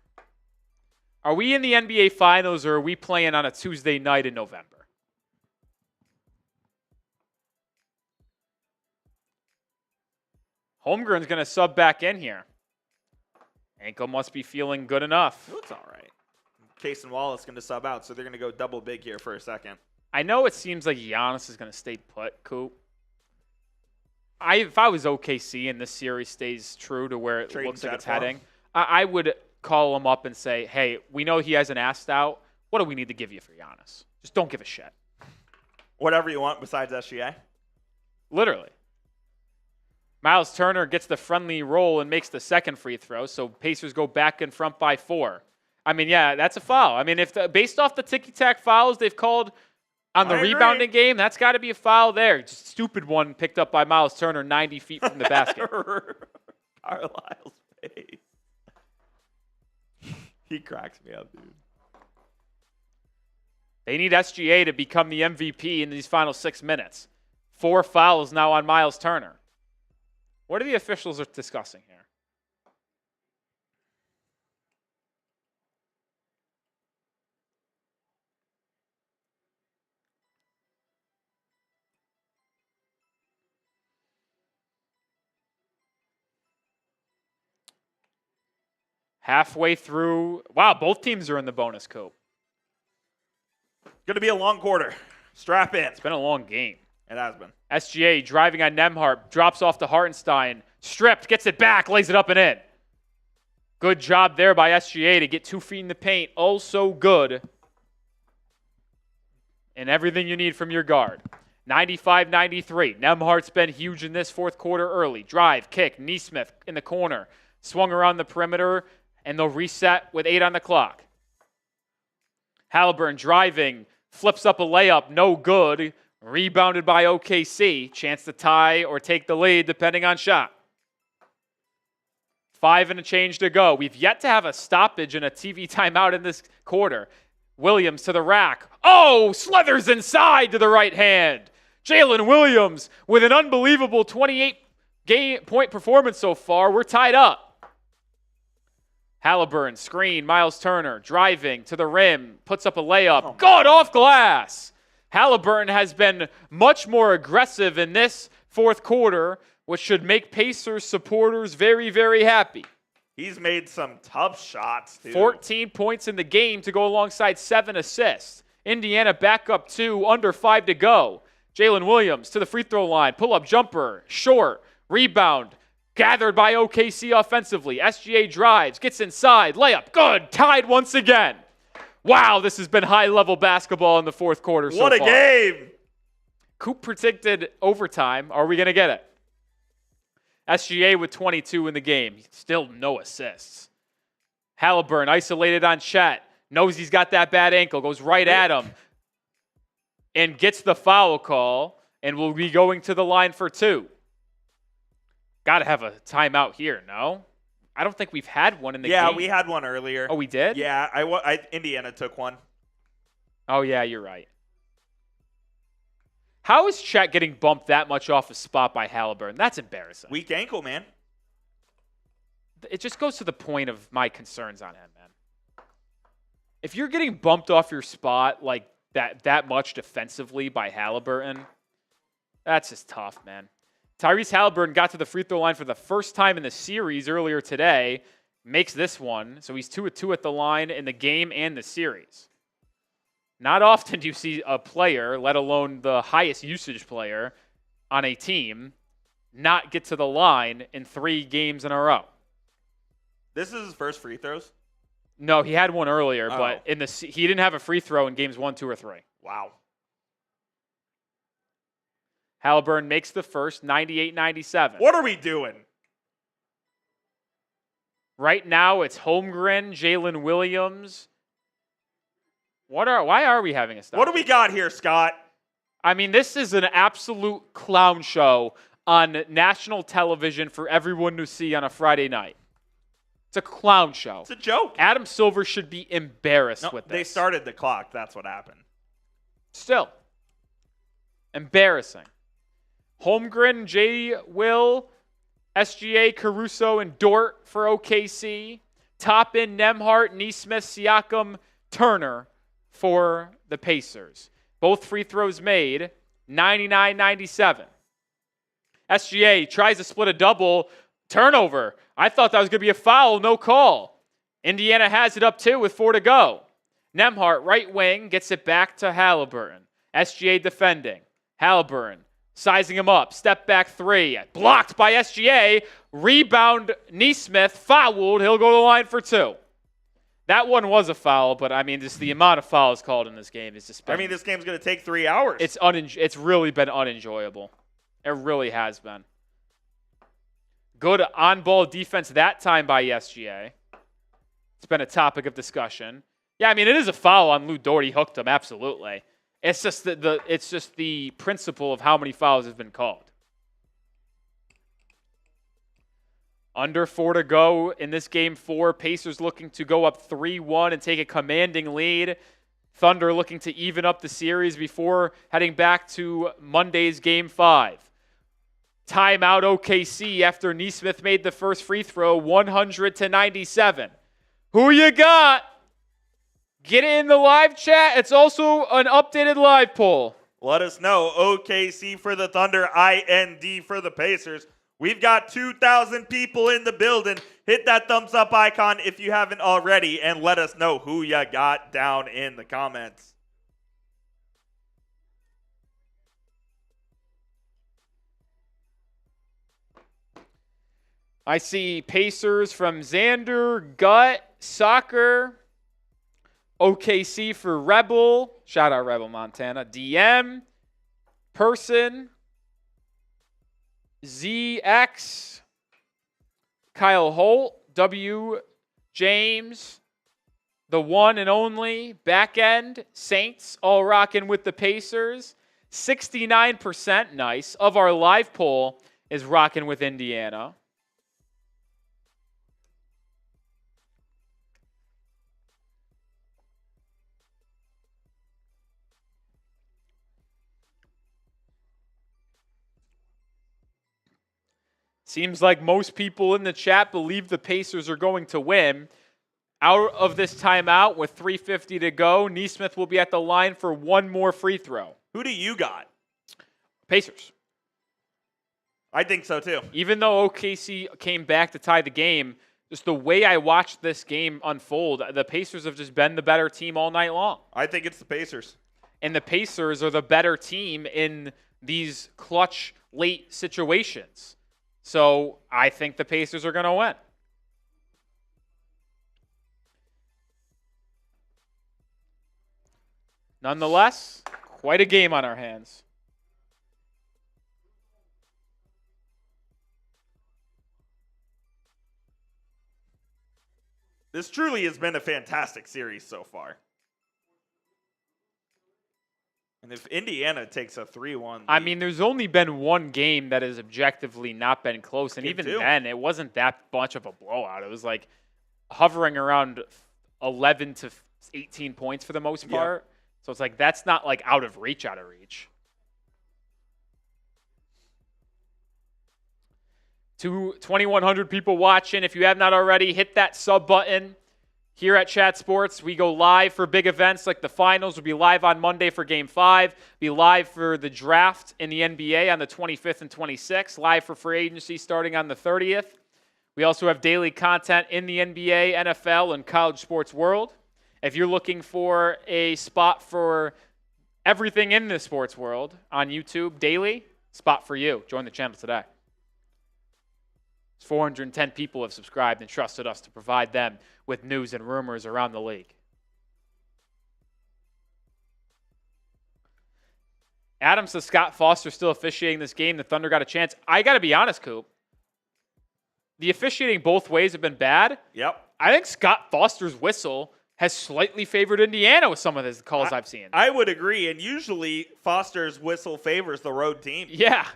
Are we in the NBA Finals or are we playing on a Tuesday night in November? Holmgren's going to sub back in here. Ankle must be feeling good enough. It looks all right. Cason Wallace going to sub out, so they're going to go double big here for a second. I know it seems like Giannis is going to stay put, Coop. If I was OKC and this series stays true to where it looks like it's heading, I would call him up and say, hey, we know he hasn't asked out. What do we need to give you for Giannis? Just don't give a shit. Whatever you want besides SGA? Literally. Myles Turner gets the friendly roll and makes the second free throw, so Pacers go back in front by 4. I mean, yeah, that's a foul. I mean, based off the ticky-tack fouls they've called on the rebounding game, that's got to be a foul there. Just stupid one picked up by Myles Turner 90 feet from the basket. Carlisle's face. He cracks me up, dude. They need SGA to become the MVP in these final 6 minutes. 4 fouls now on Myles Turner. What are the officials discussing here? Halfway through. Wow, both teams are in the bonus, Coop. Going to be a long quarter. Strap in. It's been a long game. It has been. SGA driving on Nembhard, drops off to Hartenstein, stripped, gets it back, lays it up and in. Good job there by SGA to get 2 feet in the paint. Oh, so good. And everything you need from your guard. 95-93. Nembhard's been huge in this fourth quarter early. Drive, kick, Nesmith in the corner. Swung around the perimeter, and they'll reset with 8 on the clock. Haliburton driving, flips up a layup, no good. Rebounded by OKC. Chance to tie or take the lead depending on shot. 5 and a change to go. We've yet to have a stoppage and a TV timeout in this quarter. Williams to the rack. Oh, slithers inside to the right hand. Jalen Williams with an unbelievable 28-point performance so far. We're tied up. Haliburton, screen, Myles Turner, driving to the rim, puts up a layup. Good off glass. Haliburton has been much more aggressive in this fourth quarter, which should make Pacers supporters very, very happy. He's made some tough shots, too. 14 points in the game to go alongside 7 assists. Indiana back up 2, under 5 to go. Jalen Williams to the free throw line, pull-up jumper, short, rebound, gathered by OKC offensively. SGA drives, gets inside, layup, good, tied once again. Wow, this has been high-level basketball in the fourth quarter so far. What a game! Coop predicted overtime. Are we going to get it? SGA with 22 in the game. Still no assists. Haliburton isolated on Chet. Knows he's got that bad ankle. Goes right at him. And gets the foul call. And will be going to the line for 2. Got to have a timeout here, no? I don't think we've had one in the game. Yeah, we had one earlier. Oh, we did? Yeah, Indiana took one. Oh, yeah, you're right. How is Chet getting bumped that much off a spot by Haliburton? That's embarrassing. Weak ankle, man. It just goes to the point of my concerns on him, man. If you're getting bumped off your spot like that much defensively by Haliburton, that's just tough, man. Tyrese Haliburton got to the free throw line for the first time in the series earlier today. Makes this one, so he's 2 of 2 at the line in the game and the series. Not often do you see a player, let alone the highest usage player on a team, not get to the line in 3 games in a row. This is his first free throws? No, he had one earlier, but he didn't have a free throw in games 1, 2, or 3. Wow. Haliburton makes the first, 98-97. What are we doing? Right now, it's Holmgren, Jalen Williams. Why are we having a stop? What do we got here, Scott? I mean, this is an absolute clown show on national television for everyone to see on a Friday night. It's a clown show. It's a joke. Adam Silver should be embarrassed with this. They started the clock. That's what happened. Still. Embarrassing. Holmgren, J. Will, SGA, Caruso, and Dort for OKC. Top in Nembhard, Nesmith, Siakam, Turner for the Pacers. Both free throws made, 99-97. SGA tries to split a double. Turnover. I thought that was going to be a foul. No call. Indiana has it up 2 with 4 to go. Nembhard, right wing, gets it back to Haliburton. SGA defending. Haliburton sizing him up. Step back 3. Blocked by SGA. Rebound Nesmith. Fouled. He'll go to the line for 2. That one was a foul, but I mean, just the amount of fouls called in this game is just. I mean, this game's going to take 3 hours. It's really been unenjoyable. It really has been. Good on-ball defense that time by SGA. It's been a topic of discussion. Yeah, I mean, it is a foul on Luguentz Dort. He hooked him, absolutely. It's just the principle of how many fouls have been called. Under 4 to go in this game 4. Pacers looking to go up 3-1 and take a commanding lead. Thunder looking to even up the series before heading back to Monday's game 5. Timeout OKC after Nesmith made the first free throw, 100-97. Who you got? Get it in the live chat. It's also an updated live poll. Let us know. OKC for the Thunder, IND for the Pacers. We've got 2,000 people in the building. Hit that thumbs up icon if you haven't already, and let us know who you got down in the comments. I see Pacers from Xander, Gut, Soccer, OKC for Rebel. Shout out Rebel Montana. DM, Person, ZX, Kyle Holt, W, James, the one and only, Back End, Saints, all rocking with the Pacers. 69%, nice, of our live poll is rocking with Indiana. Seems like most people in the chat believe the Pacers are going to win. Out of this timeout with 3:50 to go, Nesmith will be at the line for one more free throw. Who do you got? Pacers. I think so too. Even though OKC came back to tie the game, just the way I watched this game unfold, the Pacers have just been the better team all night long. I think it's the Pacers. And the Pacers are the better team in these clutch late situations. So I think the Pacers are going to win. Nonetheless, quite a game on our hands. This truly has been a fantastic series so far. And if Indiana takes a 3-1 lead, I mean, there's only been one game that has objectively not been close. And even then, it wasn't that much of a blowout. It was like hovering around 11 to 18 points for the most part. Yeah. So it's like that's not like out of reach. 2,100 people watching. If you have not already, hit that sub button. Here at Chat Sports, we go live for big events like the finals. We'll be live on Monday for Game 5. Be live for the draft in the NBA on the 25th and 26th. Live for free agency starting on the 30th. We also have daily content in the NBA, NFL, and college sports world. If you're looking for a spot for everything in the sports world on YouTube daily, spot for you. Join the channel today. 410 people have subscribed and trusted us to provide them with news and rumors around the league. Adam says Scott Foster still officiating this game. The Thunder got a chance. I got to be honest, Coop. The officiating both ways have been bad. Yep. I think Scott Foster's whistle has slightly favored Indiana with some of the calls I've seen. I would agree, and usually Foster's whistle favors the road team. Yeah.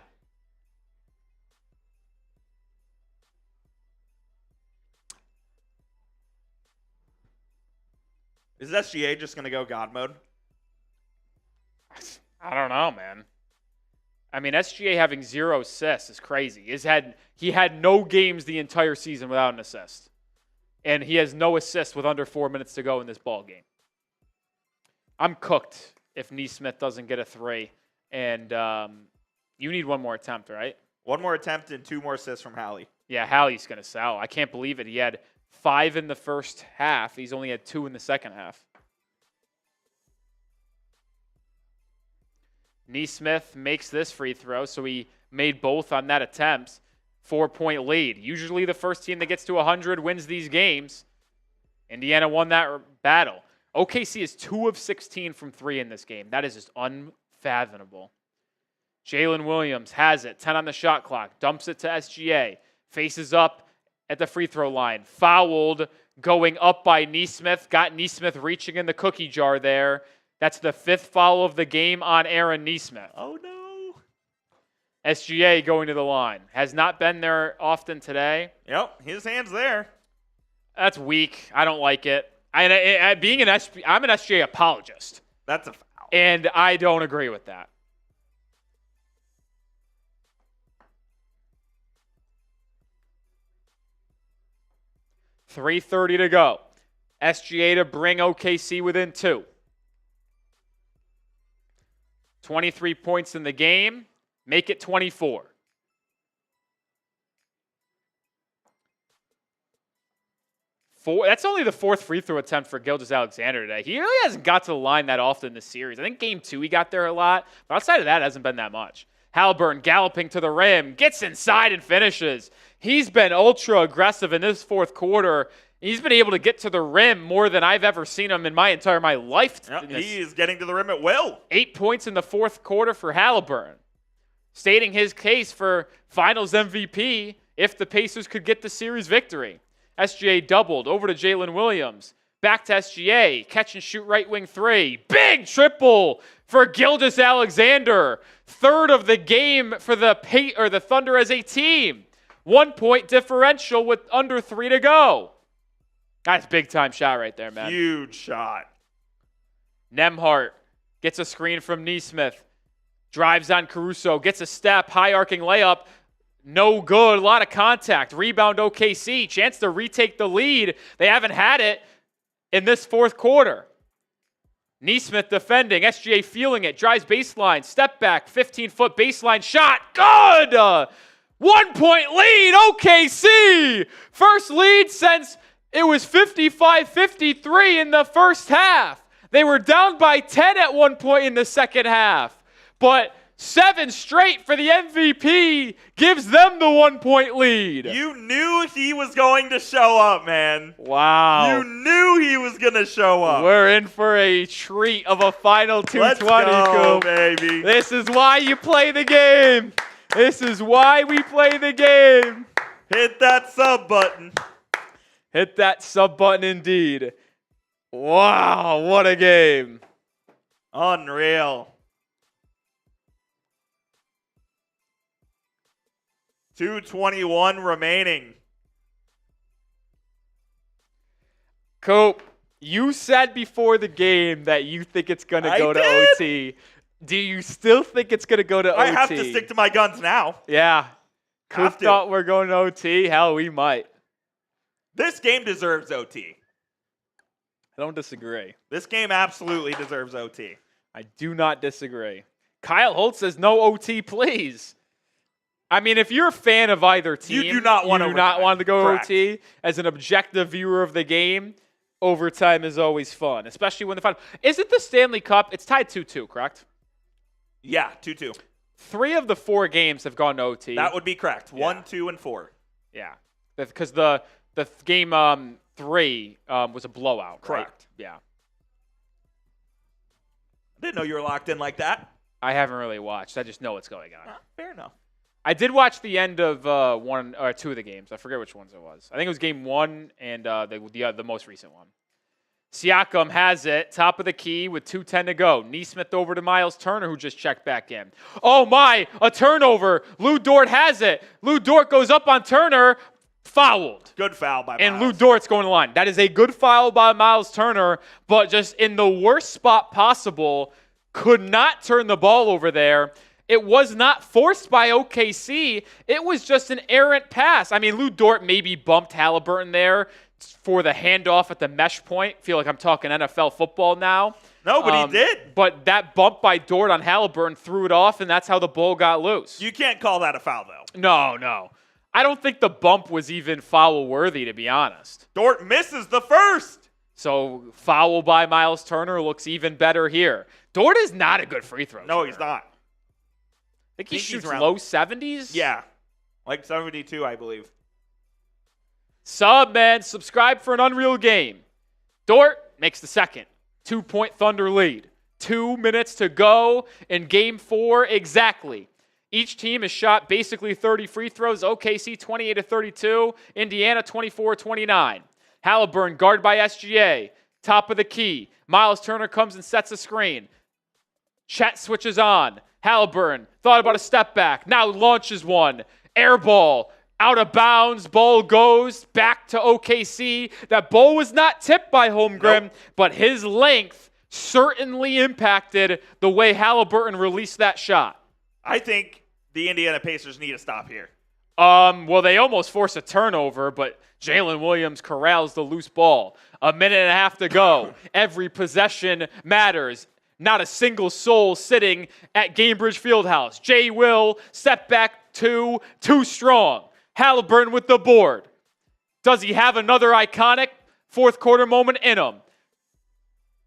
Is SGA just going to go God mode? I don't know, man. I mean, SGA having 0 assists is crazy. He had no games the entire season without an assist. And he has no assists with under 4 minutes to go in this ball game. I'm cooked if Nesmith doesn't get a 3. And you need one more attempt, right? One more attempt and 2 more assists from Hallie. Yeah, Hallie's going to sell. I can't believe it. He had 5 in the first half. He's only had 2 in the second half. Nesmith makes this free throw, so he made both on that attempt. 4-point lead. Usually the first team that gets to 100 wins these games. Indiana won that battle. OKC is 2 of 16 from 3 in this game. That is just unfathomable. Jalen Williams has it. 10 on the shot clock. Dumps it to SGA. Faces up at the free throw line. Fouled. Going up by Nesmith. Got Nesmith reaching in the cookie jar there. That's the 5th foul of the game on Aaron Nesmith. Oh, no. SGA going to the line. Has not been there often today. Yep, his hand's there. That's weak. I don't like it. I'm an SGA apologist. That's a foul. And I don't agree with that. .330 to go. SGA to bring OKC within 2. 23 points in the game. Make it 24. That's only the 4th free throw attempt for Gilgeous-Alexander today. He really hasn't got to the line that often this series. I think game 2 he got there a lot, but outside of that, it hasn't been that much. Haliburton galloping to the rim, gets inside and finishes. He's been ultra aggressive in this 4th quarter. He's been able to get to the rim more than I've ever seen him in my life. Yep, he is getting to the rim at will. 8 points in the 4th quarter for Haliburton, stating his case for Finals MVP if the Pacers could get the series victory. SGA doubled over to Jalen Williams. Back to SGA. Catch and shoot right wing 3. Big triple for Gilgeous-Alexander. 3rd of the game for the Thunder as a team. 1 point differential with under 3 to go. That's a big time shot right there, man. Huge shot. Nembhard gets a screen from Nesmith. Drives on Caruso. Gets a step. High arcing layup. No good. A lot of contact. Rebound OKC. Chance to retake the lead. They haven't had it in this 4th quarter. Nesmith defending. SGA feeling it. Drives baseline. Step back. 15-foot baseline shot. Good! 1 point lead. OKC. First lead since it was 55-53 in the first half. They were down by 10 at one point in the second half. But 7 straight for the MVP gives them the 1 point lead. You knew he was going to show up, man. Wow. You knew he was going to show up. We're in for a treat of a final 220, Let's go, Coop. baby. This is why you play the game. This is why we play the game. Hit that sub button. Hit that sub button indeed. Wow, what a game. Unreal. 2:21 remaining. Coop, you said before the game that you think it's going to go to OT. Do you still think it's going to go to OT? I have to stick to my guns now. Yeah. Coop thought we're going to OT. Hell, we might. This game deserves OT. I don't disagree. This game absolutely deserves OT. I do not disagree. Kyle Holt says no OT, please. I mean, if you're a fan of either team, you do not want to go Correct. OT. As an objective viewer of the game, overtime is always fun, especially when the final. Isn't the Stanley Cup? It's tied 2-2, correct? Yeah, 2-2. 3 of the 4 games have gone to OT. That would be correct. Yeah. 1, 2, and 4. Yeah, because the game 3 was a blowout. Correct. Right? Yeah. I didn't know you were locked in like that. I haven't really watched. I just know what's going on. Fair enough. I did watch the end of 1 or 2 of the games. I forget which ones it was. I think it was game 1 and the most recent one. Siakam has it, top of the key with 2:10 to go. Nesmith over to Myles Turner, who just checked back in. Oh my, a turnover. Lu Dort has it. Lu Dort goes up on Turner, fouled. Good foul by Myles. And Lu Dort's going to the line. That is a good foul by Myles Turner, but just in the worst spot possible, could not turn the ball over there. It was not forced by OKC. It was just an errant pass. I mean, Lu Dort maybe bumped Haliburton there for the handoff at the mesh point. Feel like I'm talking NFL football now. No, but he did. But that bump by Dort on Haliburton threw it off, and that's how the ball got loose. You can't call that a foul, though. No. I don't think the bump was even foul-worthy, to be honest. Dort misses the first. So foul by Myles Turner looks even better here. Dort is not a good free throw No, shooter. he's not. I think he shoots around low 70s? Yeah, like 72, I believe. Sub, man. Subscribe for an Unreal game. Dort makes the second. 2-point Thunder lead. 2 minutes to go in Game 4 exactly. Each team has shot basically 30 free throws. OKC 28-32. Indiana 24-29. Haliburton guarded by SGA. Top of the key. Myles Turner comes and sets a screen. Chet switches on. Haliburton thought about a step back. Now launches one. Air ball. Out of bounds. Ball goes back to OKC. That ball was not tipped by Holmgren, but his length certainly impacted the way Haliburton released that shot. I think the Indiana Pacers need to stop here. Well, they almost force a turnover, but Jalen Williams corrals the loose ball. A minute and a half to go. Every possession matters. Not a single soul sitting at Gainbridge Fieldhouse. J. Will, step back two, too strong. Haliburton with the board. Does he have another iconic fourth quarter moment in him?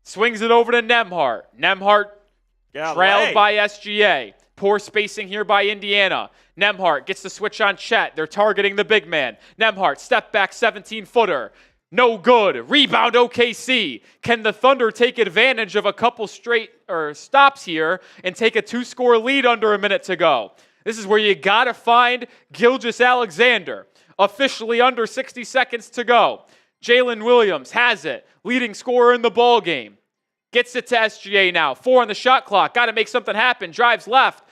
Swings it over to Nembhard. Nembhard trailed by SGA. Poor spacing here by Indiana. Nembhard gets the switch on Chet. They're targeting the big man. Nembhard, step back 17-footer. No good. Rebound OKC. Can the Thunder take advantage of a couple straight stops here and take a 2-score lead under a minute to go? This is where you got to find Gilgeous-Alexander. Officially under 60 seconds to go. Jalen Williams has it. Leading scorer in the ball game. Gets it to SGA now. 4 on the shot clock. Got to make something happen. Drives left.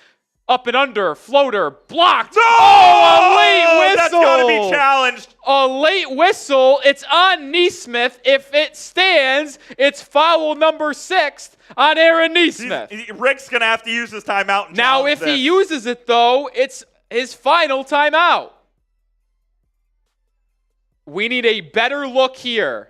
Up and under. Floater. Blocked. Oh, a late whistle. That's got to be challenged. A late whistle. It's on Nesmith. If it stands, it's foul number 6 on Aaron Nesmith. Rick's going to have to use his timeout. Now, if he uses it, though, it's his final timeout. We need a better look here.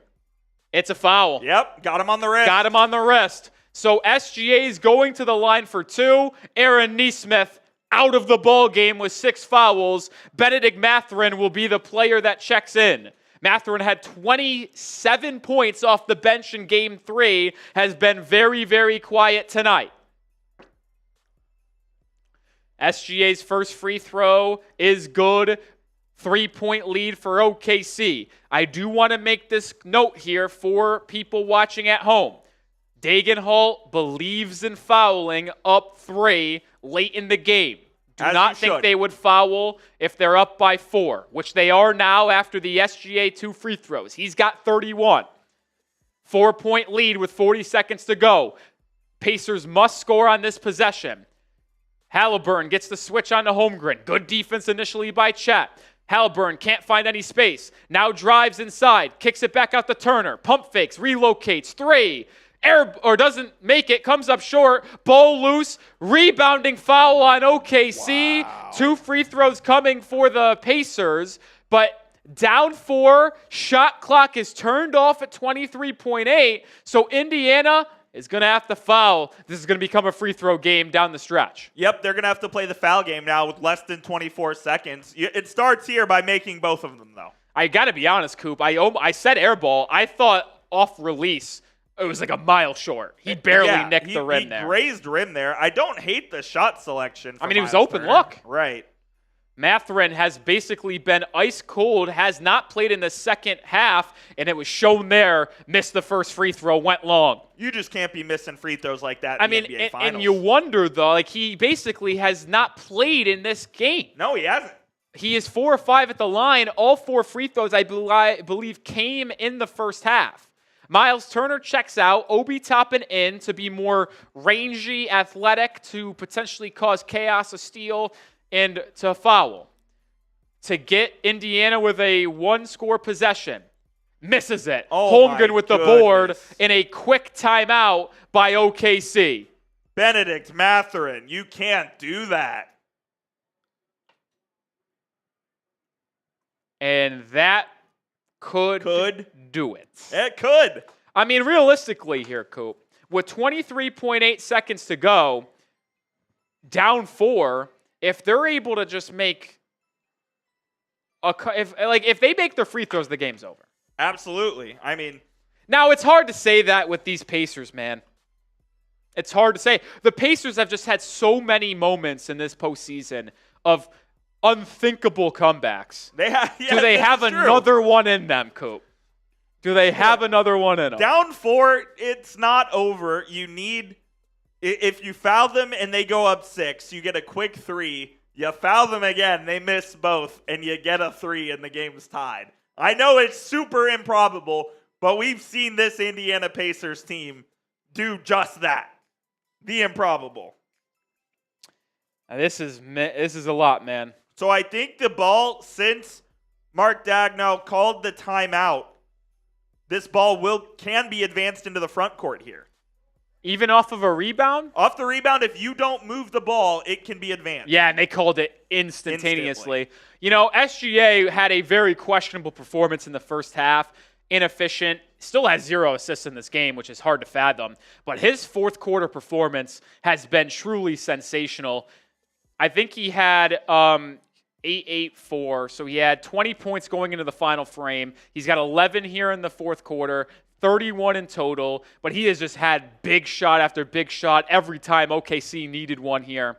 It's a foul. Yep, got him on the wrist. Got him on the wrist. So SGA is going to the line for 2. Aaron Nesmith out of the ball game with 6 fouls. Benedict Mathurin will be the player that checks in. Mathurin had 27 points off the bench in Game 3. Has been very, very quiet tonight. SGA's first free throw is good. 3-point lead for OKC. I do want to make this note here for people watching at home. Dagenhall believes in fouling up 3 late in the game. Do not think they would foul if they're up by 4, which they are now after the SGA 2 free throws. He's got 31. 4-point lead with 40 seconds to go. Pacers must score on this possession. Haliburton gets the switch on to Holmgren. Good defense initially by Chet. Haliburton can't find any space. Now drives inside. Kicks it back out to Turner. Pump fakes. Relocates. 3. Doesn't make it. Comes up short. Ball loose. Rebounding foul on OKC. Wow. 2 free throws coming for the Pacers. But down 4. Shot clock is turned off at 23.8. So Indiana is going to have to foul. This is going to become a free throw game down the stretch. Yep, they're going to have to play the foul game now with less than 24 seconds. It starts here by making both of them, though. I got to be honest, Coop. I said air ball. I thought off release it was like a mile short. He barely nicked the rim there. He grazed rim there. I don't hate the shot selection. I mean, he was open look. Right. Mathurin has basically been ice cold, has not played in the second half, and it was shown there. Missed the first free throw, went long. You just can't be missing free throws like that in the NBA Finals. And you wonder, though, like he basically has not played in this game. No, he hasn't. He is 4 or 5 at the line. All 4 free throws, I believe, came in the first half. Myles Turner checks out. Obi Toppin in to be more rangy, athletic, to potentially cause chaos, a steal, and to foul. To get Indiana with a 1-score possession. Misses it. Holmgren with the board in a quick timeout by OKC. Benedict Mathurin, you can't do that. And that could do it. It could. I mean, realistically here, Coop, with 23.8 seconds to go, down 4, if they're able to just make if they make their free throws, the game's over. Absolutely. I mean, now it's hard to say that with these Pacers, man. It's hard to say. The Pacers have just had so many moments in this postseason of unthinkable comebacks. Do they have another one in them, Coop? Do they have another one in them? Down 4, it's not over. You need, if you foul them and they go up 6, you get a quick 3. You foul them again, they miss both, and you get a 3 and the game's tied. I know it's super improbable, but we've seen this Indiana Pacers team do just that. The improbable. This is a lot, man. So I think the ball, since Mark Daigneault called the timeout, this ball can be advanced into the front court here. Even off of a rebound? Off the rebound, if you don't move the ball, it can be advanced. Yeah, and they called it instantaneously. You know, SGA had a very questionable performance in the first half. Inefficient. Still has 0 assists in this game, which is hard to fathom. But his fourth quarter performance has been truly sensational. I think he had 8-8-4, so he had 20 points going into the final frame. He's got 11 here in the fourth quarter, 31 in total, but he has just had big shot after big shot every time OKC needed one here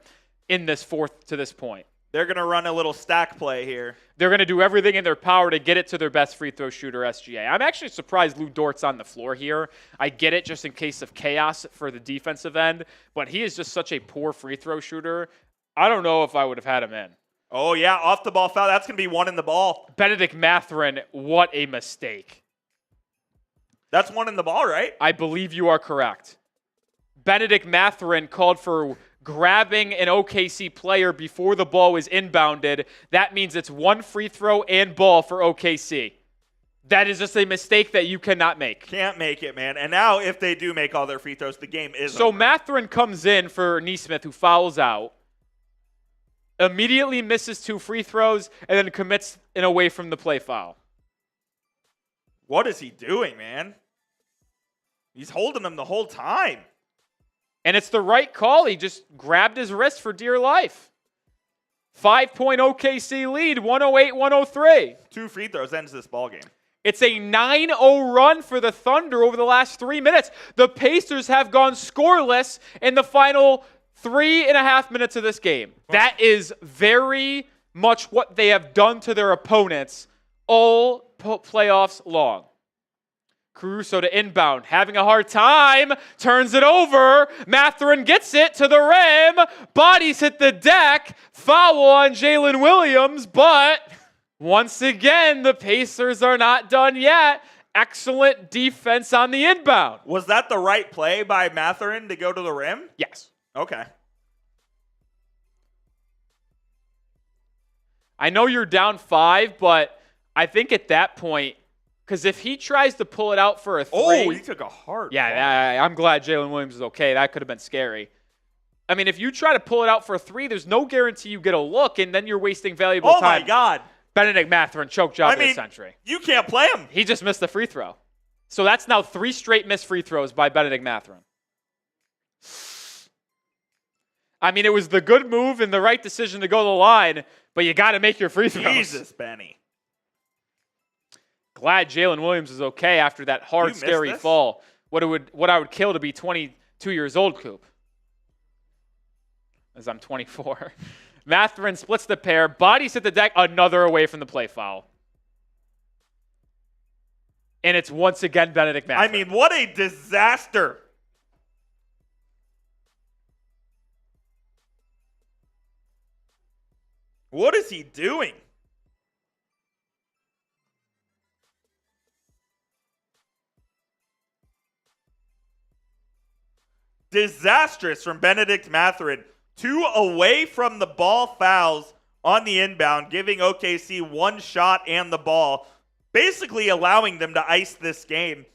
in this fourth to this point. They're going to run a little stack play here. They're going to do everything in their power to get it to their best free throw shooter, SGA. I'm actually surprised Lu Dort's on the floor here. I get it just in case of chaos for the defensive end, but he is just such a poor free throw shooter. I don't know if I would have had him in. Oh, yeah, off the ball foul. That's going to be 1 in the ball. Benedict Mathurin, what a mistake. That's 1 in the ball, right? I believe you are correct. Benedict Mathurin called for grabbing an OKC player before the ball was inbounded. That means it's 1 free throw and ball for OKC. That is just a mistake that you cannot make. Can't make it, man. And now if they do make all their free throws, the game is So over. Mathurin comes in for Nesmith, who fouls out, immediately misses 2 free throws, and then commits an away from the play foul. What is he doing, man? He's holding him the whole time. And it's the right call. He just grabbed his wrist for dear life. 5-point OKC lead, 108-103. 2 free throws ends this ball game. It's a 9-0 run for the Thunder over the last 3 minutes. The Pacers have gone scoreless in the final 3.5 minutes of this game. That is very much what they have done to their opponents all playoffs long. Caruso to inbound, having a hard time, turns it over. Mathurin gets it to the rim. Bodies hit the deck. Foul on Jalen Williams, but once again, the Pacers are not done yet. Excellent defense on the inbound. Was that the right play by Mathurin to go to the rim? Yes. Okay. I know you're down 5, but I think at that point, because if he tries to pull it out for a 3. Oh, he took a hard Yeah, I'm glad Jalen Williams is okay. That could have been scary. I mean, if you try to pull it out for a 3, there's no guarantee you get a look, and then you're wasting valuable time. Oh, my God. Benedict Mathurin, choke job of the century. You can't play him. He just missed the free throw. So that's now 3 straight missed free throws by Benedict Mathurin. I mean, it was the good move and the right decision to go to the line, but you got to make your free throws. Jesus, Benny. Glad Jalen Williams is okay after that hard, scary fall. What I would kill to be 22 years old, Coop. As I'm 24. Mathurin splits the pair. Bodies hit the deck. Another away from the play foul. And it's once again Benedict Mathurin. I mean, what a disaster. What is he doing? Disastrous from Benedict Mathurin. 2 away from the ball fouls on the inbound, giving OKC 1 shot and the ball, basically allowing them to ice this game.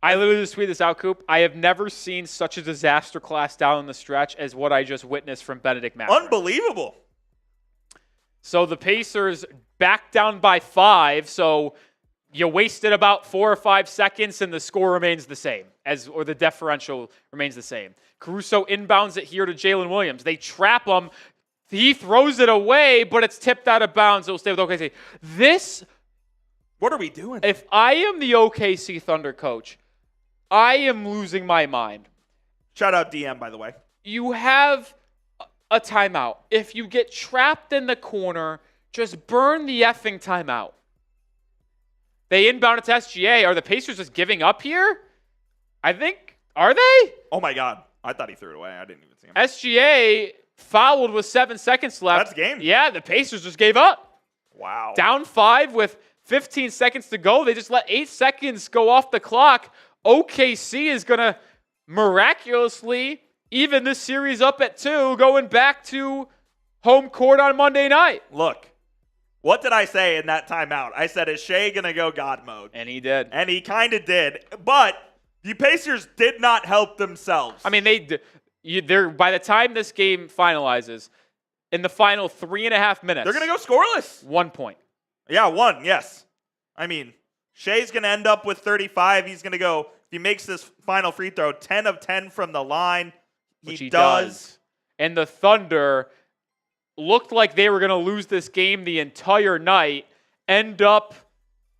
I literally just tweeted this out, Coop. I have never seen such a disaster class down the stretch as what I just witnessed from Benedict Mathurin. Unbelievable. So the Pacers back down by 5, so you wasted about 4 or 5 seconds and the score remains the same, or the differential remains the same. Caruso inbounds it here to Jalen Williams. They trap him. He throws it away, but it's tipped out of bounds. It will stay with OKC. What are we doing? If I am the OKC Thunder coach, I am losing my mind. Shout out DM, by the way. You have a timeout. If you get trapped in the corner, just burn the effing timeout. They inbound it to SGA. Are the Pacers just giving up here? Are they? Oh, my God. I thought he threw it away. I didn't even see him. SGA fouled with 7 seconds left. That's game. Yeah, the Pacers just gave up. Wow. Down 5 with 15 seconds to go. They just let 8 seconds go off the clock. OKC is going to miraculously even this series up at 2, going back to home court on Monday night. Look, what did I say in that timeout? I said, is Shai going to go God mode? And he did. And he kind of did. But the Pacers did not help themselves. I mean, they're by the time this game finalizes, in the final 3.5 minutes, they're going to go scoreless. 1 point. Yeah, 1, yes. I mean, Shai's going to end up with 35. He's going to go, if he makes this final free throw, 10 of 10 from the line. Which he does. And the Thunder looked like they were going to lose this game the entire night, end up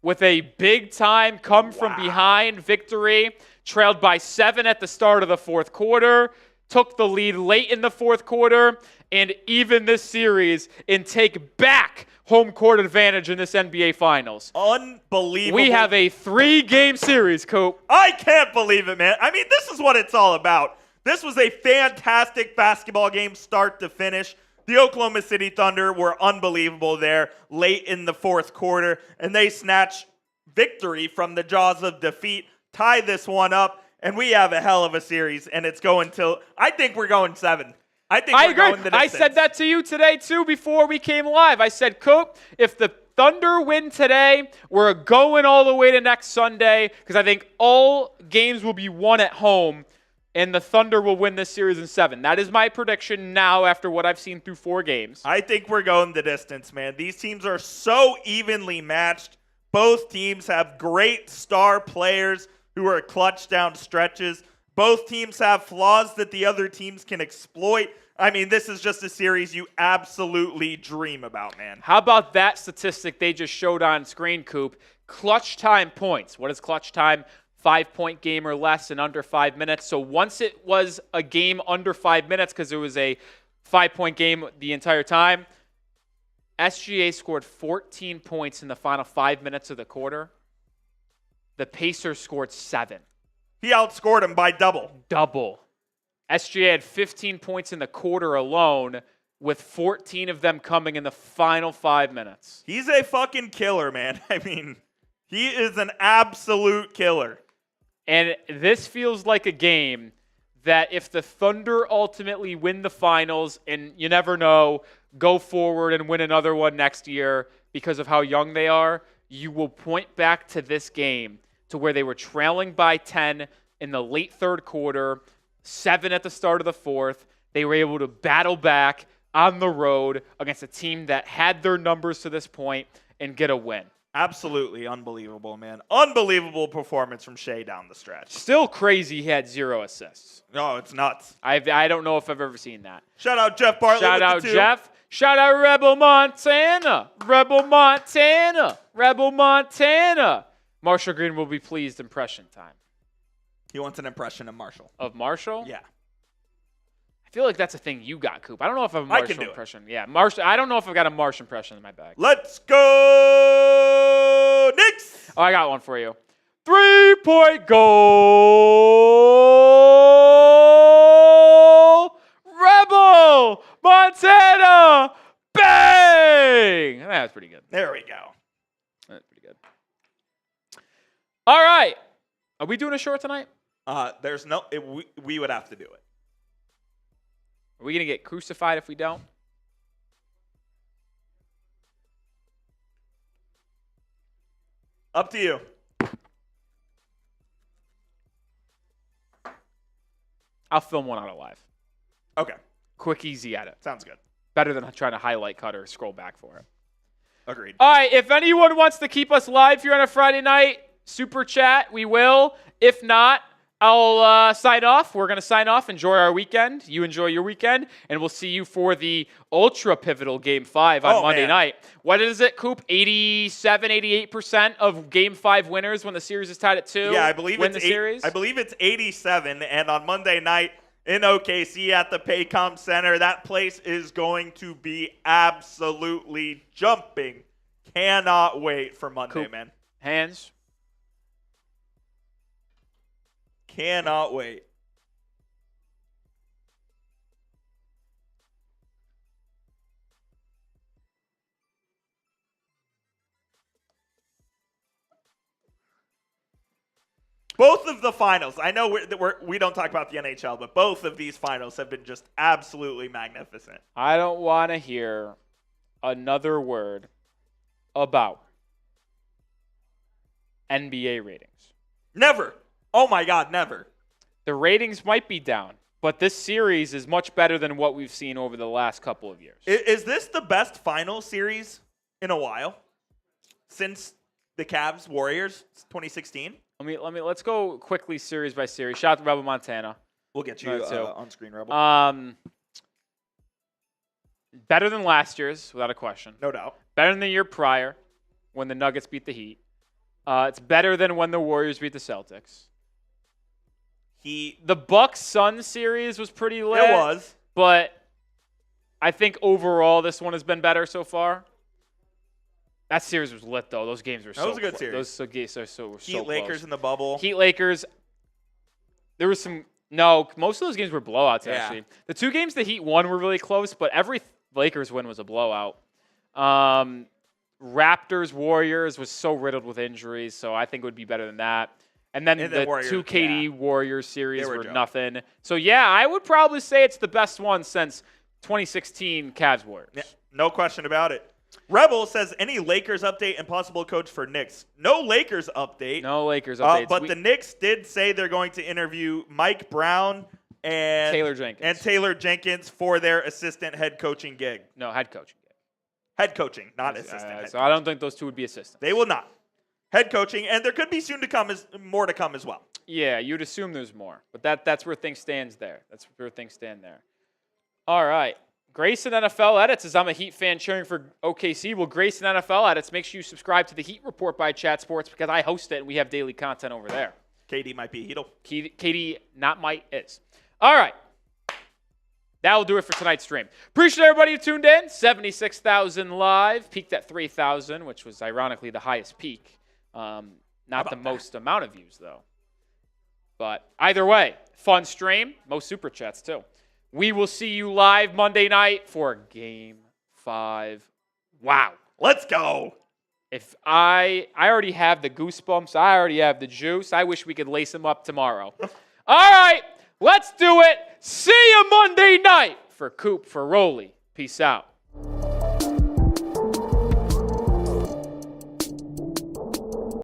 with a big-time come-from-behind victory, trailed by 7 at the start of the fourth quarter, took the lead late in the fourth quarter, and even this series and take back home court advantage in this NBA Finals. Unbelievable. We have a 3-game series, Coop. I can't believe it, man. I mean, this is what it's all about. This was a fantastic basketball game start to finish. The Oklahoma City Thunder were unbelievable there late in the fourth quarter, and they snatch victory from the jaws of defeat, tie this one up, and we have a hell of a series, and it's going till, I think we're going 7. I agree. Going the distance. I said that to you today, too, before we came live. I said, Coop, if the Thunder win today, we're going all the way to next Sunday, because I think all games will be won at home, and the Thunder will win this series in 7. That is my prediction now after what I've seen through 4 games. I think we're going the distance, man. These teams are so evenly matched. Both teams have great star players who are clutch down stretches. Both teams have flaws that the other teams can exploit. I mean, this is just a series you absolutely dream about, man. How about that statistic they just showed on screen, Coop? Clutch time points. What is clutch time? 5-point game or less in under 5 minutes. So once it was a game under 5 minutes because it was a 5-point game the entire time, SGA scored 14 points in the final 5 minutes of the quarter. The Pacers scored 7. He outscored him by double. SGA had 15 points in the quarter alone, with 14 of them coming in the final 5 minutes. He's a fucking killer, man. I mean, he is an absolute killer. And this feels like a game that if the Thunder ultimately win the finals, and you never know, go forward and win another one next year because of how young they are, you will point back to this game to where they were trailing by 10 in the late third quarter, 7 at the start of the fourth. They were able to battle back on the road against a team that had their numbers to this point and get a win. Absolutely unbelievable, man. Unbelievable performance from Shai down the stretch. Still crazy he had 0 assists. No, it's nuts. I don't know if I've ever seen that. Shout out Jeff Bartlett. Shout out Jeff. Shout out Rebel Montana. Marshall Green will be pleased. Impression time. He wants an impression of Marshall. Of Marshall? Yeah. I feel like that's a thing you got, Coop. I don't know if I have a Marshall impression. It. Yeah, Marshall. I don't know if I've got a Marsh impression in my bag. Let's go, Knicks! Oh, I got one for you. 3-point goal! Rebel Montana! Bang! That's pretty good. There we go. That's pretty good. All right. Are we doing a short tonight? There's no. We would have to do it. Are we going to get crucified if we don't? Up to you. I'll film one out alive. Okay. Quick, easy edit. Sounds good. Better than trying to highlight cut or scroll back for it. Agreed. All right, if anyone wants to keep us live here on a Friday night, super chat, we will. If not, I'll sign off. We're going to sign off. Enjoy our weekend. You enjoy your weekend. And we'll see you for the ultra pivotal Game 5 on Monday night. What is it, Coop? 87, 88% of Game 5 winners when the series is tied at 2 Yeah, I believe win the series? I believe it's 87. And on Monday night in OKC at the Paycom Center, that place is going to be absolutely jumping. Cannot wait for Monday, Coop. man. Hands. Cannot wait. Both of the finals. I know we don't talk about the NHL, but both of these finals have been just absolutely magnificent. I don't want to hear another word about NBA ratings. Never. Oh, my God, never. The ratings might be down, but this series is much better than what we've seen over the last couple of years. Is this the best final series in a while since the Cavs Warriors 2016? Let's go quickly series by series. Shout out to Rebel Montana. We'll get you on screen, Rebel. Better than last year's, without a question. No doubt. Better than the year prior when the Nuggets beat the Heat. It's better than when the Warriors beat the Celtics. The Bucks-Suns series was pretty lit. It was. But I think overall this one has been better so far. That series was lit, though. Those games were so close. That was a good series. Those games were so Heat Lakers in the bubble. Heat Lakers. There was some – no, most of those games were blowouts, actually. Yeah. The 2 games the Heat won were really close, but every Lakers win was a blowout. Raptors-Warriors was so riddled with injuries, so I think it would be better than that. And then the Warriors, 2 KD Warriors series were joke. nothing. So, yeah, I would probably say it's the best one since 2016 Cavs Warriors. Yeah, no question about it. Rebel says, any Lakers update and possible coach for Knicks? No Lakers update. No Lakers updates. But the Knicks did say they're going to interview Mike Brown and Taylor Jenkins for their assistant head coaching gig. No, head coaching gig. Head coaching, not assistant. So I don't think those two would be assistants. They will not. Head coaching, and there could be more to come as well. Yeah, you'd assume there's more, but that's where things stand there. That's where things stand there. All right. Grayson NFL Edits says, I'm a Heat fan cheering for OKC. Well, Grayson NFL Edits, make sure you subscribe to the Heat Report by Chat Sports because I host it and we have daily content over there. KD might be Heatle. KD, not might, is. All right. That will do it for tonight's stream. Appreciate everybody who tuned in. 76,000 live. Peaked at 3,000, which was ironically the highest peak. Not the most amount of views, though. But either way, fun stream. Most super chats, too. We will see you live Monday night for Game 5. Wow. Let's go. If I already have the goosebumps. I already have the juice. I wish we could lace them up tomorrow. All right. Let's do it. See you Monday night. For Coop, for Rolly. Peace out.